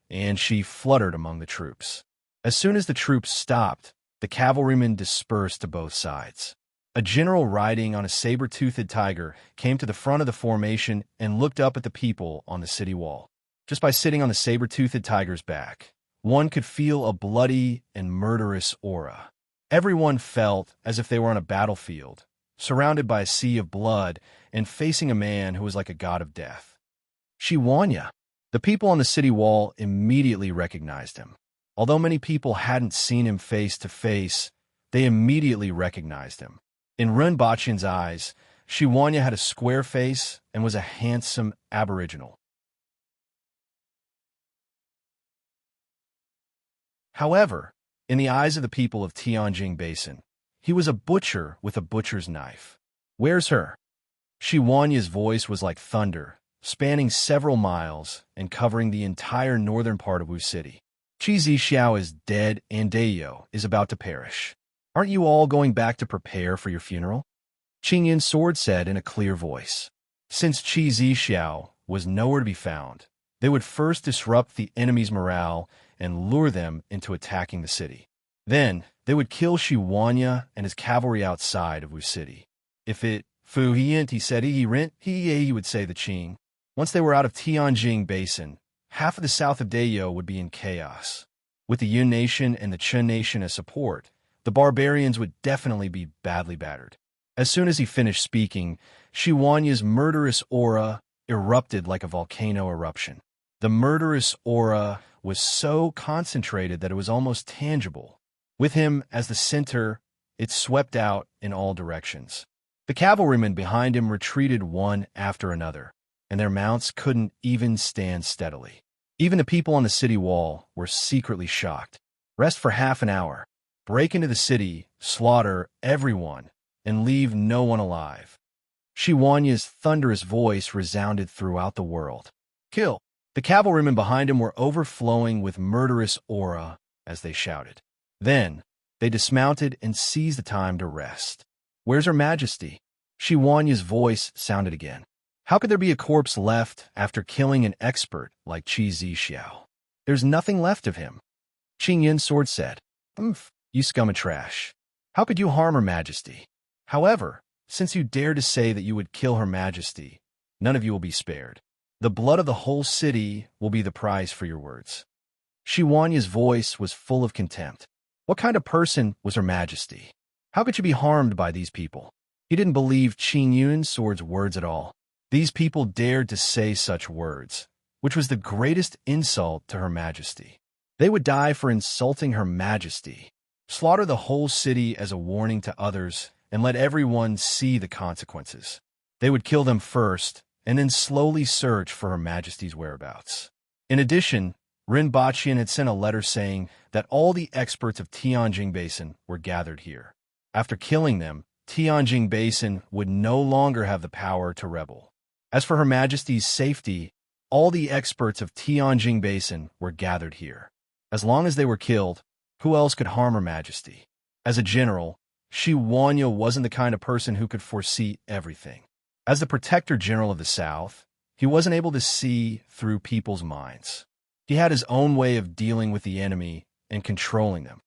A: and Shi fluttered among the troops. As soon as the troops stopped, the cavalrymen dispersed to both sides. A general riding on a saber-toothed tiger came to the front of the formation and looked up at the people on the city wall. Just by sitting on the saber-toothed tiger's back, one could feel a bloody and murderous aura. Everyone felt as if they were on a battlefield, surrounded by a sea of blood and facing a man who was like a god of death. Shiwanya. The people on the city wall immediately recognized him. Although many people hadn't seen him face to face, they immediately recognized him. In Ren Baqian's eyes, Shiwanya had a square face and was a handsome aboriginal. However, in the eyes of the people of Tianjin Basin, he was a butcher with a butcher's knife. Where's her? Shiwanya's voice was like thunder, spanning several miles and covering the entire northern part of Wu City. Qi Zixiao is dead and Dayo is about to perish. Aren't you all going back to prepare for your funeral? Qingyin's sword said in a clear voice. Since Qi Zixiao was nowhere to be found, they would first disrupt the enemy's morale and lure them into attacking the city. Then, they would kill Shiwanya and his cavalry outside of Wu City. If it fu he said he rent he would say the Qing. Once they were out of Tianjin Basin, half of the south of Dayo would be in chaos. With the Yun Nation and the Chen Nation as support, the barbarians would definitely be badly battered. As soon as he finished speaking, Shiwanya's murderous aura erupted like a volcano eruption. The murderous aura was so concentrated that it was almost tangible. With him as the center, it swept out in all directions. The cavalrymen behind him retreated one after another, and their mounts couldn't even stand steadily. Even the people on the city wall were secretly shocked. Rest for half an hour, break into the city, slaughter everyone, and leave no one alive. Shiwanya's thunderous voice resounded throughout the world. Kill! The cavalrymen behind him were overflowing with murderous aura as they shouted. Then, they dismounted and seized the time to rest. "Where's Her Majesty?" Shi Wanya's voice sounded again. How could there be a corpse left after killing an expert like Qi Zixiao? There's nothing left of him. Qing Yun's sword said, You scum of trash. How could you harm Her Majesty? However, since you dare to say that you would kill Her Majesty, none of you will be spared. The blood of the whole city will be the price for your words. Shi Wanya's voice was full of contempt. What kind of person was Her Majesty? How could you be harmed by these people? He didn't believe Qing Yun's sword's words at all. These people dared to say such words, which was the greatest insult to Her Majesty. They would die for insulting Her Majesty. Slaughter the whole city as a warning to others and let everyone see the consequences. They would kill them first and then slowly search for Her Majesty's whereabouts. In addition, Ren Baqian had sent a letter saying that all the experts of Tianjing Basin were gathered here. After killing them, Tianjing Basin would no longer have the power to rebel. As for Her Majesty's safety, all the experts of Tianjing Basin were gathered here. As long as they were killed, who else could harm Her Majesty? As a general, Shi Wanya wasn't the kind of person who could foresee everything. As the Protector General of the South, he wasn't able to see through people's minds. He had his own way of dealing with the enemy and controlling them.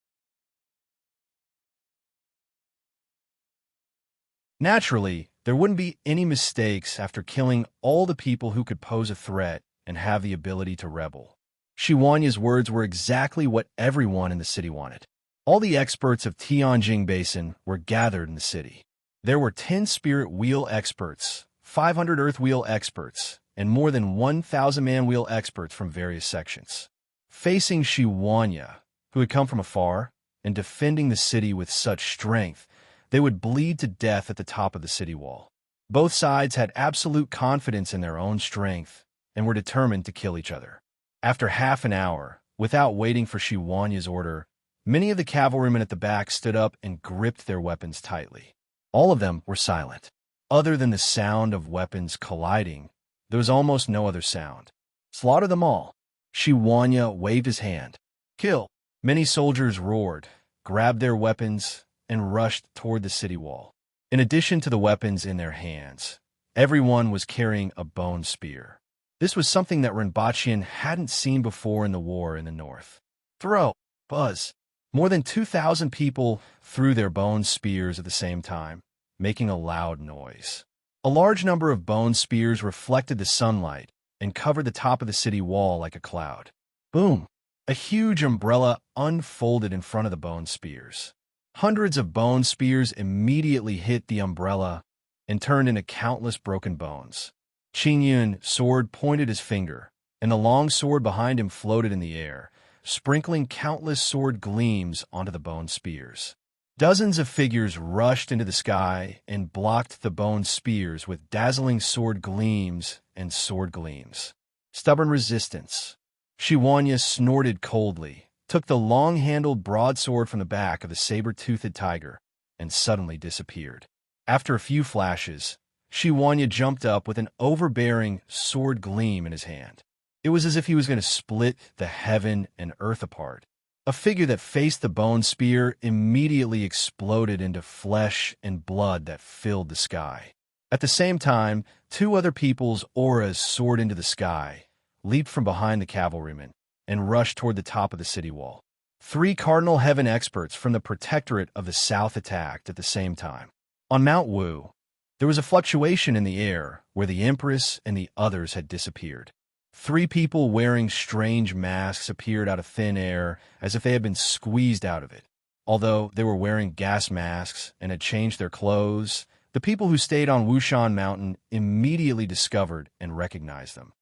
A: Naturally, there wouldn't be any mistakes after killing all the people who could pose a threat and have the ability to rebel. Shi Wanya's words were exactly what everyone in the city wanted. All the experts of Tianjing Basin were gathered in the city. There were 10 spirit wheel experts, 500 earth wheel experts, and more than 1,000 man wheel experts from various sections. Facing Shi Wanya, who had come from afar, and defending the city with such strength, they would bleed to death at the top of the city wall. Both sides had absolute confidence in their own strength and were determined to kill each other. After half an hour, without waiting for Shi Wanya's order, many of the cavalrymen at the back stood up and gripped their weapons tightly. All of them were silent. Other than the sound of weapons colliding, there was almost no other sound. Slaughter them all. Shi Wanya waved his hand. Kill. Many soldiers roared, grabbed their weapons, and rushed toward the city wall. In addition to the weapons in their hands, everyone was carrying a bone spear. This was something that Rinpochian hadn't seen before in the war in the north. Throw! Buzz! More than 2,000 people threw their bone spears at the same time, making a loud noise. A large number of bone spears reflected the sunlight and covered the top of the city wall like a cloud. Boom! A huge umbrella unfolded in front of the bone spears. Hundreds of bone spears immediately hit the umbrella and turned into countless broken bones. Qing Yun's sword pointed his finger, and the long sword behind him floated in the air, sprinkling countless sword gleams onto the bone spears. Dozens of figures rushed into the sky and blocked the bone spears with dazzling sword gleams and sword gleams. Stubborn resistance. Shi Wanya snorted coldly, took the long-handled broadsword from the back of the saber-toothed tiger, and suddenly disappeared. After a few flashes, Shi Wanya jumped up with an overbearing sword gleam in his hand. It was as if he was going to split the heaven and earth apart. A figure that faced the bone spear immediately exploded into flesh and blood that filled the sky. At the same time, two other people's auras soared into the sky, leaped from behind the cavalrymen, and rushed toward the top of the city wall. 3 Cardinal Heaven experts from the Protectorate of the South attacked at the same time. On Mount Wu, there was a fluctuation in the air where the Empress and the others had disappeared. 3 people wearing strange masks appeared out of thin air as if they had been squeezed out of it. Although they were wearing gas masks and had changed their clothes, the people who stayed on Wushan Mountain immediately discovered and recognized them.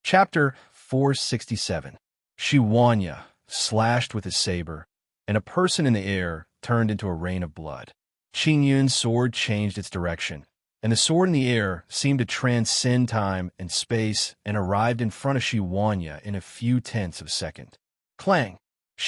A: Chapter 467. Shi Wanya slashed with his saber, and a person in the air turned into a rain of blood. Qing Yun's sword changed its direction, and the sword in the air seemed to transcend time and space and arrived in front of Shi Wanya in a few tenths of a second. Clang!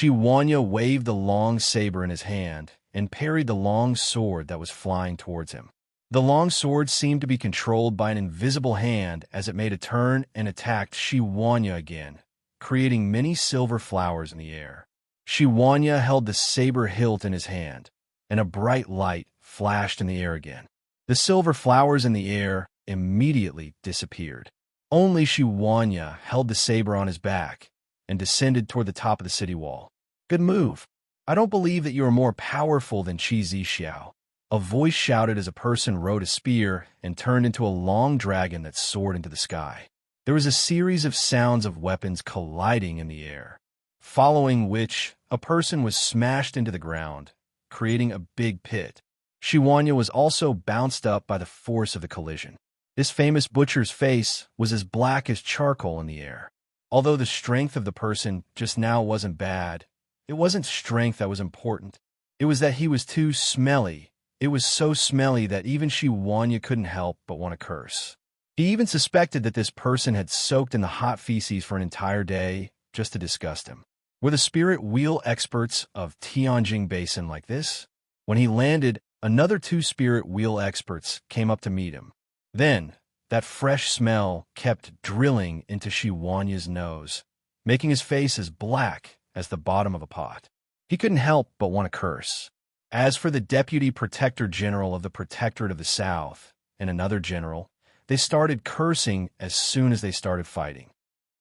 A: Wanya waved the long saber in his hand and parried the long sword that was flying towards him. The long sword seemed to be controlled by an invisible hand as it made a turn and attacked Wanya again, creating many silver flowers in the air. Wanya held the saber hilt in his hand, and a bright light flashed in the air again. The silver flowers in the air immediately disappeared. Only Wanya held the saber on his back and descended toward the top of the city wall. Good move. I don't believe that you are more powerful than Qi Xiao. A voice shouted as a person rode a spear and turned into a long dragon that soared into the sky. There was a series of sounds of weapons colliding in the air, following which a person was smashed into the ground, creating a big pit. Wanya was also bounced up by the force of the collision. This famous butcher's face was as black as charcoal in the air. Although the strength of the person just now wasn't bad, it wasn't strength that was important. It was that he was too smelly. It was so smelly that even Wanya couldn't help but want to curse. He even suspected that this person had soaked in the hot feces for an entire day just to disgust him. Were the spirit wheel experts of Tianjing Basin like this? When he landed, another 2 spirit wheel experts came up to meet him. Then, that fresh smell kept drilling into Wanya's nose, making his face as black as the bottom of a pot. He couldn't help but want to curse. As for the Deputy Protector General of the Protectorate of the South and another general, they started cursing as soon as they started fighting.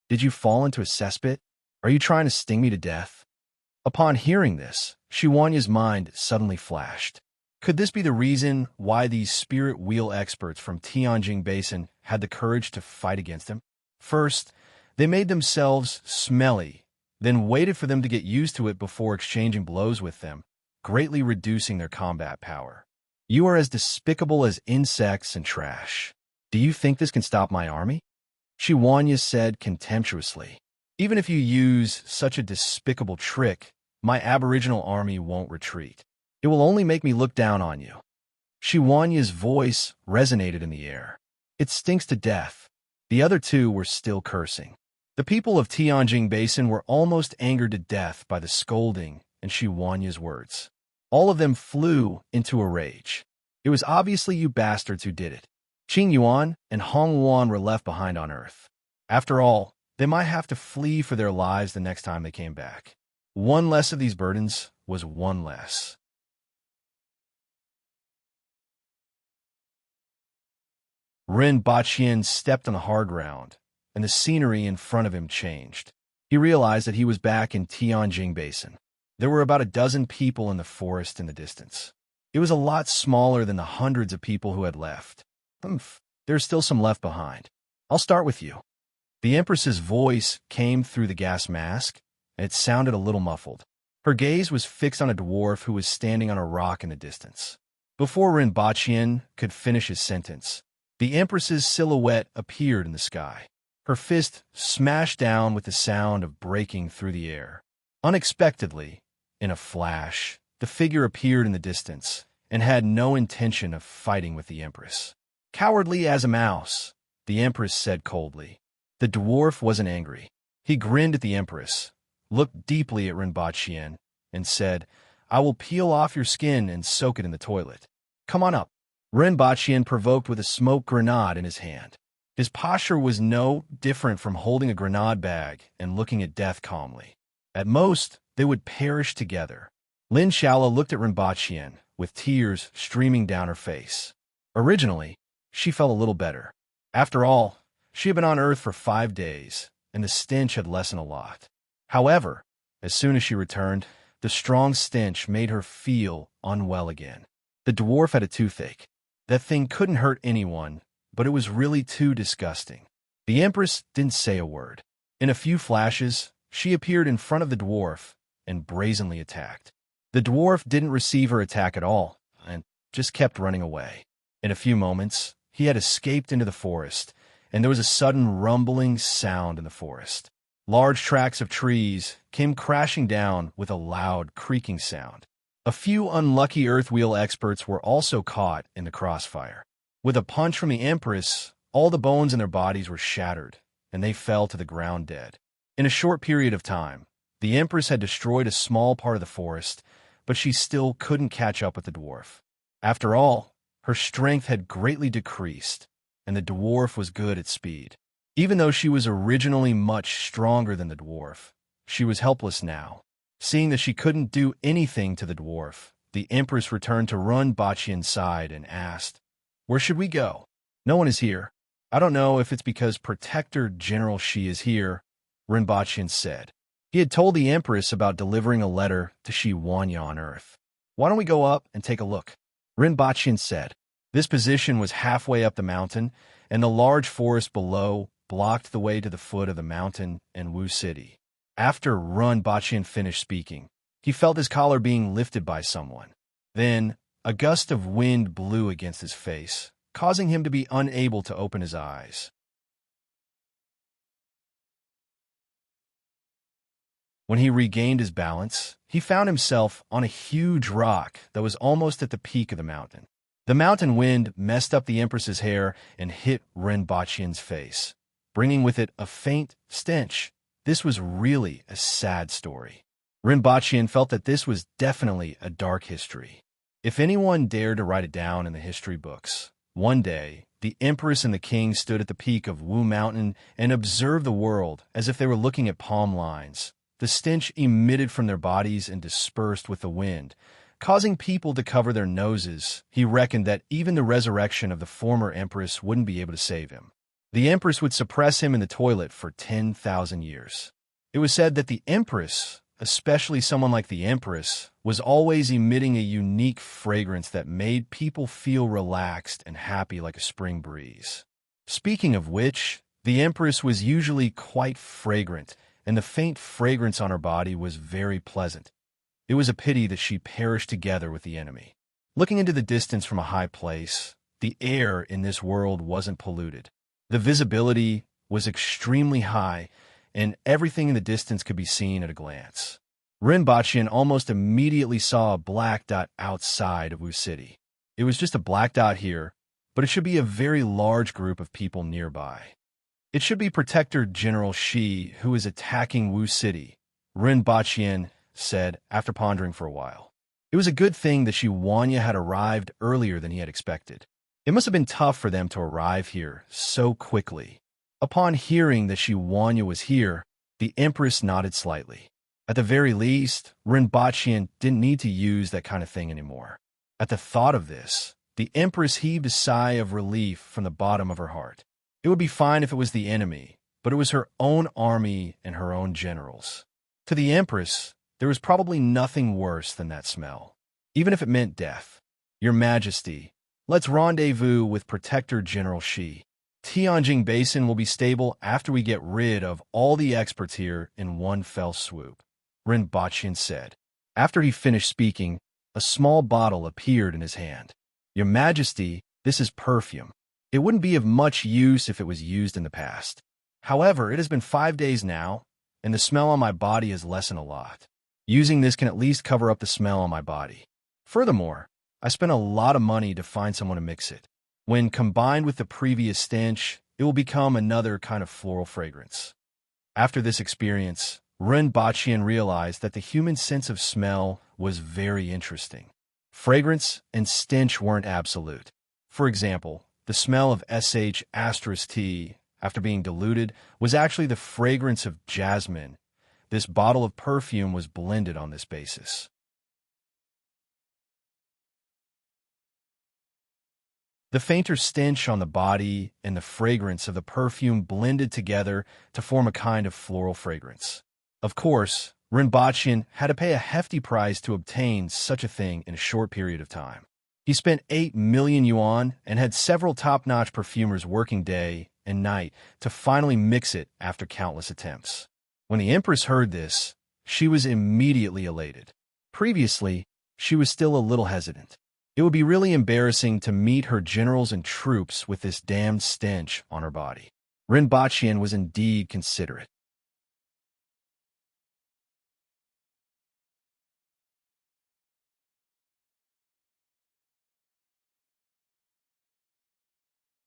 A: Did you fall into a cesspit? Are you trying to sting me to death? Upon hearing this, Wanya's mind suddenly flashed. Could this be the reason why these spirit wheel experts from Tianjing Basin had the courage to fight against him? First, they made themselves smelly, then waited for them to get used to it before exchanging blows with them, greatly reducing their combat power. You are as despicable as insects and trash. Do you think this can stop my army? Wanya said contemptuously. Even if you use such a despicable trick, my aboriginal army won't retreat. It will only make me look down on you. Wanya's voice resonated in the air. It stinks to death. The other 2 were still cursing. The people of Tianjing Basin were almost angered to death by the scolding and Wanya's words. All of them flew into a rage. It was obviously you bastards who did it. Qing Yuan and Hong Yuan were left behind on Earth. After all, they might have to flee for their lives the next time they came back. One less of these burdens was one less. Ren Baqian stepped on the hard ground, and the scenery in front of him changed. He realized that he was back in Tianjing Basin. There were about a dozen people in the forest in the distance. It was a lot smaller than the hundreds of people who had left. There's still some left behind. I'll start with you. The Empress's voice came through the gas mask, and it sounded a little muffled. Her gaze was fixed on a dwarf who was standing on a rock in the distance. Before Ren Baqian could finish his sentence, the Empress's silhouette appeared in the sky. Her fist smashed down with the sound of breaking through the air. Unexpectedly, in a flash, the figure appeared in the distance and had no intention of fighting with the Empress. Cowardly as a mouse, the Empress said coldly. The dwarf wasn't angry. He grinned at the Empress, looked deeply at Ren Baqian, and said, I will peel off your skin and soak it in the toilet. Come on up. Ren Baqian provoked with a smoke grenade in his hand. His posture was no different from holding a grenade bag and looking at death calmly. At most, they would perish together. Lin Shaola looked at Ren Baqian, with tears streaming down her face. Originally, she felt a little better. After all, she had been on Earth for 5 days, and the stench had lessened a lot. However, as soon as she returned, the strong stench made her feel unwell again. The dwarf had a toothache. That thing couldn't hurt anyone, but it was really too disgusting. The Empress didn't say a word. In a few flashes, she appeared in front of the dwarf and brazenly attacked. The dwarf didn't receive her attack at all and just kept running away. In a few moments, he had escaped into the forest, and there was a sudden rumbling sound in the forest. Large tracts of trees came crashing down with a loud creaking sound. A few unlucky Earthwheel experts were also caught in the crossfire. With a punch from the Empress, all the bones in their bodies were shattered, and they fell to the ground dead. In a short period of time, The Empress had destroyed a small part of the forest, but she still couldn't catch up with the dwarf. After all, her strength had greatly decreased, and the dwarf was good at speed. Even though she was originally much stronger than the dwarf, she was helpless now. Seeing that she couldn't do anything to the dwarf, the Empress returned to Runbachian's side and asked, "Where should we go?" "No one is here. I don't know if it's because Protector General Shi is here," Runbachian said. He had told the Empress about delivering a letter to Shi Wanya on Earth. "Why don't we go up and take a look?" Runbachian said. This position was halfway up the mountain, and the large forest below blocked the way to the foot of the mountain in Wu City. After Runbachian finished speaking, he felt his collar being lifted by someone. Then, a gust of wind blew against his face, causing him to be unable to open his eyes. When he regained his balance, he found himself on a huge rock that was almost at the peak of the mountain. The mountain wind messed up the Empress's hair and hit Runbachian's face, bringing with it a faint stench. This was really a sad story. Runbachian felt that this was definitely a dark history. If anyone dared to write it down in the history books, one day, the Empress and the king stood at the peak of Wu Mountain and observed the world as if they were looking at palm lines. The stench emitted from their bodies and dispersed with the wind, causing people to cover their noses. He reckoned that even the resurrection of the former Empress wouldn't be able to save him. The Empress would suppress him in the toilet for 10,000 years. It was said that the Empress, especially someone like the Empress, was always emitting a unique fragrance that made people feel relaxed and happy like a spring breeze. Speaking of which, the Empress was usually quite fragrant, and the faint fragrance on her body was very pleasant. It was a pity that she perished together with the enemy. Looking into the distance from a high place, the air in this world wasn't polluted. The visibility was extremely high, and everything in the distance could be seen at a glance. Runbachian almost immediately saw a black dot outside of Wu City. It was just a black dot here, but it should be a very large group of people nearby. It should be Protector General Shi who is attacking Wu City, Runbachian said after pondering for a while. It was a good thing that Shi Wanya had arrived earlier than he had expected. It must have been tough for them to arrive here so quickly. Upon hearing that Shi Wanya was here, the Empress nodded slightly. At the very least, Runbachian didn't need to use that kind of thing anymore. At the thought of this, the Empress heaved a sigh of relief from the bottom of her heart. It would be fine if it was the enemy, but it was her own army and her own generals. To the Empress, there was probably nothing worse than that smell, even if it meant death. "Your Majesty, let's rendezvous with Protector General Shi. Tianjing Basin will be stable after we get rid of all the experts here in one fell swoop," Runbachian said. After he finished speaking, a small bottle appeared in his hand. "Your Majesty, this is perfume. It wouldn't be of much use if it was used in the past. However, it has been 5 days now, and the smell on my body has lessened a lot. Using this can at least cover up the smell on my body. Furthermore, I spent a lot of money to find someone to mix it. When combined with the previous stench, it will become another kind of floral fragrance." After this experience, Runbachian realized that the human sense of smell was very interesting. Fragrance and stench weren't absolute. For example, the smell of sh*T, after being diluted, was actually the fragrance of jasmine. This bottle of perfume was blended on this basis. The fainter stench on the body and the fragrance of the perfume blended together to form a kind of floral fragrance. Of course, Runbachian had to pay a hefty price to obtain such a thing in a short period of time. He spent 8 million yuan and had several top-notch perfumers working day and night to finally mix it after countless attempts. When the Empress heard this, she was immediately elated. Previously, she was still a little hesitant. It would be really embarrassing to meet her generals and troops with this damned stench on her body. Runbachian was indeed considerate.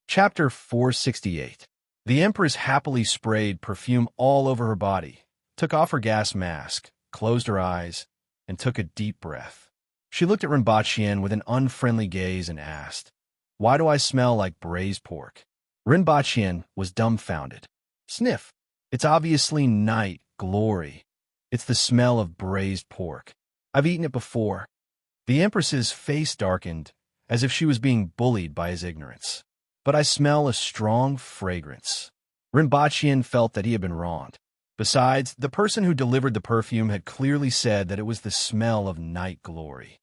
A: Chapter 468. The Empress happily sprayed perfume all over her body, took off her gas mask, closed her eyes, and took a deep breath. She looked at Rinpoche with an unfriendly gaze and asked, "Why do I smell like braised pork?" Rinpoche was dumbfounded. Sniff. It's obviously night glory. It's the smell of braised pork. I've eaten it before. The Empress's face darkened, as if she was being bullied by his ignorance. But I smell a strong fragrance. Rinpoche felt that he had been wronged. Besides, the person who delivered the perfume had clearly said that it was the smell of night glory.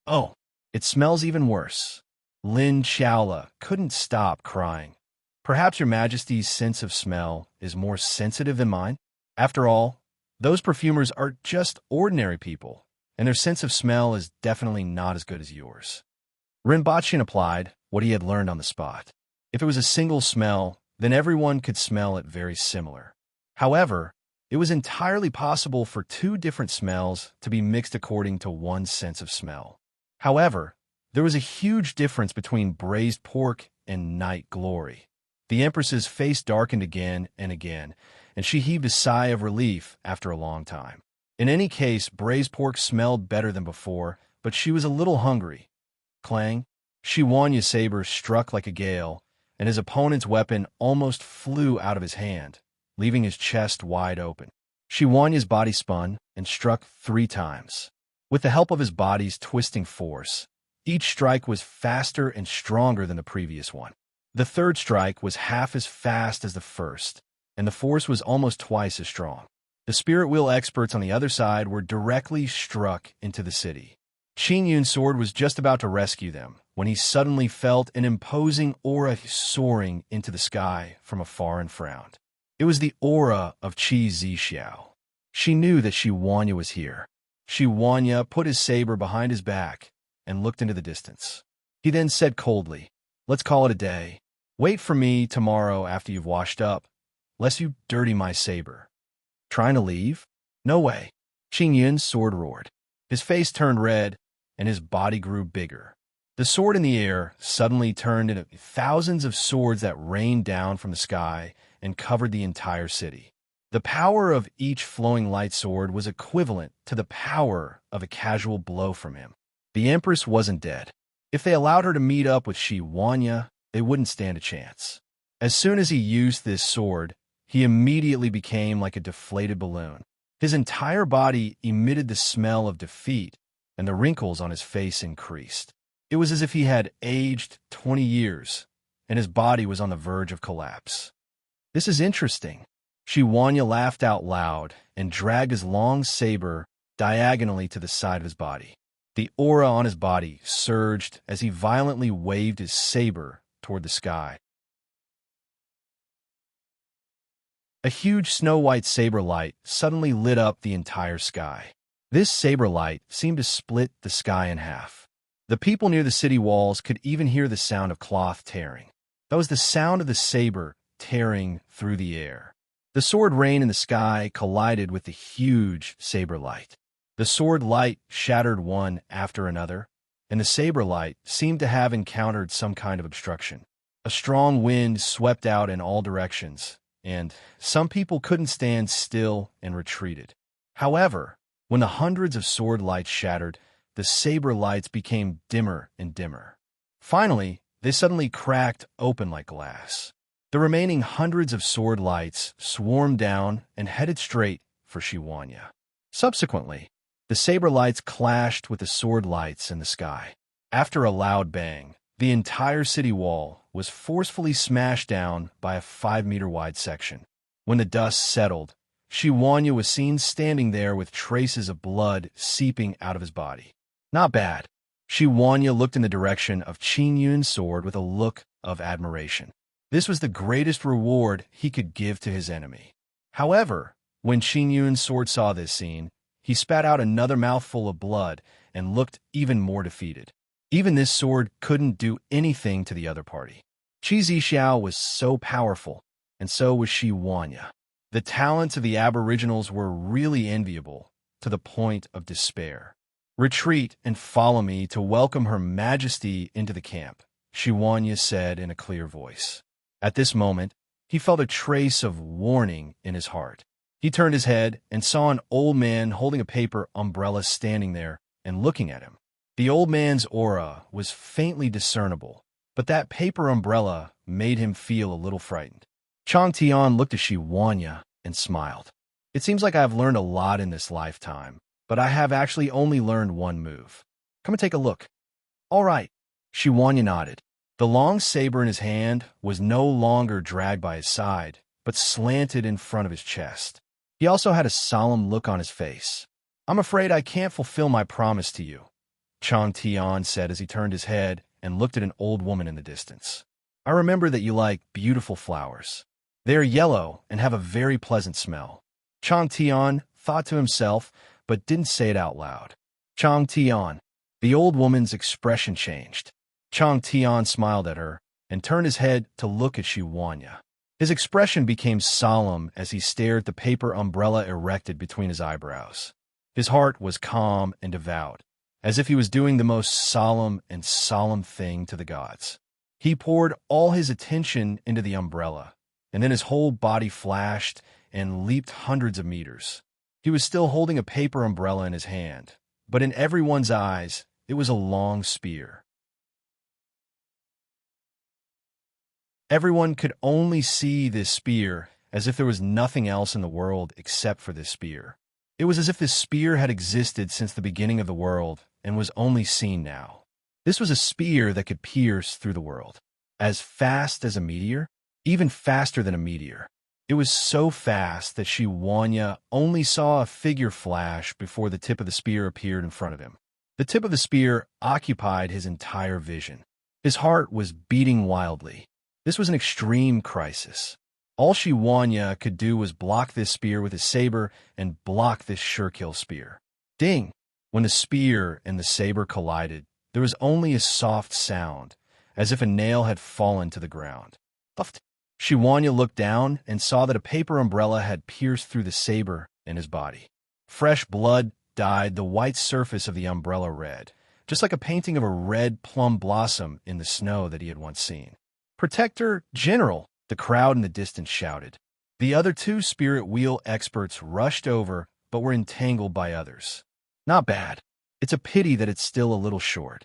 A: Oh, it smells even worse. Lin Chaola couldn't stop crying. Perhaps your Majesty's sense of smell is more sensitive than mine? After all, those perfumers are just ordinary people, and their sense of smell is definitely not as good as yours. Rinpoche applied what he had learned on the spot. If it was a single smell, then everyone could smell it very similar. However, it was entirely possible for two different smells to be mixed according to one sense of smell. However, there was a huge difference between braised pork and night glory. The Empress's face darkened again and again, and she heaved a sigh of relief after a long time. In any case, braised pork smelled better than before, but she was a little hungry. Clang! Shiwanya's saber struck like a gale, and his opponent's weapon almost flew out of his hand, leaving his chest wide open. Shiwanya's body spun and struck 3 times. With the help of his body's twisting force, each strike was faster and stronger than the previous one. The third strike was half as fast as the first, and the force was almost twice as strong. The spirit wheel experts on the other side were directly struck into the city. Qin Yun's sword was just about to rescue them when he suddenly felt an imposing aura soaring into the sky from afar and frowned. It was the aura of Qi Zixiao. She knew that Shiwanya was here. Shiwanya put his saber behind his back and looked into the distance. He then said coldly, "Let's call it a day. Wait for me tomorrow after you've washed up, lest you dirty my saber." Trying to leave? No way. Qin Yun's sword roared. His face turned red, and his body grew bigger. The sword in the air suddenly turned into thousands of swords that rained down from the sky and covered the entire city. The power of each flowing light sword was equivalent to the power of a casual blow from him. The Empress wasn't dead. If they allowed her to meet up with Shiwanya, they wouldn't stand a chance. As soon as he used this sword, he immediately became like a deflated balloon. His entire body emitted the smell of defeat, and the wrinkles on his face increased. It was as if he had aged 20 years, and his body was on the verge of collapse. "This is interesting." Shiwanya laughed out loud and dragged his long saber diagonally to the side of his body. The aura on his body surged as he violently waved his saber toward the sky. A huge snow-white saber light suddenly lit up the entire sky. This saber light seemed to split the sky in half. The people near the city walls could even hear the sound of cloth tearing. That was the sound of the saber tearing through the air. The sword rain in the sky collided with the huge saber light. The sword light shattered one after another, and the saber light seemed to have encountered some kind of obstruction. A strong wind swept out in all directions, and some people couldn't stand still and retreated. However, when the hundreds of sword lights shattered, the saber lights became dimmer and dimmer. Finally, they suddenly cracked open like glass. The remaining hundreds of sword lights swarmed down and headed straight for Shiwanya. Subsequently, the saber lights clashed with the sword lights in the sky. After a loud bang, the entire city wall was forcefully smashed down by a 5-meter-wide section. When the dust settled, Shiwanya was seen standing there with traces of blood seeping out of his body. Not bad. Shiwanya looked in the direction of Qin Yun's sword with a look of admiration. This was the greatest reward he could give to his enemy. However, when Qin Yun's sword saw this scene, he spat out another mouthful of blood and looked even more defeated. Even this sword couldn't do anything to the other party. Qi Zixiao was so powerful, and so was Shiwanya. The talents of the aboriginals were really enviable, to the point of despair. "Retreat and follow me to welcome Her Majesty into the camp," Shiwanya said in a clear voice. At this moment, he felt a trace of warning in his heart. He turned his head and saw an old man holding a paper umbrella standing there and looking at him. The old man's aura was faintly discernible, but that paper umbrella made him feel a little frightened. Chang Tian looked at Shi Wanya and smiled. It seems like I have learned a lot in this lifetime, but I have actually only learned one move. Come and take a look. All right. Shi Wanya nodded. The long saber in his hand was no longer dragged by his side, but slanted in front of his chest. He also had a solemn look on his face. I'm afraid I can't fulfill my promise to you, Chang Tian said as he turned his head and looked at an old woman in the distance. I remember that you like beautiful flowers. They are yellow and have a very pleasant smell. Chang Tian thought to himself, but didn't say it out loud. Chang Tian. The old woman's expression changed. Chang Tian smiled at her and turned his head to look at Shi Wanya. His expression became solemn as he stared at the paper umbrella erected between his eyebrows. His heart was calm and devout, as if he was doing the most solemn thing to the gods. He poured all his attention into the umbrella, and then his whole body flashed and leaped hundreds of meters. He was still holding a paper umbrella in his hand, but in everyone's eyes, it was a long spear. Everyone could only see this spear as if there was nothing else in the world except for this spear. It was as if this spear had existed since the beginning of the world and was only seen now. This was a spear that could pierce through the world. As fast as a meteor? Even faster than a meteor. It was so fast that Shi Wanya only saw a figure flash before the tip of the spear appeared in front of him. The tip of the spear occupied his entire vision. His heart was beating wildly. This was an extreme crisis. All Shi Wanya could do was block this spear with his saber and block this sure-kill spear. Ding! When the spear and the saber collided, there was only a soft sound, as if a nail had fallen to the ground. Puffed. Shi Wanya looked down and saw that a paper umbrella had pierced through the saber in his body. Fresh blood dyed the white surface of the umbrella red, just like a painting of a red plum blossom in the snow that he had once seen. Protector General, the crowd in the distance shouted. The other two spirit wheel experts rushed over, but were entangled by others. Not bad. It's a pity that it's still a little short.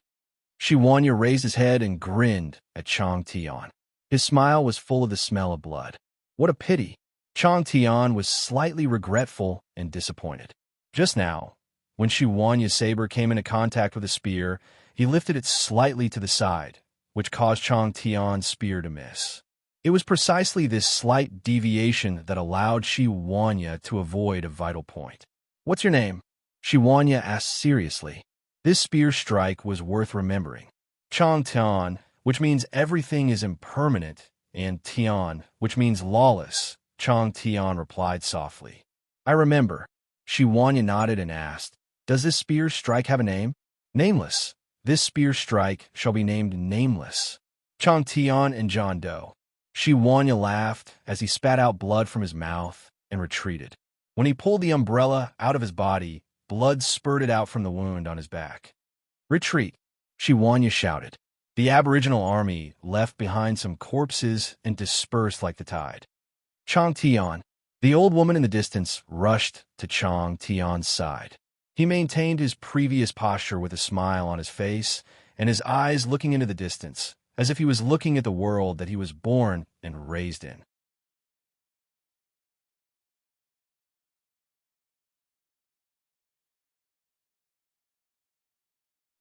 A: Shi Wanya raised his head and grinned at Chang Tian. His smile was full of the smell of blood. What a pity. Chang Tian was slightly regretful and disappointed. Just now, when Shi Wanya's saber came into contact with a spear, he lifted it slightly to the side, which caused Chang Tian's spear to miss. It was precisely this slight deviation that allowed Shi Wanya to avoid a vital point. What's your name? Shi Wanya asked seriously. This spear strike was worth remembering. Chang Tian, which means everything is impermanent, and Tian, which means lawless, Chang Tian replied softly. I remember. Shi Wanya nodded and asked, does this spear strike have a name? Nameless. This spear strike shall be named Nameless. Chang Tian and John Doe. Shi Wanya laughed as he spat out blood from his mouth and retreated. When he pulled the umbrella out of his body, blood spurted out from the wound on his back. Retreat, Shi Wanya shouted. The Aboriginal army left behind some corpses and dispersed like the tide. Chang Tian. The old woman in the distance rushed to Chang Tian's side. He maintained his previous posture with a smile on his face and his eyes looking into the distance, as if he was looking at the world that he was born and raised in.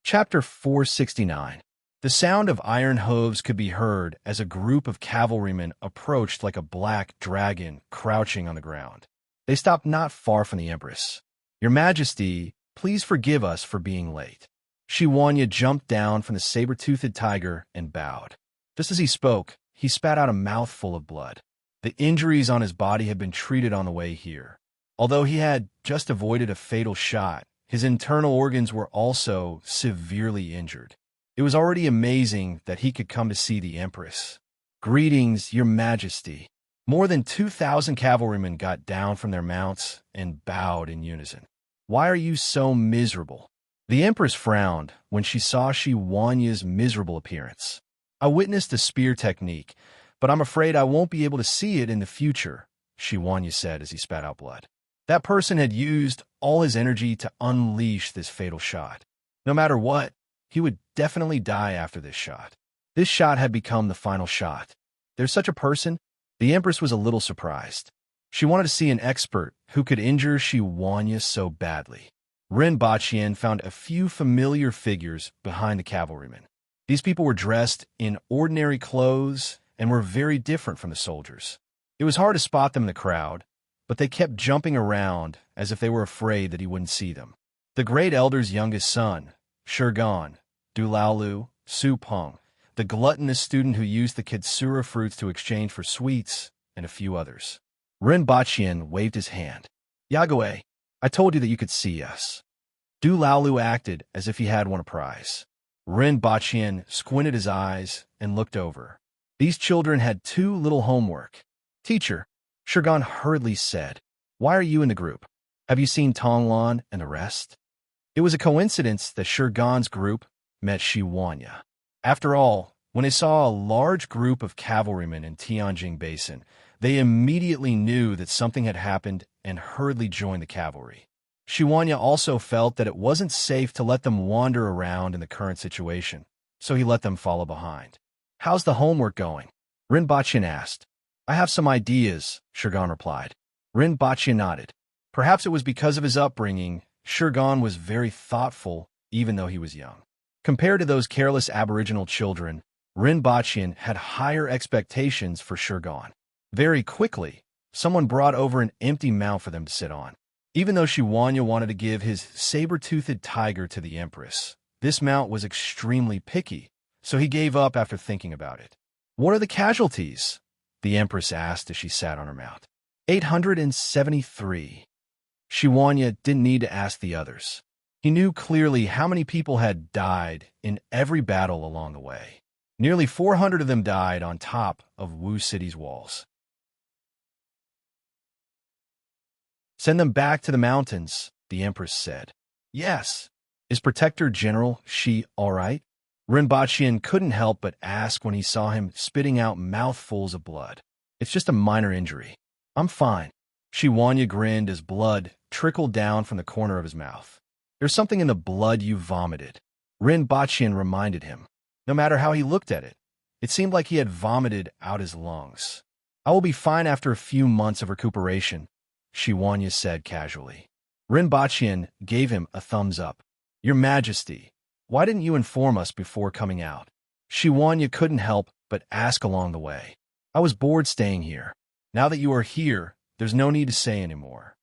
A: Chapter 469. The sound of iron hooves could be heard as a group of cavalrymen approached like a black dragon crouching on the ground. They stopped not far from the Empress. Your Majesty, please forgive us for being late. Shi Wanya jumped down from the saber-toothed tiger and bowed. Just as he spoke, he spat out a mouthful of blood. The injuries on his body had been treated on the way here. Although he had just avoided a fatal shot, his internal organs were also severely injured. It was already amazing that he could come to see the Empress. Greetings, Your Majesty. More than 2,000 cavalrymen got down from their mounts and bowed in unison. Why are you so miserable? The Empress frowned when she saw Shi Wanya's miserable appearance. I witnessed a spear technique, but I'm afraid I won't be able to see it in the future, Shiwanya said as he spat out blood. That person had used all his energy to unleash this fatal shot. No matter what, he would definitely die after this shot. This shot had become the final shot. There's such a person? The Empress was a little surprised. She wanted to see an expert who could injure Shiwanya so badly. Ren Bachien found a few familiar figures behind the cavalrymen. These people were dressed in ordinary clothes and were very different from the soldiers. It was hard to spot them in the crowd, but they kept jumping around as if they were afraid that he wouldn't see them. The great elder's youngest son, Shurgan, Dulaolu, Su Peng, the gluttonous student who used the Kitsura fruits to exchange for sweets, and a few others. Ren Bachien waved his hand. Yagwe, I told you that you could see us. Dulaolu acted as if he had won a prize. Ren Bachien squinted his eyes and looked over. These children had too little homework. Teacher, Shurgan hurriedly said, why are you in the group? Have you seen Tonglan and the rest? It was a coincidence that Shurgan's group met Shiwanya. After all, when they saw a large group of cavalrymen in Tianjing Basin, they immediately knew that something had happened and hurriedly joined the cavalry. Shiwanya also felt that it wasn't safe to let them wander around in the current situation, so he let them follow behind. How's the homework going? Rinbochin asked. I have some ideas, Shurgan replied. Rinbochin nodded. Perhaps it was because of his upbringing, Shurgan was very thoughtful even though he was young. Compared to those careless aboriginal children, Rinbochin had higher expectations for Shurgan. Very quickly, someone brought over an empty mount for them to sit on. Even though Shiwanya wanted to give his saber-toothed tiger to the Empress, this mount was extremely picky, so he gave up after thinking about it. What are the casualties? The Empress asked as she sat on her mount. 873. Shiwanya didn't need to ask the others. He knew clearly how many people had died in every battle along the way. Nearly 400 of them died on top of Wu City's walls. Send them back to the mountains, the Empress said. Yes. Is Protector General Shi all right? Rinbochin couldn't help but ask when he saw him spitting out mouthfuls of blood. It's just a minor injury. I'm fine. Shiwanya grinned as blood trickled down from the corner of his mouth. There's something in the blood you vomited. Rinbochin reminded him. No matter how he looked at it, it seemed like he had vomited out his lungs. I will be fine after a few months of recuperation, Shiwanya said casually. Rinbochin gave him a thumbs up. Your Majesty, why didn't you inform us before coming out? Shiwanya couldn't help but ask along the way. I was bored staying here. Now that you are here, there's no need to say anymore.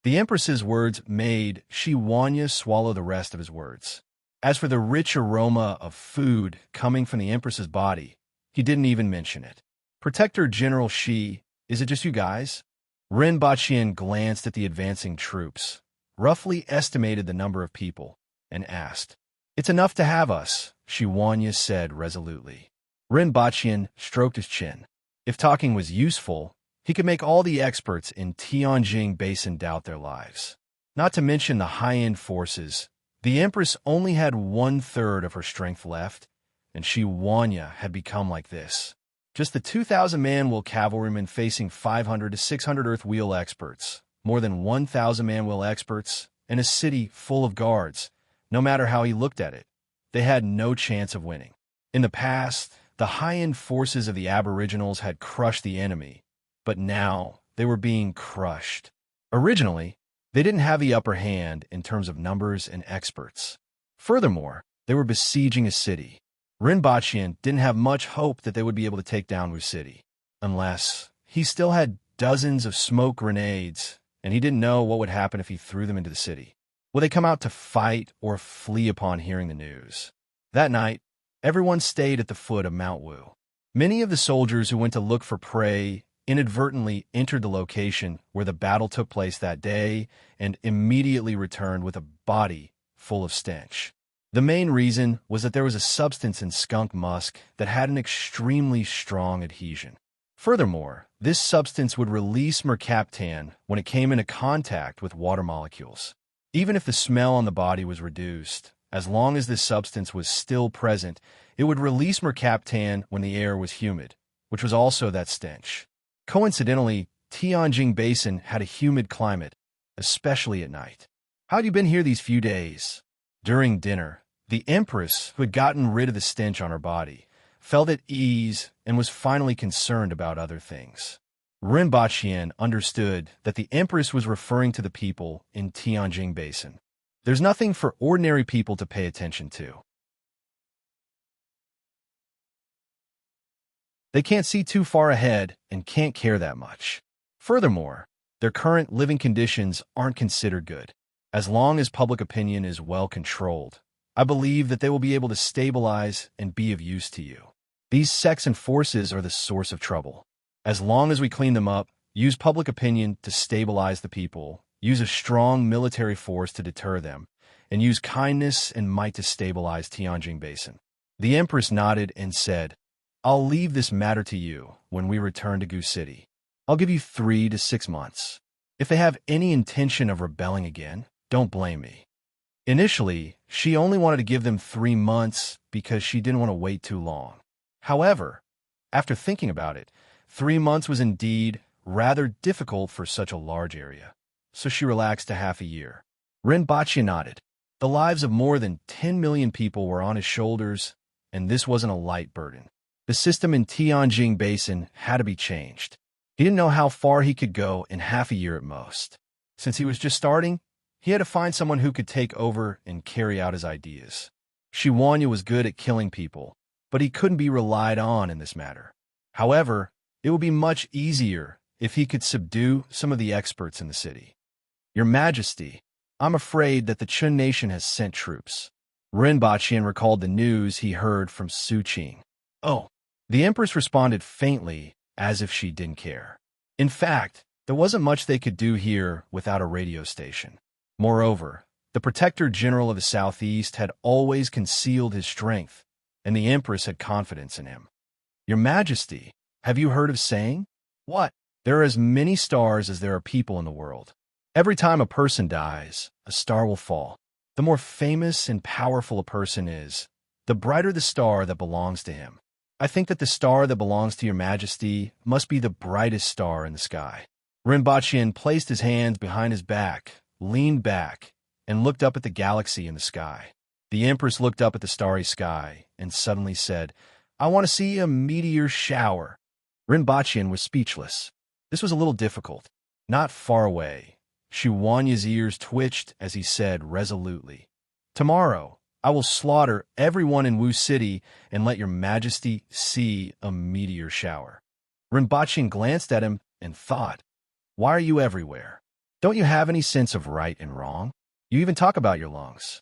A: The Empress's words made Shiwanya swallow the rest of his words. As for the rich aroma of food coming from the Empress's body, he didn't even mention it. Protector General Shi, is it just you guys? Rinbochin glanced at the advancing troops, roughly estimated the number of people, and asked. It's enough to have us, Shiwanya said resolutely. Rinbochin stroked his chin. If talking was useful, he could make all the experts in Tianjing Basin doubt their lives. Not to mention the high-end forces. The Empress only had 1/3 of her strength left, and Shiwanya had become like this. Just the 2,000-man Will cavalrymen facing 500 to 600 Earth Wheel experts, more than 1,000-man Will experts, and a city full of guards. No matter how he looked at it, they had no chance of winning. In the past, the high-end forces of the Aboriginals had crushed the enemy, but now they were being crushed. Originally, they didn't have the upper hand in terms of numbers and experts. Furthermore, they were besieging a city. Rinbochin didn't have much hope that they would be able to take down Wu City, unless he still had dozens of smoke grenades, and he didn't know what would happen if he threw them into the city. Will they come out to fight or flee upon hearing the news? That night, everyone stayed at the foot of Mount Wu. Many of the soldiers who went to look for prey inadvertently entered the location where the battle took place that day and immediately returned with a body full of stench. The main reason was that there was a substance in skunk musk that had an extremely strong adhesion. Furthermore, this substance would release mercaptan when it came into contact with water molecules. Even if the smell on the body was reduced, as long as this substance was still present, it would release mercaptan when the air was humid, which was also that stench. Coincidentally, Tianjin Basin had a humid climate, especially at night. "How'd you been here these few days?" During dinner, the Empress, who had gotten rid of the stench on her body, felt at ease and was finally concerned about other things. Rinpoche understood that the Empress was referring to the people in Tianjin Basin. There's nothing for ordinary people to pay attention to. They can't see too far ahead and can't care that much. Furthermore, their current living conditions aren't considered good. As long as public opinion is well controlled, I believe that they will be able to stabilize and be of use to you. These sects and forces are the source of trouble. As long as we clean them up, use public opinion to stabilize the people, use a strong military force to deter them, and use kindness and might to stabilize Tianjin Basin. The Empress nodded and said, "I'll leave this matter to you when we return to Goose City. I'll give you 3 to 6 months. If they have any intention of rebelling again, don't blame me." Initially, she only wanted to give them 3 months because she didn't want to wait too long. However, after thinking about it, 3 months was indeed rather difficult for such a large area, so she relaxed to half a year. Rinpoche nodded. The lives of more than 10 million people were on his shoulders, and this wasn't a light burden. The system in Tianjin Basin had to be changed. He didn't know how far he could go in half a year at most. Since he was just starting, he had to find someone who could take over and carry out his ideas. Shiwanya was good at killing people, but he couldn't be relied on in this matter. However, it would be much easier if he could subdue some of the experts in the city. "Your Majesty, I'm afraid that the Chun nation has sent troops." Rinpoche recalled the news he heard from Suqing. "Oh." The Empress responded faintly, as if she didn't care. In fact, there wasn't much they could do here without a radio station. Moreover, the Protector General of the Southeast had always concealed his strength, and the Empress had confidence in him. "Your Majesty, have you heard of saying?" "What?" "There are as many stars as there are people in the world. Every time a person dies, a star will fall. The more famous and powerful a person is, the brighter the star that belongs to him. I think that the star that belongs to your Majesty must be the brightest star in the sky." Rinpoche placed his hands behind his back, leaned back, and looked up at the galaxy in the sky. The Empress looked up at the starry sky and suddenly said, "I want to see a meteor shower." Rinpoche was speechless. This was a little difficult. Not far away, Shiwanya's ears twitched as he said resolutely, "Tomorrow, I will slaughter everyone in Wu City and let your Majesty see a meteor shower." Rinpoche glanced at him and thought, "Why are you everywhere? Don't you have any sense of right and wrong? You even talk about your lungs."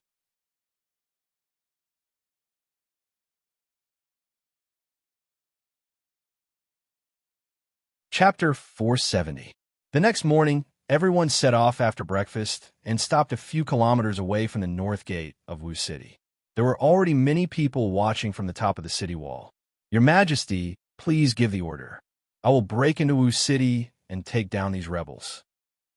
A: Chapter 470. The next morning, everyone set off after breakfast and stopped a few kilometers away from the north gate of Wu City. There were already many people watching from the top of the city wall. "Your Majesty, please give the order. I will break into Wu City and take down these rebels."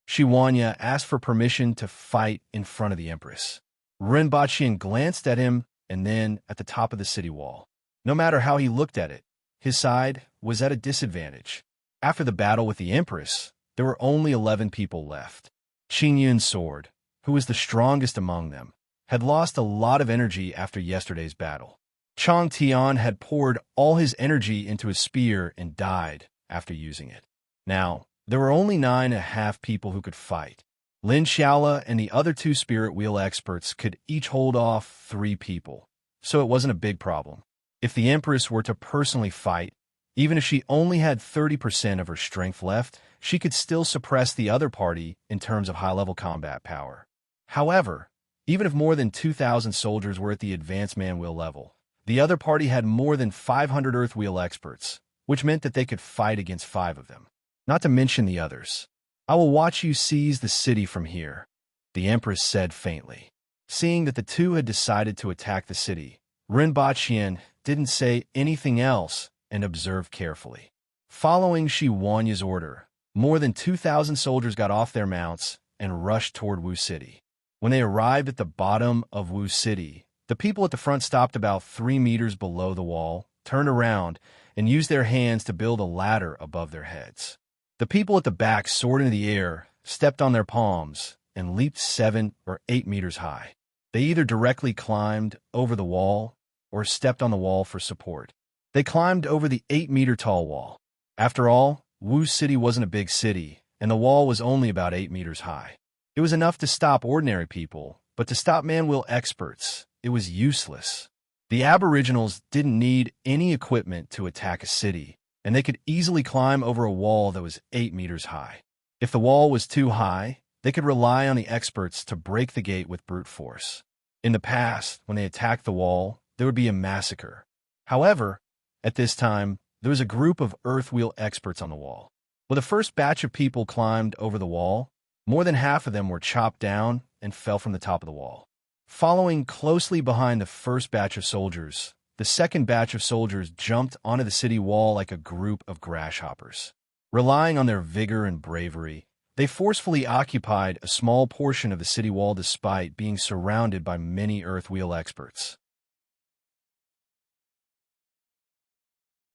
A: Shiwanya asked for permission to fight in front of the Empress. Rinpoche glanced at him and then at the top of the city wall. No matter how he looked at it, his side was at a disadvantage. After the battle with the Empress, there were only 11 people left. Qing Yun's sword, who was the strongest among them, had lost a lot of energy after yesterday's battle. Chang Tian had poured all his energy into his spear and died after using it. Now, there were only 9.5 people who could fight. Lin Xiaola and the other 2 spirit wheel experts could each hold off 3 people, so it wasn't a big problem. If the Empress were to personally fight, even if she only had 30% of her strength left, she could still suppress the other party in terms of high-level combat power. However, even if more than 2,000 soldiers were at the advanced man-wheel level, the other party had more than 500 earth wheel experts, which meant that they could fight against 5 of them. Not to mention the others. "I will watch you seize the city from here," the Empress said faintly. Seeing that the 2 had decided to attack the city, Rinpoche didn't say anything else and observed carefully. Following Shiwanya's order, more than 2,000 soldiers got off their mounts and rushed toward Wu City. When they arrived at the bottom of Wu City, the people at the front stopped about 3 meters below the wall, turned around, and used their hands to build a ladder above their heads. The people at the back soared into the air, stepped on their palms, and leaped 7 or 8 meters high. They either directly climbed over the wall or stepped on the wall for support. They climbed over the 8-meter-tall wall. After all, Wu City wasn't a big city, and the wall was only about 8 meters high. It was enough to stop ordinary people, but to stop man-will experts, it was useless. The Aboriginals didn't need any equipment to attack a city, and they could easily climb over a wall that was 8 meters high. If the wall was too high, they could rely on the experts to break the gate with brute force. In the past, when they attacked the wall, there would be a massacre. However, at this time, there was a group of earthwheel experts on the wall. When the first batch of people climbed over the wall, more than half of them were chopped down and fell from the top of the wall. Following closely behind the first batch of soldiers, the second batch of soldiers jumped onto the city wall like a group of grasshoppers. Relying on their vigor and bravery, they forcefully occupied a small portion of the city wall despite being surrounded by many earthwheel experts.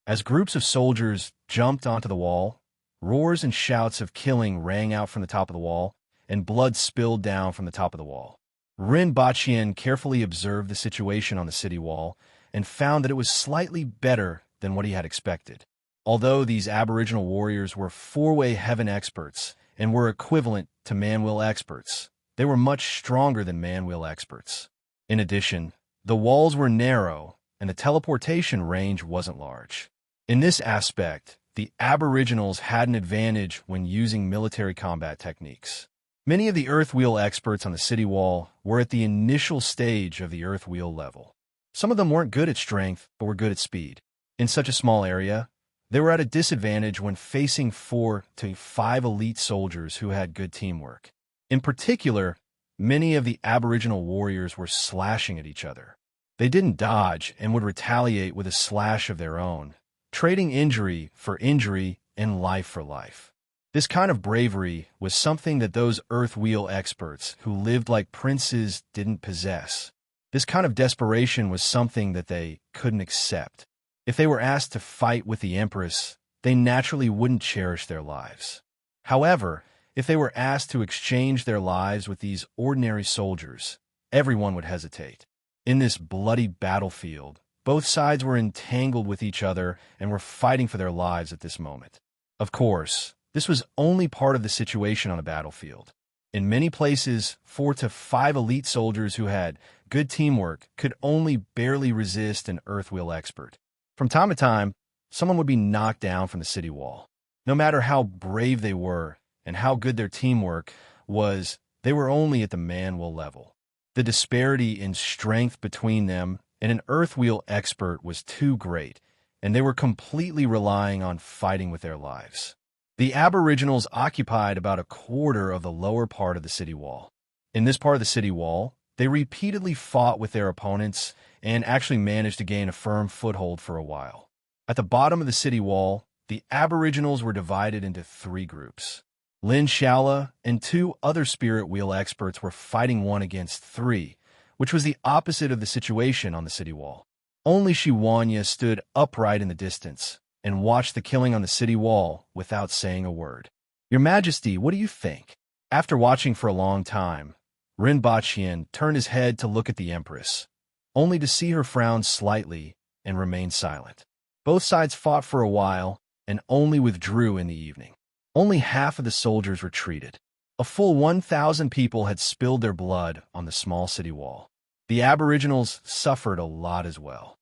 A: As groups of soldiers jumped onto the wall, roars and shouts of killing rang out from the top of the wall, and blood spilled down from the top of the wall. Rin Baqian carefully observed the situation on the city wall and found that it was slightly better than what he had expected. Although these Aboriginal warriors were four-way heaven experts and were equivalent to man-will experts, they were much stronger than man-will experts. In addition, the walls were narrow and the teleportation range wasn't large. In this aspect, the Aboriginals had an advantage when using military combat techniques. Many of the earthwheel experts on the city wall were at the initial stage of the earthwheel level. Some of them weren't good at strength, but were good at speed. In such a small area, they were at a disadvantage when facing 4 to 5 elite soldiers who had good teamwork. In particular, many of the Aboriginal warriors were slashing at each other. They didn't dodge and would retaliate with a slash of their own, trading injury for injury and life for life. This kind of bravery was something that those earthwheel experts who lived like princes didn't possess. This kind of desperation was something that they couldn't accept. If they were asked to fight with the Empress, they naturally wouldn't cherish their lives. However, if they were asked to exchange their lives with these ordinary soldiers, everyone would hesitate. In this bloody battlefield, both sides were entangled with each other and were fighting for their lives at this moment. Of course, this was only part of the situation on a battlefield. In many places, 4 to 5 elite soldiers who had good teamwork could only barely resist an earthwheel expert. From time to time, someone would be knocked down from the city wall. No matter how brave they were and how good their teamwork was, they were only at the man-will level. The disparity in strength between them and an earthwheel expert was too great, and they were completely relying on fighting with their lives. The Aboriginals occupied about a quarter of the lower part of the city wall. In this part of the city wall, they repeatedly fought with their opponents and actually managed to gain a firm foothold for a while. At the bottom of the city wall, the Aboriginals were divided into 3 groups. Lin Shaola and 2 other spirit wheel experts were fighting 1 against 3, which was the opposite of the situation on the city wall. Only Shiwanya stood upright in the distance and watched the killing on the city wall without saying a word. "Your Majesty, what do you think?" After watching for a long time, Rin Baqian turned his head to look at the Empress, only to see her frown slightly and remain silent. Both sides fought for a while and only withdrew in the evening. Only half of the soldiers retreated. A full 1,000 people had spilled their blood on the small city wall. The Aboriginals suffered a lot as well.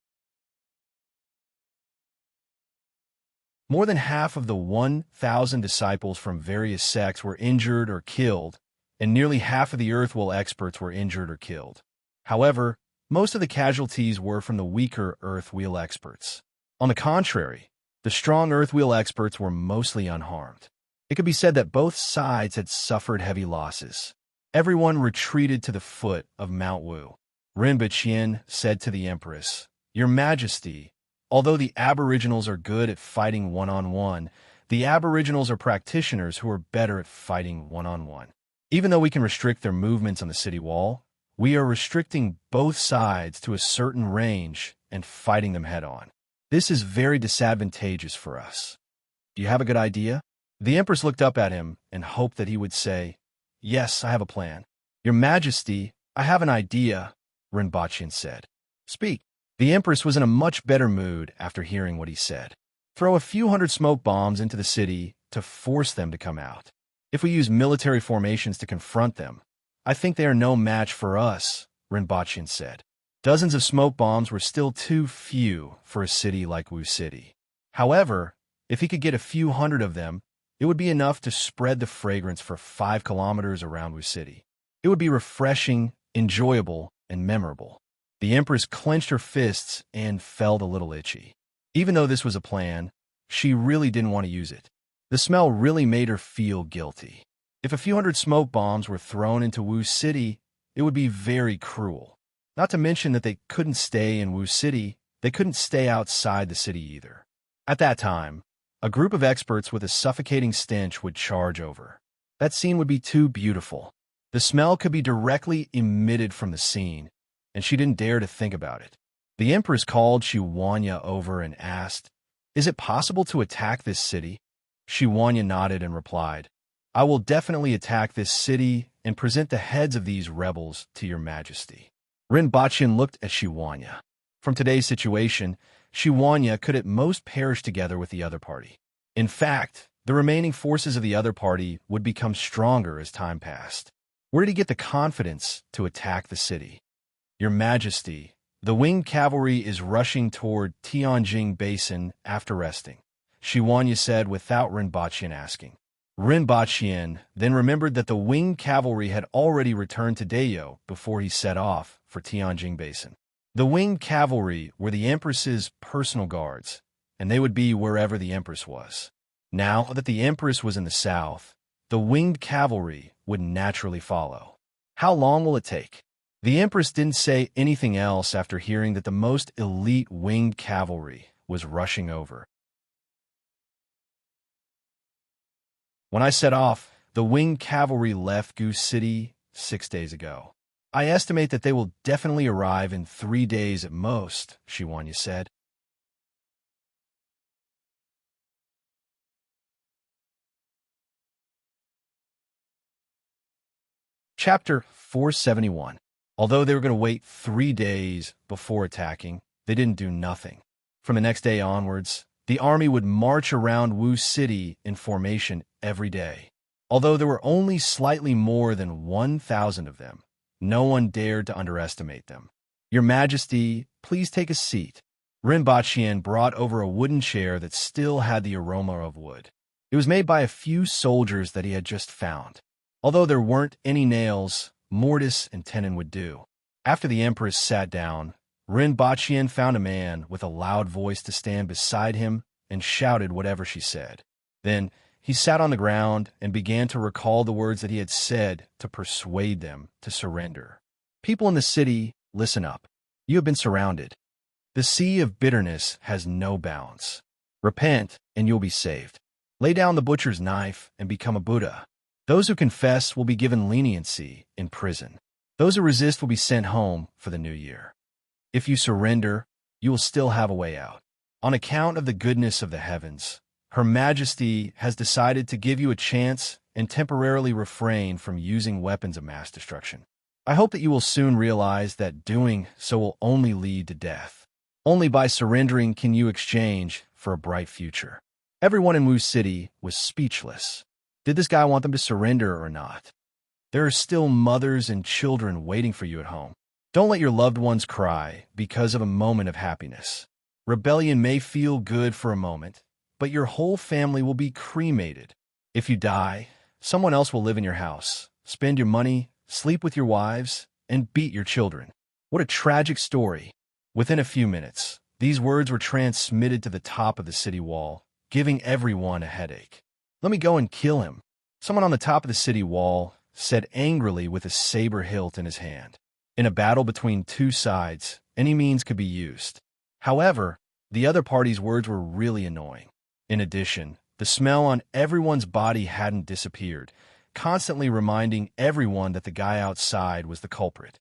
A: More than half of the 1,000 disciples from various sects were injured or killed, and nearly half of the earthwheel experts were injured or killed. However, most of the casualties were from the weaker earthwheel experts. On the contrary, the strong earthwheel experts were mostly unharmed. It could be said that both sides had suffered heavy losses. Everyone retreated to the foot of Mount Wu. Rinba Qian said to the Empress, "Your Majesty, although the Aboriginals are good at fighting one-on-one, the Aboriginals are practitioners who are better at fighting one-on-one. Even though we can restrict their movements on the city wall, we are restricting both sides to a certain range and fighting them head-on. This is very disadvantageous for us. Do you have a good idea?" The Empress looked up at him and hoped that he would say, "Yes, I have a plan." "Your Majesty, I have an idea," Rinpoche said. "Speak." The Empress was in a much better mood after hearing what he said. "Throw a few hundred smoke bombs into the city to force them to come out. If we use military formations to confront them, I think they are no match for us," Rinpoche said. Dozens of smoke bombs were still too few for a city like Wu City. However, if he could get a few hundred of them, it would be enough to spread the fragrance for 5 kilometers around Wu City. It would be refreshing, enjoyable, and memorable. The Empress clenched her fists and felt a little itchy. Even though this was a plan, she really didn't want to use it. The smell really made her feel guilty. If a few hundred smoke bombs were thrown into Wu City, it would be very cruel. Not to mention that they couldn't stay in Wu City, they couldn't stay outside the city either. At that time, a group of experts with a suffocating stench would charge over. That scene would be too beautiful. The smell could be directly emitted from the scene, and she didn't dare to think about it. The Empress called Shiwanya over and asked, "Is it possible to attack this city?" Shiwanya nodded and replied, "I will definitely attack this city and present the heads of these rebels to your Majesty." Rinpoche looked at Shiwanya. From today's situation, Shiwanya could at most perish together with the other party. In fact, the remaining forces of the other party would become stronger as time passed. Where did he get the confidence to attack the city? "Your Majesty, the winged cavalry is rushing toward Tianjing Basin after resting," Shiwanya said without Rinpoche asking. Rinpoche then remembered that the winged cavalry had already returned to Dayo before he set off for Tianjing Basin. The winged cavalry were the Empress's personal guards, and they would be wherever the Empress was. Now that the Empress was in the south, the winged cavalry would naturally follow. How long will it take? The Empress didn't say anything else after hearing that the most elite winged cavalry was rushing over. "When I set off, the winged cavalry left Goose City 6 days ago. I estimate that they will definitely arrive in 3 days at most," Shiwanya said. Chapter 471. Although they were going to wait 3 days before attacking, they didn't do nothing. From the next day onwards, the army would march around Wu City in formation every day. Although there were only slightly more than 1,000 of them, no one dared to underestimate them. "Your Majesty, please take a seat." Rinpoche brought over a wooden chair that still had the aroma of wood. It was made by a few soldiers that he had just found. Although there weren't any nails, mortise and tenon would do. After the Empress sat down, Rinpoche found a man with a loud voice to stand beside him and shouted whatever she said. Then he sat on the ground and began to recall the words that he had said to persuade them to surrender. "People in the city, listen up. You have been surrounded. The sea of bitterness has no bounds. Repent, and you'll be saved. Lay down the butcher's knife and become a Buddha. Those who confess will be given leniency in prison. Those who resist will be sent home for the new year. If you surrender, you will still have a way out. On account of the goodness of the heavens, Her Majesty has decided to give you a chance and temporarily refrain from using weapons of mass destruction. I hope that you will soon realize that doing so will only lead to death. Only by surrendering can you exchange for a bright future." Everyone in Wu City was speechless. Did this guy want them to surrender or not? There are still mothers and children waiting for you at home. Don't let your loved ones cry because of a moment of happiness. Rebellion may feel good for a moment, but your whole family will be cremated. If you die, someone else will live in your house, spend your money, sleep with your wives, and beat your children. What a tragic story. Within a few minutes, these words were transmitted to the top of the city wall, giving everyone a headache. "Let me go and kill him," someone on the top of the city wall said angrily with a saber hilt in his hand. In a battle between two sides, any means could be used. However, the other party's words were really annoying. In addition, the smell on everyone's body hadn't disappeared, constantly reminding everyone that the guy outside was the culprit.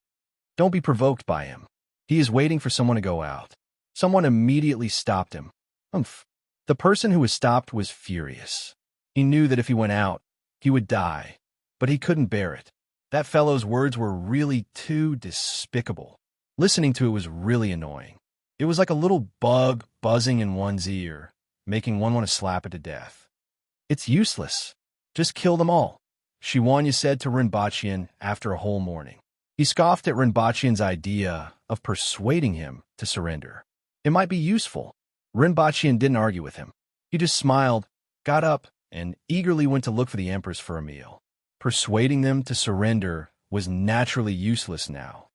A: Don't be provoked by him. He is waiting for someone to go out. Someone immediately stopped him. Humph. The person who was stopped was furious. He knew that if he went out, he would die, but he couldn't bear it. That fellow's words were really too despicable. Listening to it was really annoying. It was like a little bug buzzing in one's ear, making one want to slap it to death. It's useless. Just kill them all, Shiwanya said to Rinpochian after a whole morning. He scoffed at Rinpochian's idea of persuading him to surrender. It might be useful. Rinpochian didn't argue with him. He just smiled, got up, and eagerly went to look for the Empress for a meal. Persuading them to surrender was naturally useless now.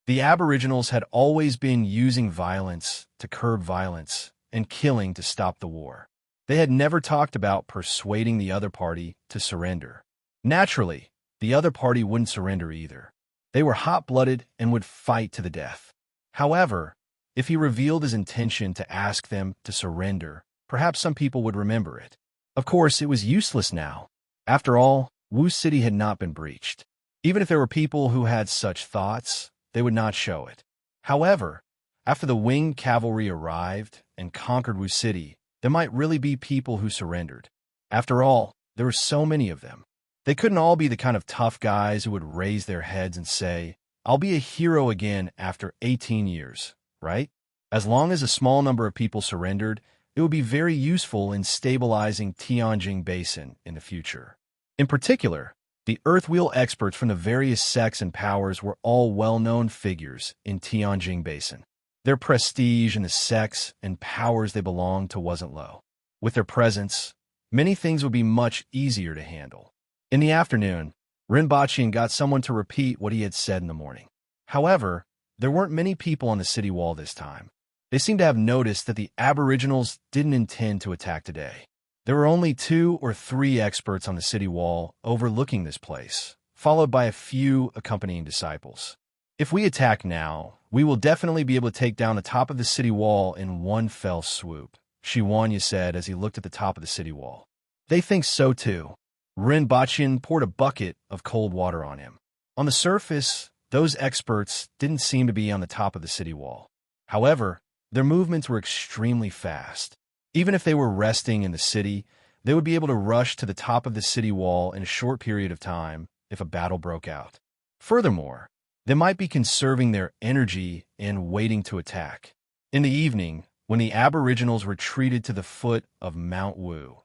A: The Aboriginals had always been using violence to curb violence and killing to stop the war. They had never talked about persuading the other party to surrender. Naturally, the other party wouldn't surrender either. They were hot-blooded and would fight to the death. However, if he revealed his intention to ask them to surrender, perhaps some people would remember it. Of course, it was useless now. After all, Wu City had not been breached. Even if there were people who had such thoughts, they would not show it. However, after the winged cavalry arrived and conquered Wu City, there might really be people who surrendered. After all, there were so many of them. They couldn't all be the kind of tough guys who would raise their heads and say, "I'll be a hero again after 18 years, right?" As long as a small number of people surrendered, it would be very useful in stabilizing Tianjin Basin in the future. In particular, the Earthwheel experts from the various sects and powers were all well-known figures in Tianjin Basin. Their prestige in the sects and powers they belonged to wasn't low. With their presence, many things would be much easier to handle. In the afternoon, Rinpochian got someone to repeat what he had said in the morning. However, there weren't many people on the city wall this time. They seemed to have noticed that the Aboriginals didn't intend to attack today. There were only 2 or 3 experts on the city wall overlooking this place, followed by a few accompanying disciples. If we attack now, we will definitely be able to take down the top of the city wall in one fell swoop, Shiwanya said as he looked at the top of the city wall. They think so too. Rinpochian poured a bucket of cold water on him. On the surface, those experts didn't seem to be on the top of the city wall. However, their movements were extremely fast. Even if they were resting in the city, they would be able to rush to the top of the city wall in a short period of time if a battle broke out. Furthermore, they might be conserving their energy and waiting to attack. In the evening, when the Aboriginals retreated to the foot of Mount Wu,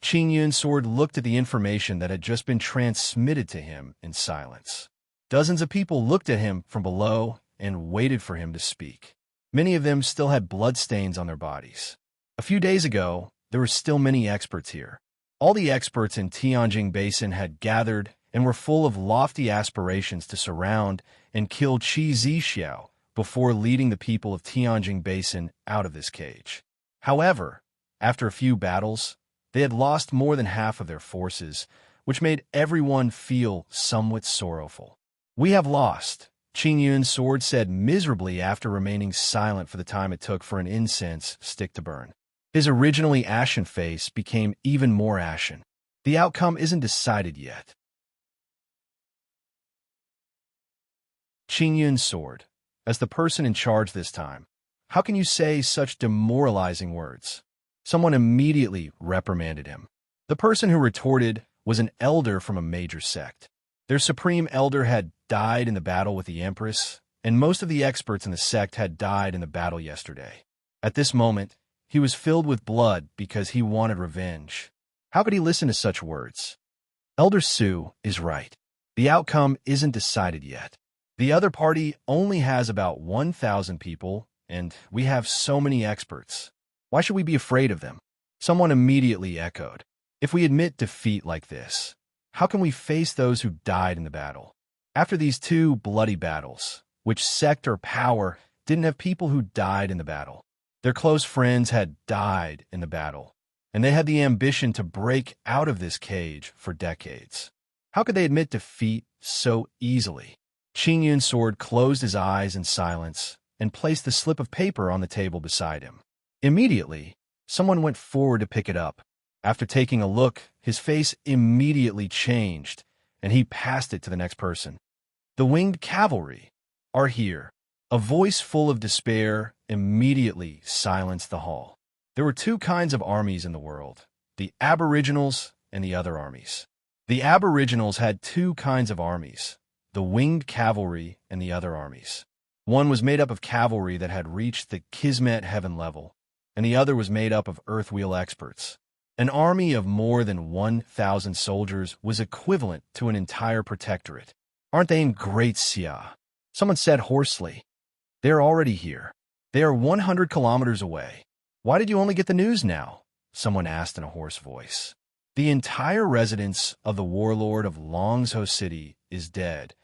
A: Qin Yun's sword looked at the information that had just been transmitted to him in silence. Dozens of people looked at him from below and waited for him to speak. Many of them still had bloodstains on their bodies. A few days ago, there were still many experts here. All the experts in Tianjin Basin had gathered and were full of lofty aspirations to surround and kill Qi Zixiao before leading the people of Tianjin Basin out of this cage. However, after a few battles, they had lost more than half of their forces, which made everyone feel somewhat sorrowful. "We have lost," Qin Yun's sword said miserably after remaining silent for the time it took for an incense stick to burn. His originally ashen face became even more ashen. The outcome isn't decided yet. Qin Yun's sword, as the person in charge this time, how can you say such demoralizing words? Someone immediately reprimanded him. The person who retorted was an elder from a major sect. Their supreme elder had died in the battle with the Empress, and most of the experts in the sect had died in the battle yesterday. At this moment, he was filled with blood because he wanted revenge. How could he listen to such words? Elder Su is right. The outcome isn't decided yet. The other party only has about 1,000 people, and we have so many experts. Why should we be afraid of them? Someone immediately echoed. If we admit defeat like this, how can we face those who died in the battle? After these 2 bloody battles, which sect or power didn't have people who died in the battle? Their close friends had died in the battle, and they had the ambition to break out of this cage for decades. How could they admit defeat so easily? Qin Yun's sword closed his eyes in silence and placed the slip of paper on the table beside him. Immediately, someone went forward to pick it up. After taking a look, his face immediately changed, and he passed it to the next person. "The winged cavalry are here." A voice full of despair immediately silenced the hall. There were two kinds of armies in the world, the Aboriginals and the other armies. The Aboriginals had two kinds of armies, the winged cavalry and the other armies. One was made up of cavalry that had reached the Kismet heaven level, and the other was made up of earthwheel experts. An army of more than 1,000 soldiers was equivalent to an entire protectorate. Aren't they in great Sia? Someone said hoarsely. They are already here. They are 100 kilometers away. Why did you only get the news now? Someone asked in a hoarse voice. The entire residence of the warlord of Longzhou City is dead,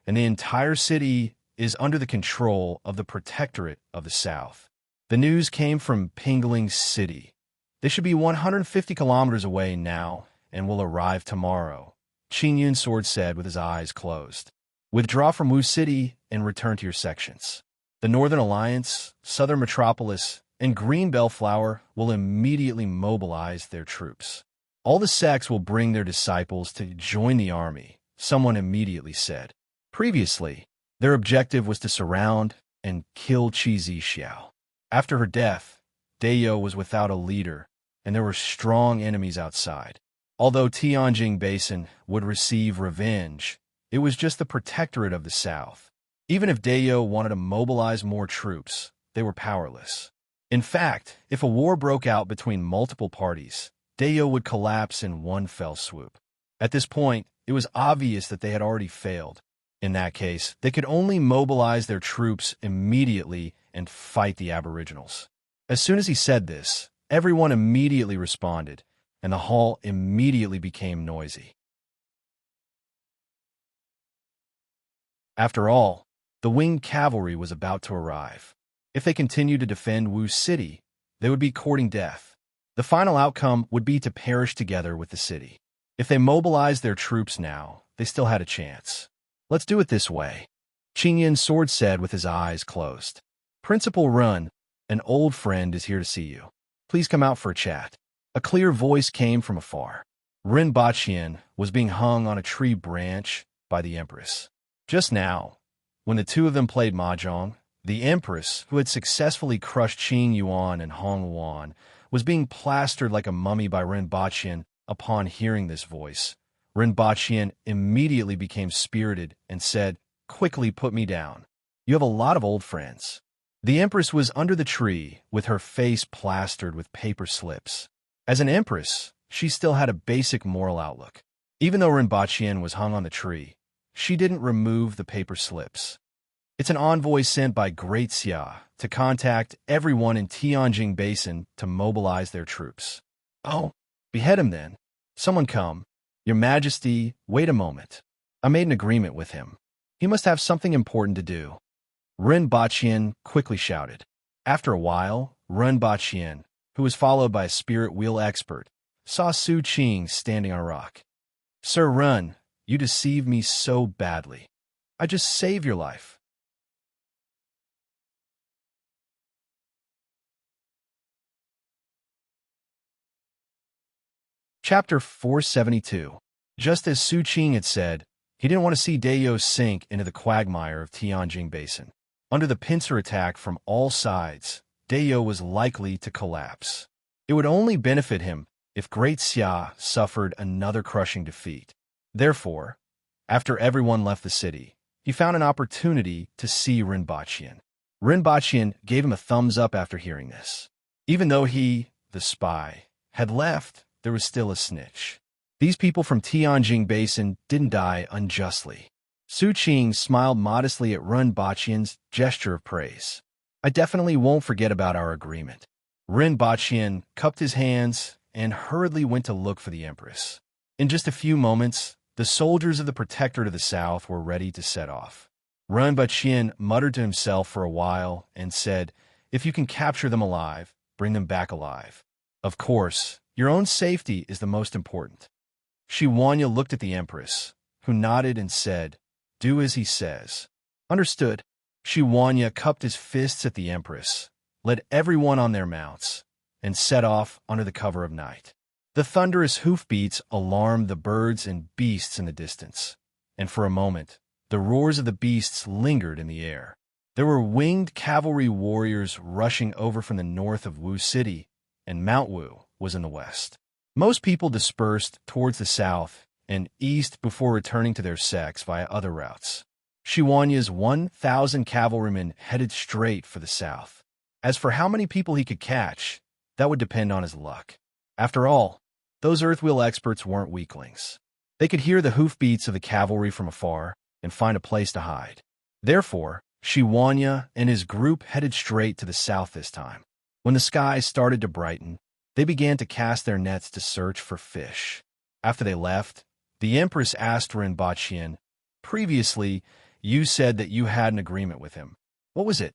A: and the entire city is under the control of the Protectorate of the South. The news came from Pingling City. They should be 150 kilometers away now and will arrive tomorrow, Qin Yun's sword said with his eyes closed. Withdraw from Wu City and return to your sections. The Northern Alliance, Southern Metropolis, and Green Bellflower will immediately mobilize their troops. All the sects will bring their disciples to join the army, someone immediately said. Previously, their objective was to surround and kill Qi Zixiao. After her death, Dayo was without a leader, and there were strong enemies outside. Although Tianjing Basin would receive revenge, it was just the Protectorate of the South. Even if Dayo wanted to mobilize more troops, they were powerless. In fact, if a war broke out between multiple parties, Dayo would collapse in one fell swoop. At this point, it was obvious that they had already failed. In that case, they could only mobilize their troops immediately and fight the Aboriginals. As soon as he said this, everyone immediately responded, and the hall immediately became noisy. After all, the winged cavalry was about to arrive. If they continued to defend Wu City, they would be courting death. The final outcome would be to perish together with the city. If they mobilized their troops now, they still had a chance. Let's do it this way, Qin Yun's sword said with his eyes closed. Principal Run, an old friend is here to see you. Please come out for a chat. A clear voice came from afar. Ren Baqian was being hung on a tree branch by the Empress. Just now, when the two of them played mahjong, the Empress, who had successfully crushed Qing Yuan and Hong Wan, was being plastered like a mummy by Ren Baqian. Upon hearing this voice, Ren Baqian immediately became spirited and said, "Quickly put me down. You have a lot of old friends." The Empress was under the tree with her face plastered with paper slips. As an Empress, she still had a basic moral outlook. Even though Ren Baqian was hung on the tree, she didn't remove the paper slips. It's an envoy sent by Great Xia to contact everyone in Tianjing Basin to mobilize their troops. Oh, behead him then. Someone come. Your Majesty, wait a moment. I made an agreement with him. He must have something important to do. Ren Baqian quickly shouted. After a while, Ren Baqian, who was followed by a spirit wheel expert, saw Su Qing standing on a rock. Sir Ren, you deceived me so badly. I just saved your life. Chapter 472. Just as Su Qing had said, he didn't want to see Dayo sink into the quagmire of Tianjing Basin. Under the pincer attack from all sides, Dayo was likely to collapse. It would only benefit him if Great Xia suffered another crushing defeat. Therefore, after everyone left the city, he found an opportunity to see Ren Baqian. Ren Baqian gave him a thumbs up after hearing this. Even though he, the spy, had left, there was still a snitch. These people from Tianjing Basin didn't die unjustly. Su Qing smiled modestly at Ren Baqian's gesture of praise. I definitely won't forget about our agreement. Ren Baqian cupped his hands and hurriedly went to look for the Empress. In just a few moments, the soldiers of the Protectorate of the South were ready to set off. Ren Baqian muttered to himself for a while and said, "If you can capture them alive, bring them back alive. Of course, your own safety is the most important." Shi Wanya looked at the Empress, who nodded and said, "Do as he says." Understood. Shi Wanya cupped his fists at the Empress, led everyone on their mounts, and set off under the cover of night. The thunderous hoofbeats alarmed the birds and beasts in the distance, and for a moment, the roars of the beasts lingered in the air. There were winged cavalry warriors rushing over from the north of Wu City, and Mount Wu was in the west. Most people dispersed towards the south and east before returning to their sects via other routes. Shi Wanya's 1,000 cavalrymen headed straight for the south. As for how many people he could catch, that would depend on his luck. After all, those Earthwheel experts weren't weaklings. They could hear the hoofbeats of the cavalry from afar and find a place to hide. Therefore, Shi Wanya and his group headed straight to the south this time. When the skies started to brighten, they began to cast their nets to search for fish. After they left, the Empress asked Rinpoche, "Previously, you said that you had an agreement with him. What was it?"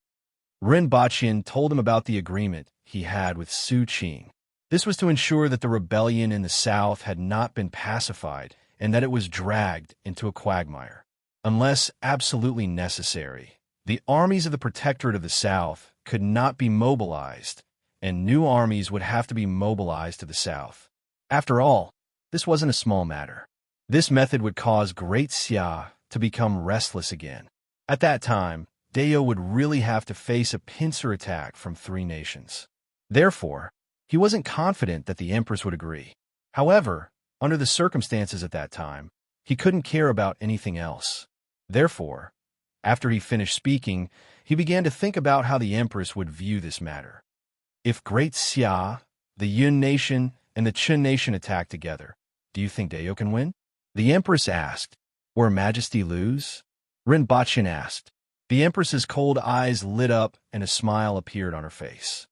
A: Rinpoche told him about the agreement he had with Su Qing. This was to ensure that the rebellion in the south had not been pacified and that it was dragged into a quagmire. Unless absolutely necessary, the armies of the Protectorate of the South could not be mobilized, and new armies would have to be mobilized to the south. After all, this wasn't a small matter. This method would cause Great Xia to become restless again. At that time, Deo would really have to face a pincer attack from 3 nations. Therefore, he wasn't confident that the Empress would agree. However, under the circumstances at that time, he couldn't care about anything else. Therefore, after he finished speaking, he began to think about how the Empress would view this matter. If Great Xia, the Yun nation, and the Qin nation attack together, do you think Deo can win? The Empress asked. Or Her Majesty lose? Rinpoche asked. The Empress's cold eyes lit up and a smile appeared on her face.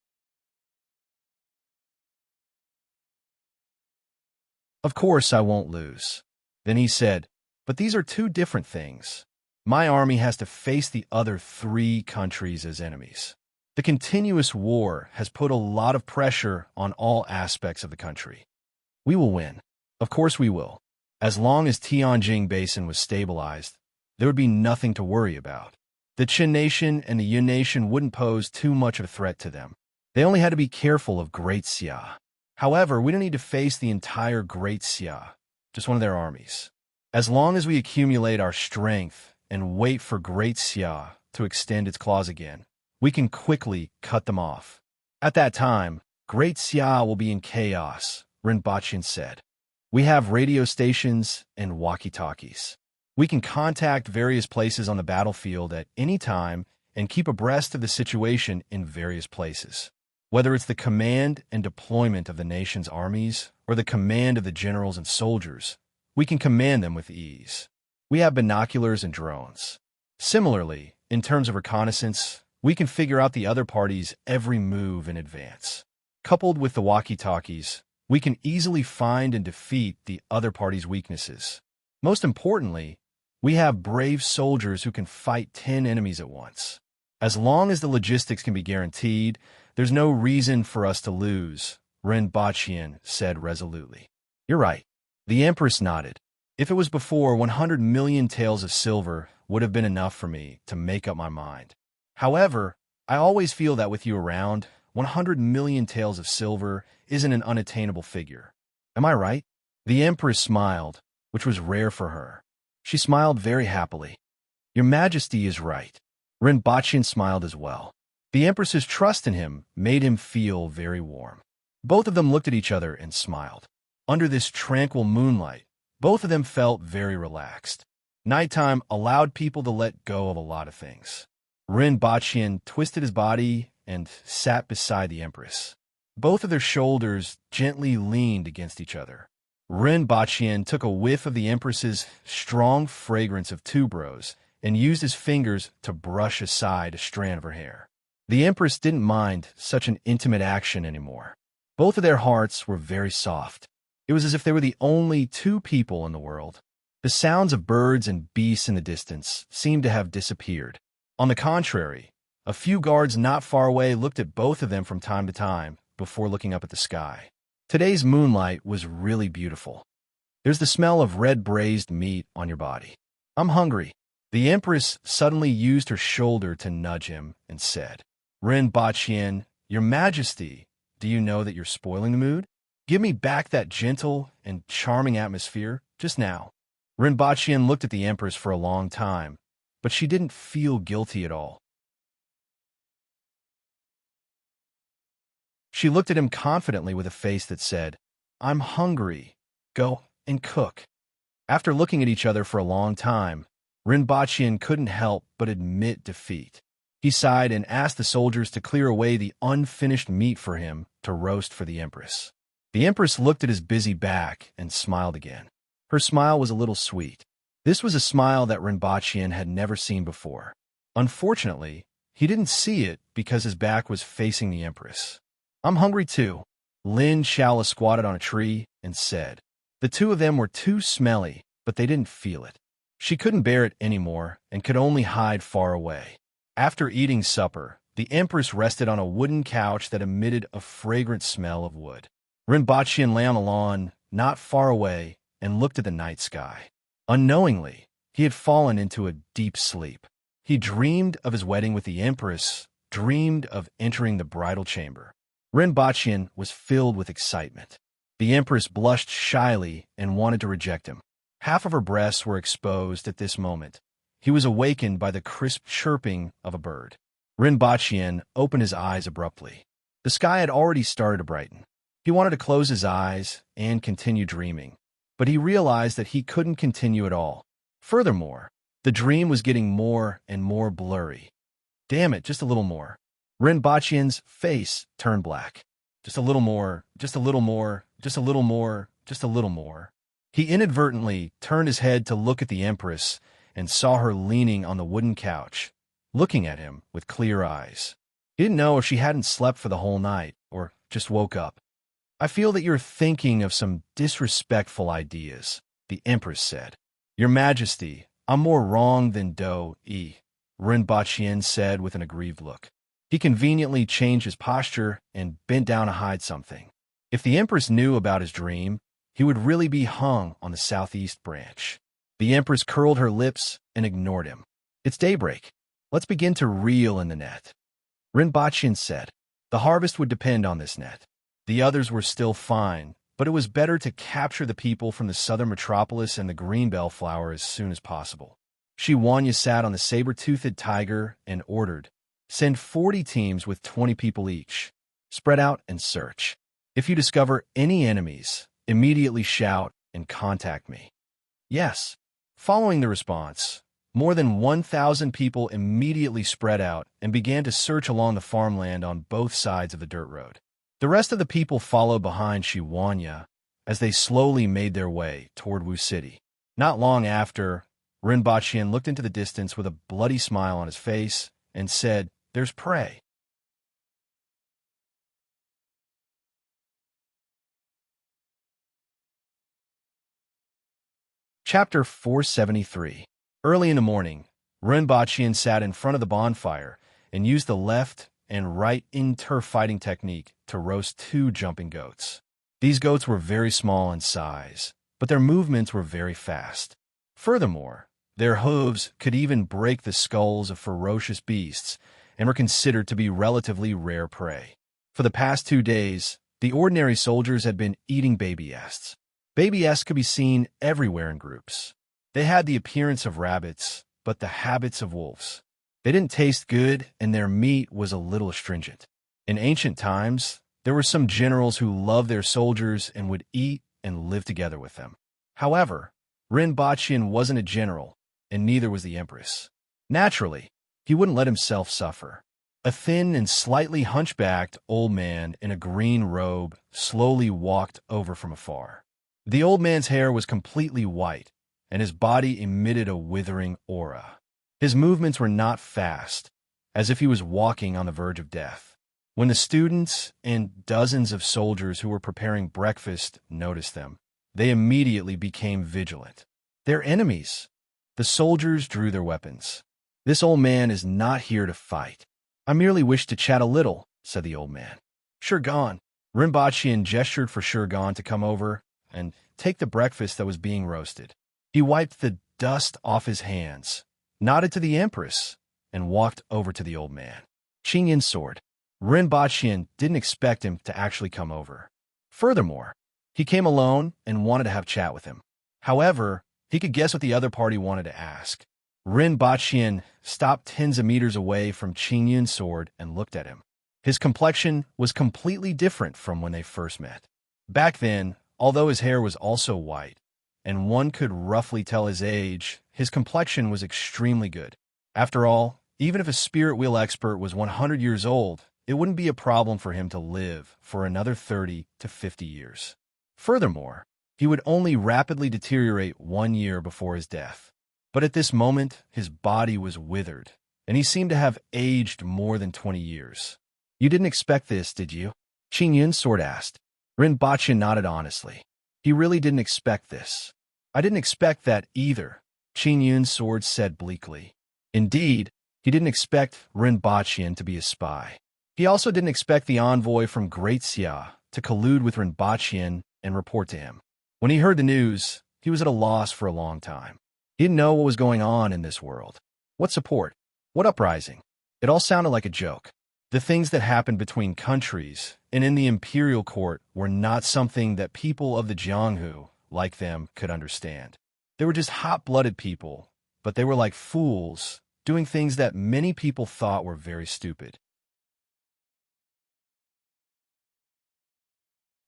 A: Of course I won't lose. Then he said, but these are 2 different things. My army has to face the other 3 countries as enemies. The continuous war has put a lot of pressure on all aspects of the country. We will win. Of course we will. As long as Tianjin Basin was stabilized, there would be nothing to worry about. The Qin nation and the Yun nation wouldn't pose too much of a threat to them. They only had to be careful of Great Xia. However, we don't need to face the entire Great Xia, just one of their armies. As long as we accumulate our strength and wait for Great Xia to extend its claws again, we can quickly cut them off. At that time, Great Xia will be in chaos, Rinpoche said. We have radio stations and walkie-talkies. We can contact various places on the battlefield at any time and keep abreast of the situation in various places. Whether it's the command and deployment of the nation's armies or the command of the generals and soldiers, we can command them with ease. We have binoculars and drones. Similarly, in terms of reconnaissance, we can figure out the other party's every move in advance. Coupled with the walkie-talkies, we can easily find and defeat the other party's weaknesses. Most importantly, we have brave soldiers who can fight 10 enemies at once. As long as the logistics can be guaranteed, there's no reason for us to lose, Rinpoche said resolutely. You're right. The Empress nodded. If it was before, 100 million taels of silver would have been enough for me to make up my mind. However, I always feel that with you around, 100 million taels of silver isn't an unattainable figure. Am I right? The Empress smiled, which was rare for her. She smiled very happily. Your Majesty is right. Rinpoche smiled as well. The Empress's trust in him made him feel very warm. Both of them looked at each other and smiled. Under this tranquil moonlight, both of them felt very relaxed. Nighttime allowed people to let go of a lot of things. Rinpoche twisted his body and sat beside the Empress. Both of their shoulders gently leaned against each other. Rinpoche took a whiff of the Empress's strong fragrance of tuberose and used his fingers to brush aside a strand of her hair. The Empress didn't mind such an intimate action anymore. Both of their hearts were very soft. It was as if they were the only 2 people in the world. The sounds of birds and beasts in the distance seemed to have disappeared. On the contrary, a few guards not far away looked at both of them from time to time before looking up at the sky. Today's moonlight was really beautiful. There's the smell of red braised meat on your body. I'm hungry. The Empress suddenly used her shoulder to nudge him and said, Rinpoche, Your Majesty, do you know that you're spoiling the mood? Give me back that gentle and charming atmosphere just now. Rinpoche looked at the Empress for a long time, but she didn't feel guilty at all. She looked at him confidently with a face that said, "I'm hungry. Go and cook." After looking at each other for a long time, Rinpochian couldn't help but admit defeat. He sighed and asked the soldiers to clear away the unfinished meat for him to roast for the Empress. The Empress looked at his busy back and smiled again. Her smile was a little sweet. This was a smile that Rinpochian had never seen before. Unfortunately, he didn't see it because his back was facing the Empress. "I'm hungry too," Lin Shaola squatted on a tree and said. The two of them were too smelly, but they didn't feel it. She couldn't bear it anymore and could only hide far away. After eating supper, the Empress rested on a wooden couch that emitted a fragrant smell of wood. Rinpochian lay on the lawn, not far away, and looked at the night sky. Unknowingly, he had fallen into a deep sleep. He dreamed of his wedding with the Empress, dreamed of entering the bridal chamber. Rinpochian was filled with excitement. The Empress blushed shyly and wanted to reject him. Half of her breasts were exposed at this moment. He was awakened by the crisp chirping of a bird. Rinpochian opened his eyes abruptly. The sky had already started to brighten. He wanted to close his eyes and continue dreaming, but he realized that he couldn't continue at all. Furthermore, the dream was getting more and more blurry. Damn it, just a little more. Rinpochian's face turned black. Just a little more, just a little more, just a little more, just a little more. He inadvertently turned his head to look at the Empress and saw her leaning on the wooden couch, looking at him with clear eyes. He didn't know if she hadn't slept for the whole night or just woke up. "I feel that you're thinking of some disrespectful ideas," the Empress said. "Your Majesty, I'm more wrong than Do-e," Rinpochian said with an aggrieved look. He conveniently changed his posture and bent down to hide something. If the Empress knew about his dream, he would really be hung on the southeast branch. The Empress curled her lips and ignored him. "It's daybreak. Let's begin to reel in the net," Rinpochian said. The harvest would depend on this net. The others were still fine, but it was better to capture the people from the southern metropolis and the green bellflower as soon as possible. Shiwanya sat on the saber-toothed tiger and ordered, "Send 40 teams with 20 people each. Spread out and search. If you discover any enemies, immediately shout and contact me." "Yes." Following the response, more than 1,000 people immediately spread out and began to search along the farmland on both sides of the dirt road. The rest of the people followed behind Shiwanya as they slowly made their way toward Wu City. Not long after, Rinpochian looked into the distance with a bloody smile on his face and said, "There's prey." Chapter 473. Early in the morning, Rinpochian sat in front of the bonfire and used the left and right in-turf fighting technique to roast 2 jumping goats. These goats were very small in size, but their movements were very fast. Furthermore, their hooves could even break the skulls of ferocious beasts and were considered to be relatively rare prey. For the past 2 days, the ordinary soldiers had been eating baby ests. Baby ests could be seen everywhere in groups. They had the appearance of rabbits, but the habits of wolves. They didn't taste good, and their meat was a little astringent. In ancient times, there were some generals who loved their soldiers and would eat and live together with them. However, Rinpochian wasn't a general, and neither was the Empress. Naturally, he wouldn't let himself suffer. A thin and slightly hunchbacked old man in a green robe slowly walked over from afar. The old man's hair was completely white, and his body emitted a withering aura. His movements were not fast, as if he was walking on the verge of death. When the students and dozens of soldiers who were preparing breakfast noticed them, they immediately became vigilant. "They're enemies." The soldiers drew their weapons. "This old man is not here to fight. I merely wish to chat a little," said the old man. "Shurgan." Rinpochian gestured for Shurgan to come over and take the breakfast that was being roasted. He wiped the dust off his hands, nodded to the Empress, and walked over to the old man. Qingyin's sword. Rinpochian didn't expect him to actually come over. Furthermore, he came alone and wanted to have chat with him. However, he could guess what the other party wanted to ask. Rinpochian stopped tens of meters away from Qingyin's sword and looked at him. His complexion was completely different from when they first met. Back then, although his hair was also white, and one could roughly tell his age, his complexion was extremely good. After all, even if a spirit wheel expert was 100 years old, it wouldn't be a problem for him to live for another 30 to 50 years. Furthermore, he would only rapidly deteriorate 1 year before his death. But at this moment, his body was withered, and he seemed to have aged more than 20 years. You didn't expect this, did you? Qin Yun's sword asked. Rinpoche nodded honestly. He really didn't expect this. I didn't expect that either, Qin Yun's sword said bleakly. Indeed, he didn't expect Rinpoche to be a spy. He also didn't expect the envoy from Great Xia to collude with Rinpoche and report to him. When he heard the news, he was at a loss for a long time. He didn't know what was going on in this world. What support? What uprising? It all sounded like a joke. The things that happened between countries and in the imperial court were not something that people of the Jianghu, like them, could understand. They were just hot-blooded people, but they were like fools, doing things that many people thought were very stupid.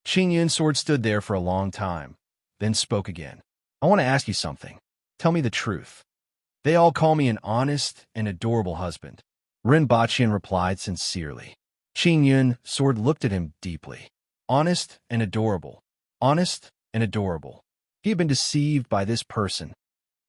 A: Qin Yun's sword stood there for a long time, then spoke again. I want to ask you something. Tell me the truth. They all call me an honest and adorable husband. Rinpoche replied sincerely. Qin Yun's sword looked at him deeply. Honest and adorable. Honest and adorable. He had been deceived by this person.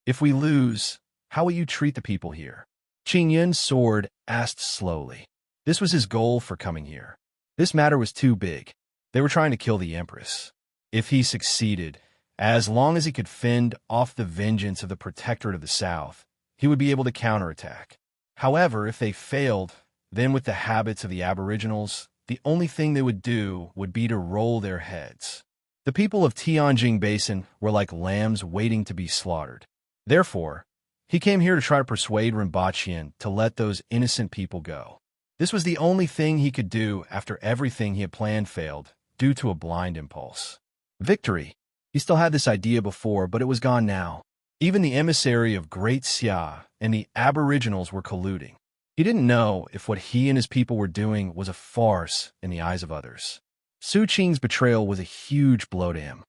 A: If we lose, how will you treat the people here? Qin Yun's sword asked slowly. This was his goal for coming here. This matter was too big. They were trying to kill the Empress. If he succeeded, as long as he could fend off the vengeance of the Protectorate of the South, he would be able to counterattack. However, if they failed, then with the habits of the Aboriginals, the only thing they would do would be to roll their heads. The people of Tianjin Basin were like lambs waiting to be slaughtered. Therefore, he came here to try to persuade Rinpoche to let those innocent people go. This was the only thing he could do after everything he had planned failed, due to a blind impulse. Victory. He still had this idea before, but it was gone now. Even the emissary of Great Xia and the Aboriginals were colluding. He didn't know if what he and his people were doing was a farce in the eyes of others. Su Qing's betrayal was a huge blow to him.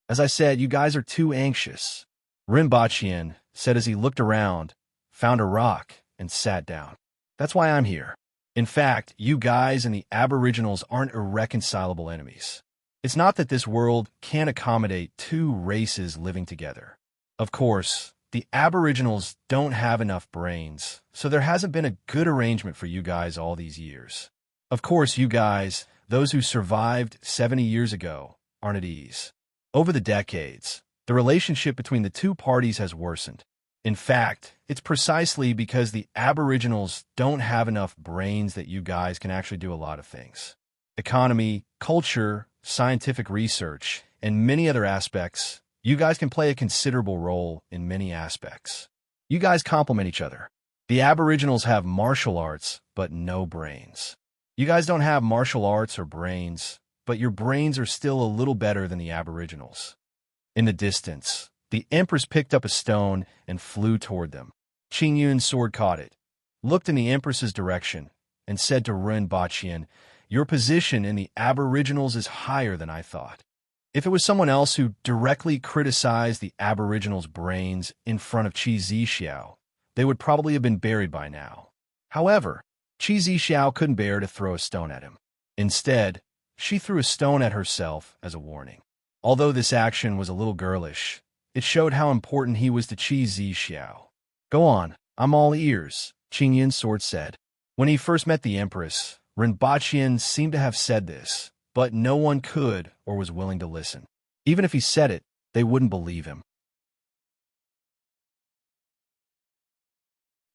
A: As I said, you guys are too anxious. Rinpoche said as he looked around, found a rock, and sat down. That's why I'm here. In fact, you guys and the Aboriginals aren't irreconcilable enemies. It's not that this world can't accommodate two races living together. Of course, the Aboriginals don't have enough brains, so there hasn't been a good arrangement for you guys all these years. Of course, you guys, those who survived 70 years ago, aren't at ease. Over the decades, the relationship between the two parties has worsened. In fact, it's precisely because the Aboriginals don't have enough brains that you guys can actually do a lot of things. Economy, culture, scientific research, and many other aspects. You guys can play a considerable role in many aspects. You guys complement each other. The Aboriginals have martial arts, but no brains. You guys don't have martial arts or brains, but your brains are still a little better than the Aboriginals. In the distance, the Empress picked up a stone and flew toward them. Qin Yun's sword caught it, looked in the Empress's direction, and said to Rinpoche, "Your position in the Aboriginals is higher than I thought." If it was someone else who directly criticized the Aboriginals' brains in front of Qi Zixiao, they would probably have been buried by now. However, Qi Zixiao couldn't bear to throw a stone at him. Instead, she threw a stone at herself as a warning. Although this action was a little girlish, it showed how important he was to Qi Zixiao. "Go on, I'm all ears," Qin Yun's sword said. When he first met the Empress, Rinpoche seemed to have said this, but no one could or was willing to listen. Even if he said it, they wouldn't believe him.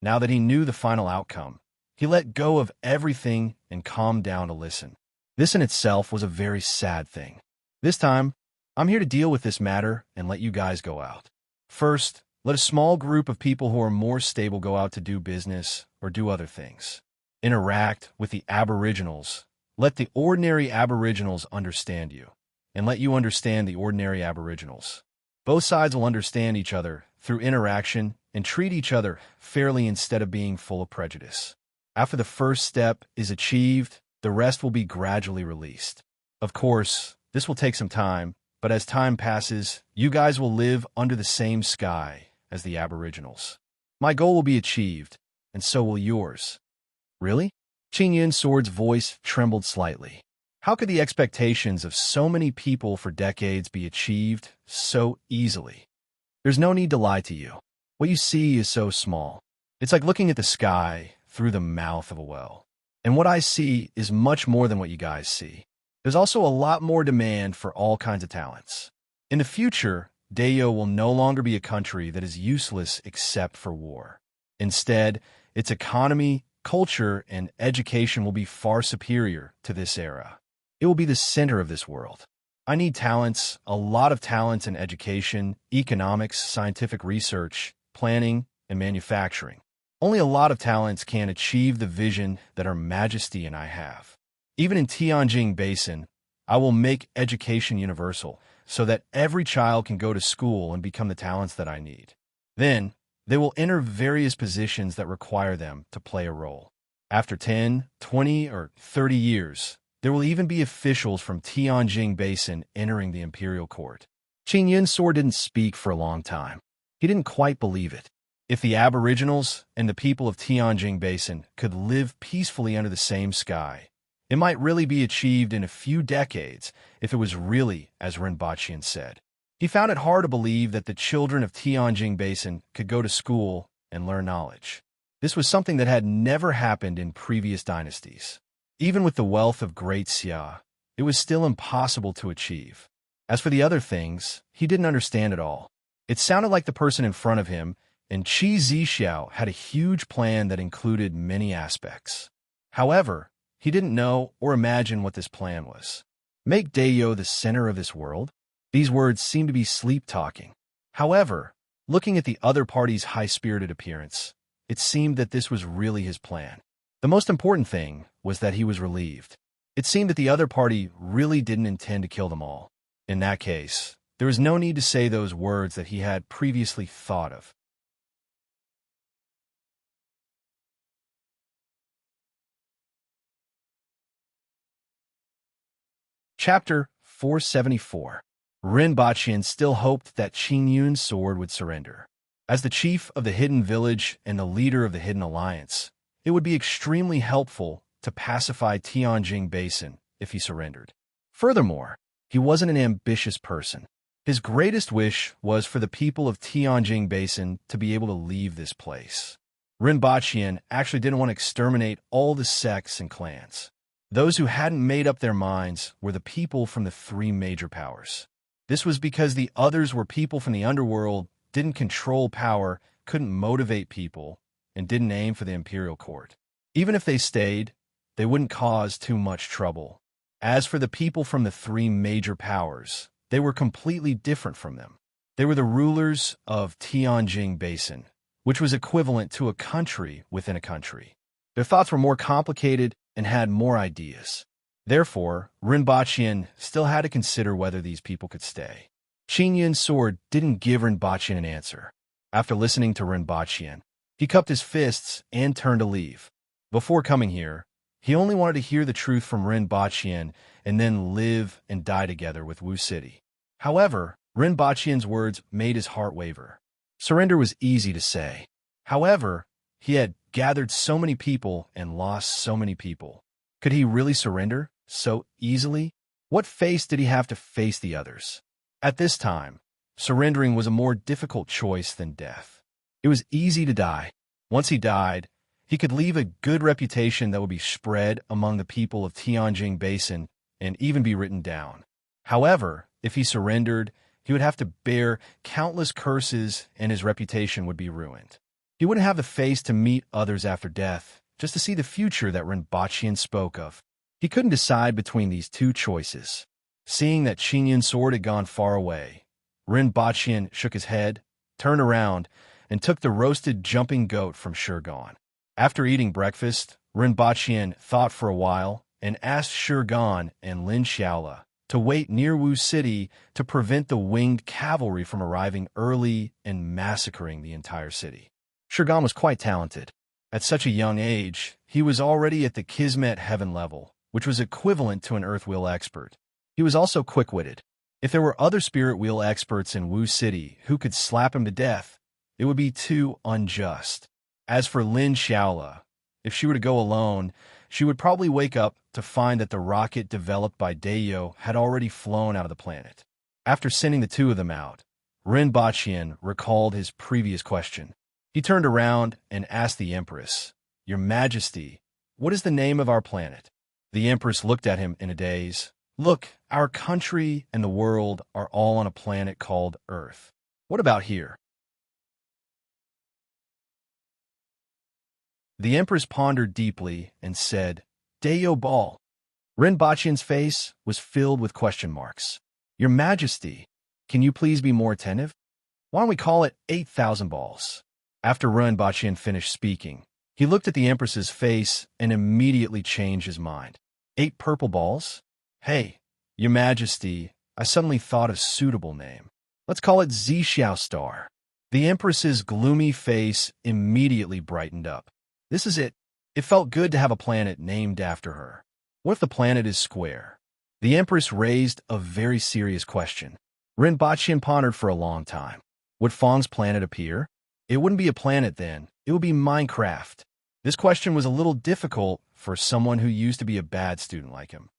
A: Now that he knew the final outcome, he let go of everything and calmed down to listen. This in itself was a very sad thing. This time, I'm here to deal with this matter and let you guys go out. First, let a small group of people who are more stable go out to do business or do other things. Interact with the Aboriginals. Let the ordinary Aboriginals understand you, and let you understand the ordinary Aboriginals. Both sides will understand each other through interaction and treat each other fairly instead of being full of prejudice. After the first step is achieved, The rest will be gradually released. Of course, this will take some time, but as time passes, you guys will live under the same sky as the Aboriginals. My goal will be achieved, and so will yours. Really? Qin Yun's sword's voice trembled slightly. How could the expectations of so many people for decades be achieved so easily? There's no need to lie to you. What you see is so small. It's like looking at the sky through the mouth of a well. And what I see is much more than what you guys see. There's also a lot more demand for all kinds of talents. In the future, Dayo will no longer be a country that is useless except for war. Instead, its economy, culture, and education will be far superior to this era. It will be the center of this world. I need talents, a lot of talents in education, economics, scientific research, planning, and manufacturing. Only a lot of talents can achieve the vision that Her Majesty and I have. Even in Tianjin Basin, I will make education universal so that every child can go to school and become the talents that I need. Then, they will enter various positions that require them to play a role. After 10, 20, or 30 years, there will even be officials from Tianjin Basin entering the imperial court. Qin Yun's sword didn't speak for a long time. He didn't quite believe it. If the Aboriginals and the people of Tianjin Basin could live peacefully under the same sky, it might really be achieved in a few decades if it was really as Rinpoche said. He found it hard to believe that the children of Tianjin Basin could go to school and learn knowledge. This was something that had never happened in previous dynasties. Even with the wealth of Great Xia, it was still impossible to achieve. As for the other things, he didn't understand at all. It sounded like the person in front of him, and Qi Zixiao had a huge plan that included many aspects. However, he didn't know or imagine what this plan was. Make Dayo the center of this world? These words seemed to be sleep-talking. However, looking at the other party's high-spirited appearance, it seemed that this was really his plan. The most important thing was that he was relieved. It seemed that the other party really didn't intend to kill them all. In that case, there was no need to say those words that he had previously thought of. Chapter 474. Rinpoche still hoped that Qin Yun's sword would surrender. As the chief of the Hidden Village and the leader of the Hidden Alliance, it would be extremely helpful to pacify Tianjin Basin if he surrendered. Furthermore, he wasn't an ambitious person. His greatest wish was for the people of Tianjin Basin to be able to leave this place. Rinpoche actually didn't want to exterminate all the sects and clans. Those who hadn't made up their minds were the people from the three major powers. This was because the others were people from the underworld, didn't control power, couldn't motivate people, and didn't aim for the imperial court. Even if they stayed, they wouldn't cause too much trouble. As for the people from the three major powers, they were completely different from them. They were the rulers of Tianjin Basin, which was equivalent to a country within a country. Their thoughts were more complicated and had more ideas. Therefore, Rinpoche still had to consider whether these people could stay. Qin Yun's sword didn't give Rinpoche an answer. After listening to Rinpoche, he cupped his fists and turned to leave. Before coming here, he only wanted to hear the truth from Rinpoche and then live and die together with Wu City. However, Rinpoche's words made his heart waver. Surrender was easy to say. However, he had gathered so many people and lost so many people. Could he really surrender so easily? What face did he have to face the others? At this time, surrendering was a more difficult choice than death. It was easy to die. Once he died, he could leave a good reputation that would be spread among the people of Tianjin Basin and even be written down. However, if he surrendered, he would have to bear countless curses and his reputation would be ruined. He wouldn't have the face to meet others after death, just to see the future that Rinpoche spoke of. He couldn't decide between these two choices. Seeing that Qin Yun's sword had gone far away, Rinpoche shook his head, turned around, and took the roasted jumping goat from Shurgan. After eating breakfast, Rinpoche thought for a while and asked Shurgan and Lin Xiaola to wait near Wu City to prevent the winged cavalry from arriving early and massacring the entire city. Shurgan was quite talented. At such a young age, he was already at the Kismet heaven level, which was equivalent to an earth wheel expert. He was also quick-witted. If there were other spirit wheel experts in Wu City who could slap him to death, it would be too unjust. As for Lin Xiaola, if she were to go alone, she would probably wake up to find that the rocket developed by Dayo had already flown out of the planet. After sending the two of them out, Ren Baqian recalled his previous question. He turned around and asked the Empress, "Your Majesty, what is the name of our planet?" The Empress looked at him in a daze. "Look, our country and the world are all on a planet called Earth. What about here?" The Empress pondered deeply and said, "Dayo Ball." Ren Baqian's face was filled with question marks. "Your Majesty, can you please be more attentive? Why don't we call it 8,000 balls?" After Ren Baqian finished speaking, he looked at the Empress's face and immediately changed his mind. 8 purple balls? Hey, Your Majesty, I suddenly thought of a suitable name. Let's call it Zhixiao Star. The Empress's gloomy face immediately brightened up. This is it. It felt good to have a planet named after her. What if the planet is square? The Empress raised a very serious question. Ren Baqian pondered for a long time. Would Fang's planet appear? It wouldn't be a planet then. It would be Minecraft. This question was a little difficult for someone who used to be a bad student like him.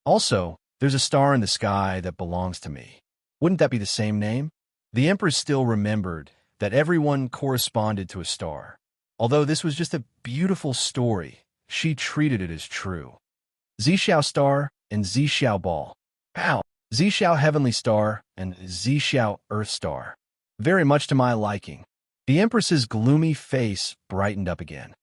A: Also, there's a star in the sky that belongs to me. Wouldn't that be the same name? The Empress still remembered that everyone corresponded to a star. Although this was just a beautiful story, she treated it as true. Zhixiao Star and Zhixiao Ball. Pow! Zhixiao Heavenly Star and Zhixiao Earth Star. Very much to my liking. The Empress's gloomy face brightened up again.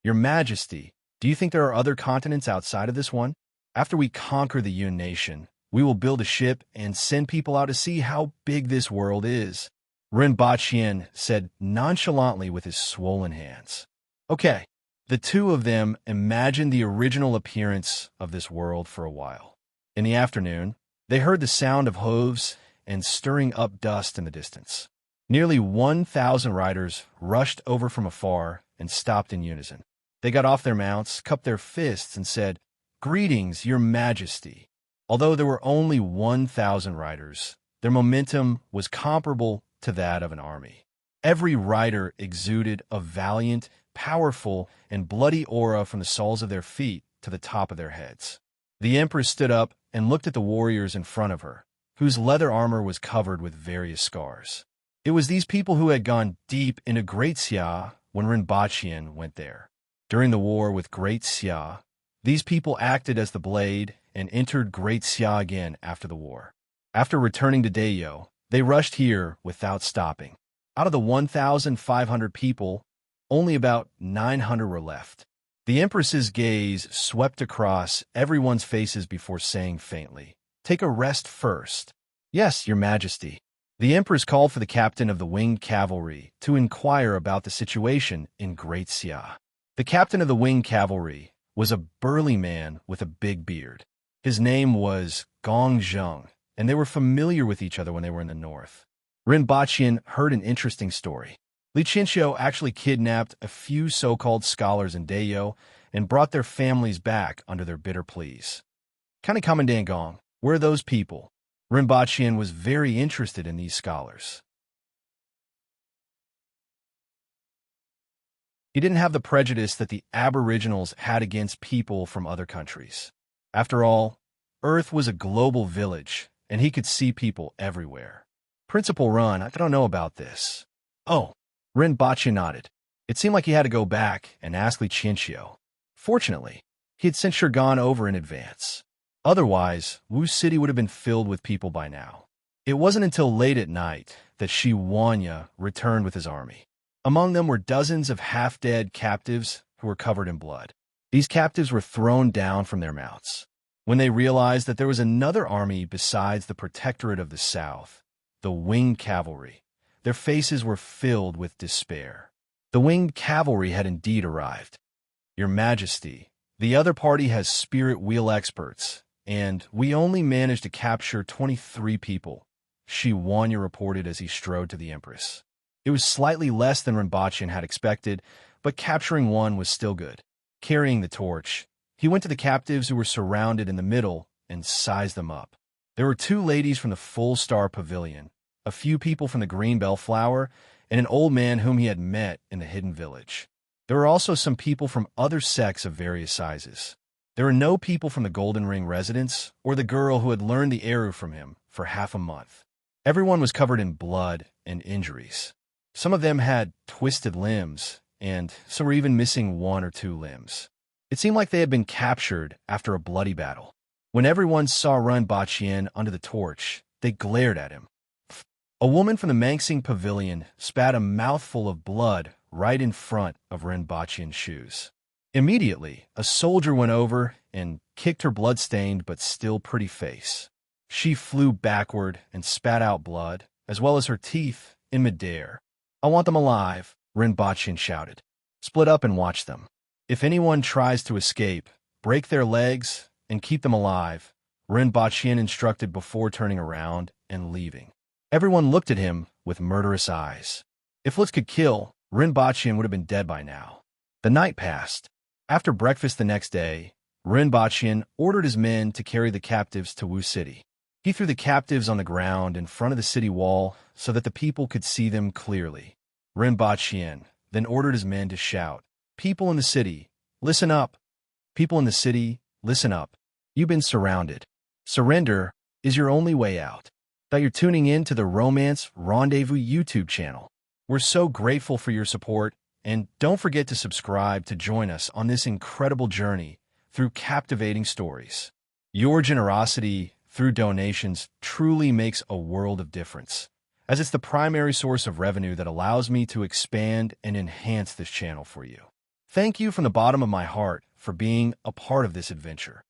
A: Your Majesty, do you think there are other continents outside of this one? After we conquer the Yun Nation, we will build a ship and send people out to see how big this world is. Ren Baqian said nonchalantly with his swollen hands. Okay, the two of them imagined the original appearance of this world for a while. In the afternoon, they heard the sound of hooves and stirring up dust in the distance. Nearly 1,000 riders rushed over from afar and stopped in unison. They got off their mounts, cupped their fists, and said, "Greetings, Your Majesty." Although there were only 1,000 riders, their momentum was comparable to that of an army. Every rider exuded a valiant, powerful, and bloody aura from the soles of their feet to the top of their heads. The Empress stood up and looked at the warriors in front of her, whose leather armor was covered with various scars. It was these people who had gone deep into Great Xia when Ren Baqian went there. During the war with Great Xia, these people acted as the blade and entered Great Xia again after the war. After returning to Dayo, they rushed here without stopping. Out of the 1,500 people, only about 900 were left. The Empress's gaze swept across everyone's faces before saying faintly, "Take a rest first." "Yes, Your Majesty." The Empress called for the captain of the winged cavalry to inquire about the situation in Great Xia. The captain of the winged cavalry was a burly man with a big beard. His name was Gong Zheng, and they were familiar with each other when they were in the north. Ren Baqian heard an interesting story. Li Qianxiu actually kidnapped a few so-called scholars in Dayo and brought their families back under their bitter pleas. Commandant Gong, where are those people? Ren Baqian was very interested in these scholars. He didn't have the prejudice that the aboriginals had against people from other countries. After all, Earth was a global village, and he could see people everywhere. Principal Run, I don't know about this. Oh, Ren Baqian nodded. It seemed like he had to go back and ask Li Qianxiu. Fortunately, he had sent Shurgan over in advance. Otherwise, Wu City would have been filled with people by now. It wasn't until late at night that Shi Wanya returned with his army. Among them were dozens of half-dead captives who were covered in blood. These captives were thrown down from their mounts. When they realized that there was another army besides the Protectorate of the South, the Winged Cavalry, their faces were filled with despair. The Winged Cavalry had indeed arrived. Your Majesty, the other party has spirit wheel experts, and we only managed to capture 23 people, Shi Wanya reported as he strode to the Empress. It was slightly less than Ren Baqian had expected, but capturing one was still good. Carrying the torch, He went to the captives who were surrounded in the middle and sized them up. There were 2 ladies from the Full-Star Pavilion, a few people from the Green Bellflower, and an old man whom he had met in the Hidden Village. There were also some people from other sects of various sizes. There were no people from the Golden Ring residence or the girl who had learned the Eru from him for half a month. Everyone was covered in blood and injuries. Some of them had twisted limbs, and some were even missing 1 or 2 limbs. It seemed like they had been captured after a bloody battle. When everyone saw Rendezvous under the torch, they glared at him. A woman from the Mangsing Pavilion spat a mouthful of blood right in front of Rendezvous' shoes. Immediately, a soldier went over and kicked her blood-stained but still pretty face. She flew backward and spat out blood, as well as her teeth, in midair. "I want them alive," Rendezvous shouted. "Split up and watch them. If anyone tries to escape, break their legs and keep them alive," Rendezvous instructed before turning around and leaving. Everyone looked at him with murderous eyes. If looks could kill, Rendezvous would have been dead by now. The night passed. After breakfast the next day, Rendezvous ordered his men to carry the captives to Wu City. He threw the captives on the ground in front of the city wall so that the people could see them clearly. Rendezvous then ordered his men to shout, "People in the city, listen up! People in the city, listen up! You've been surrounded. Surrender is your only way out." That you're tuning in to the Romance Rendezvous YouTube channel. We're so grateful for your support, and don't forget to subscribe to join us on this incredible journey through captivating stories. Your generosity through donations truly makes a world of difference, as it's the primary source of revenue that allows me to expand and enhance this channel for you. Thank you from the bottom of my heart for being a part of this adventure.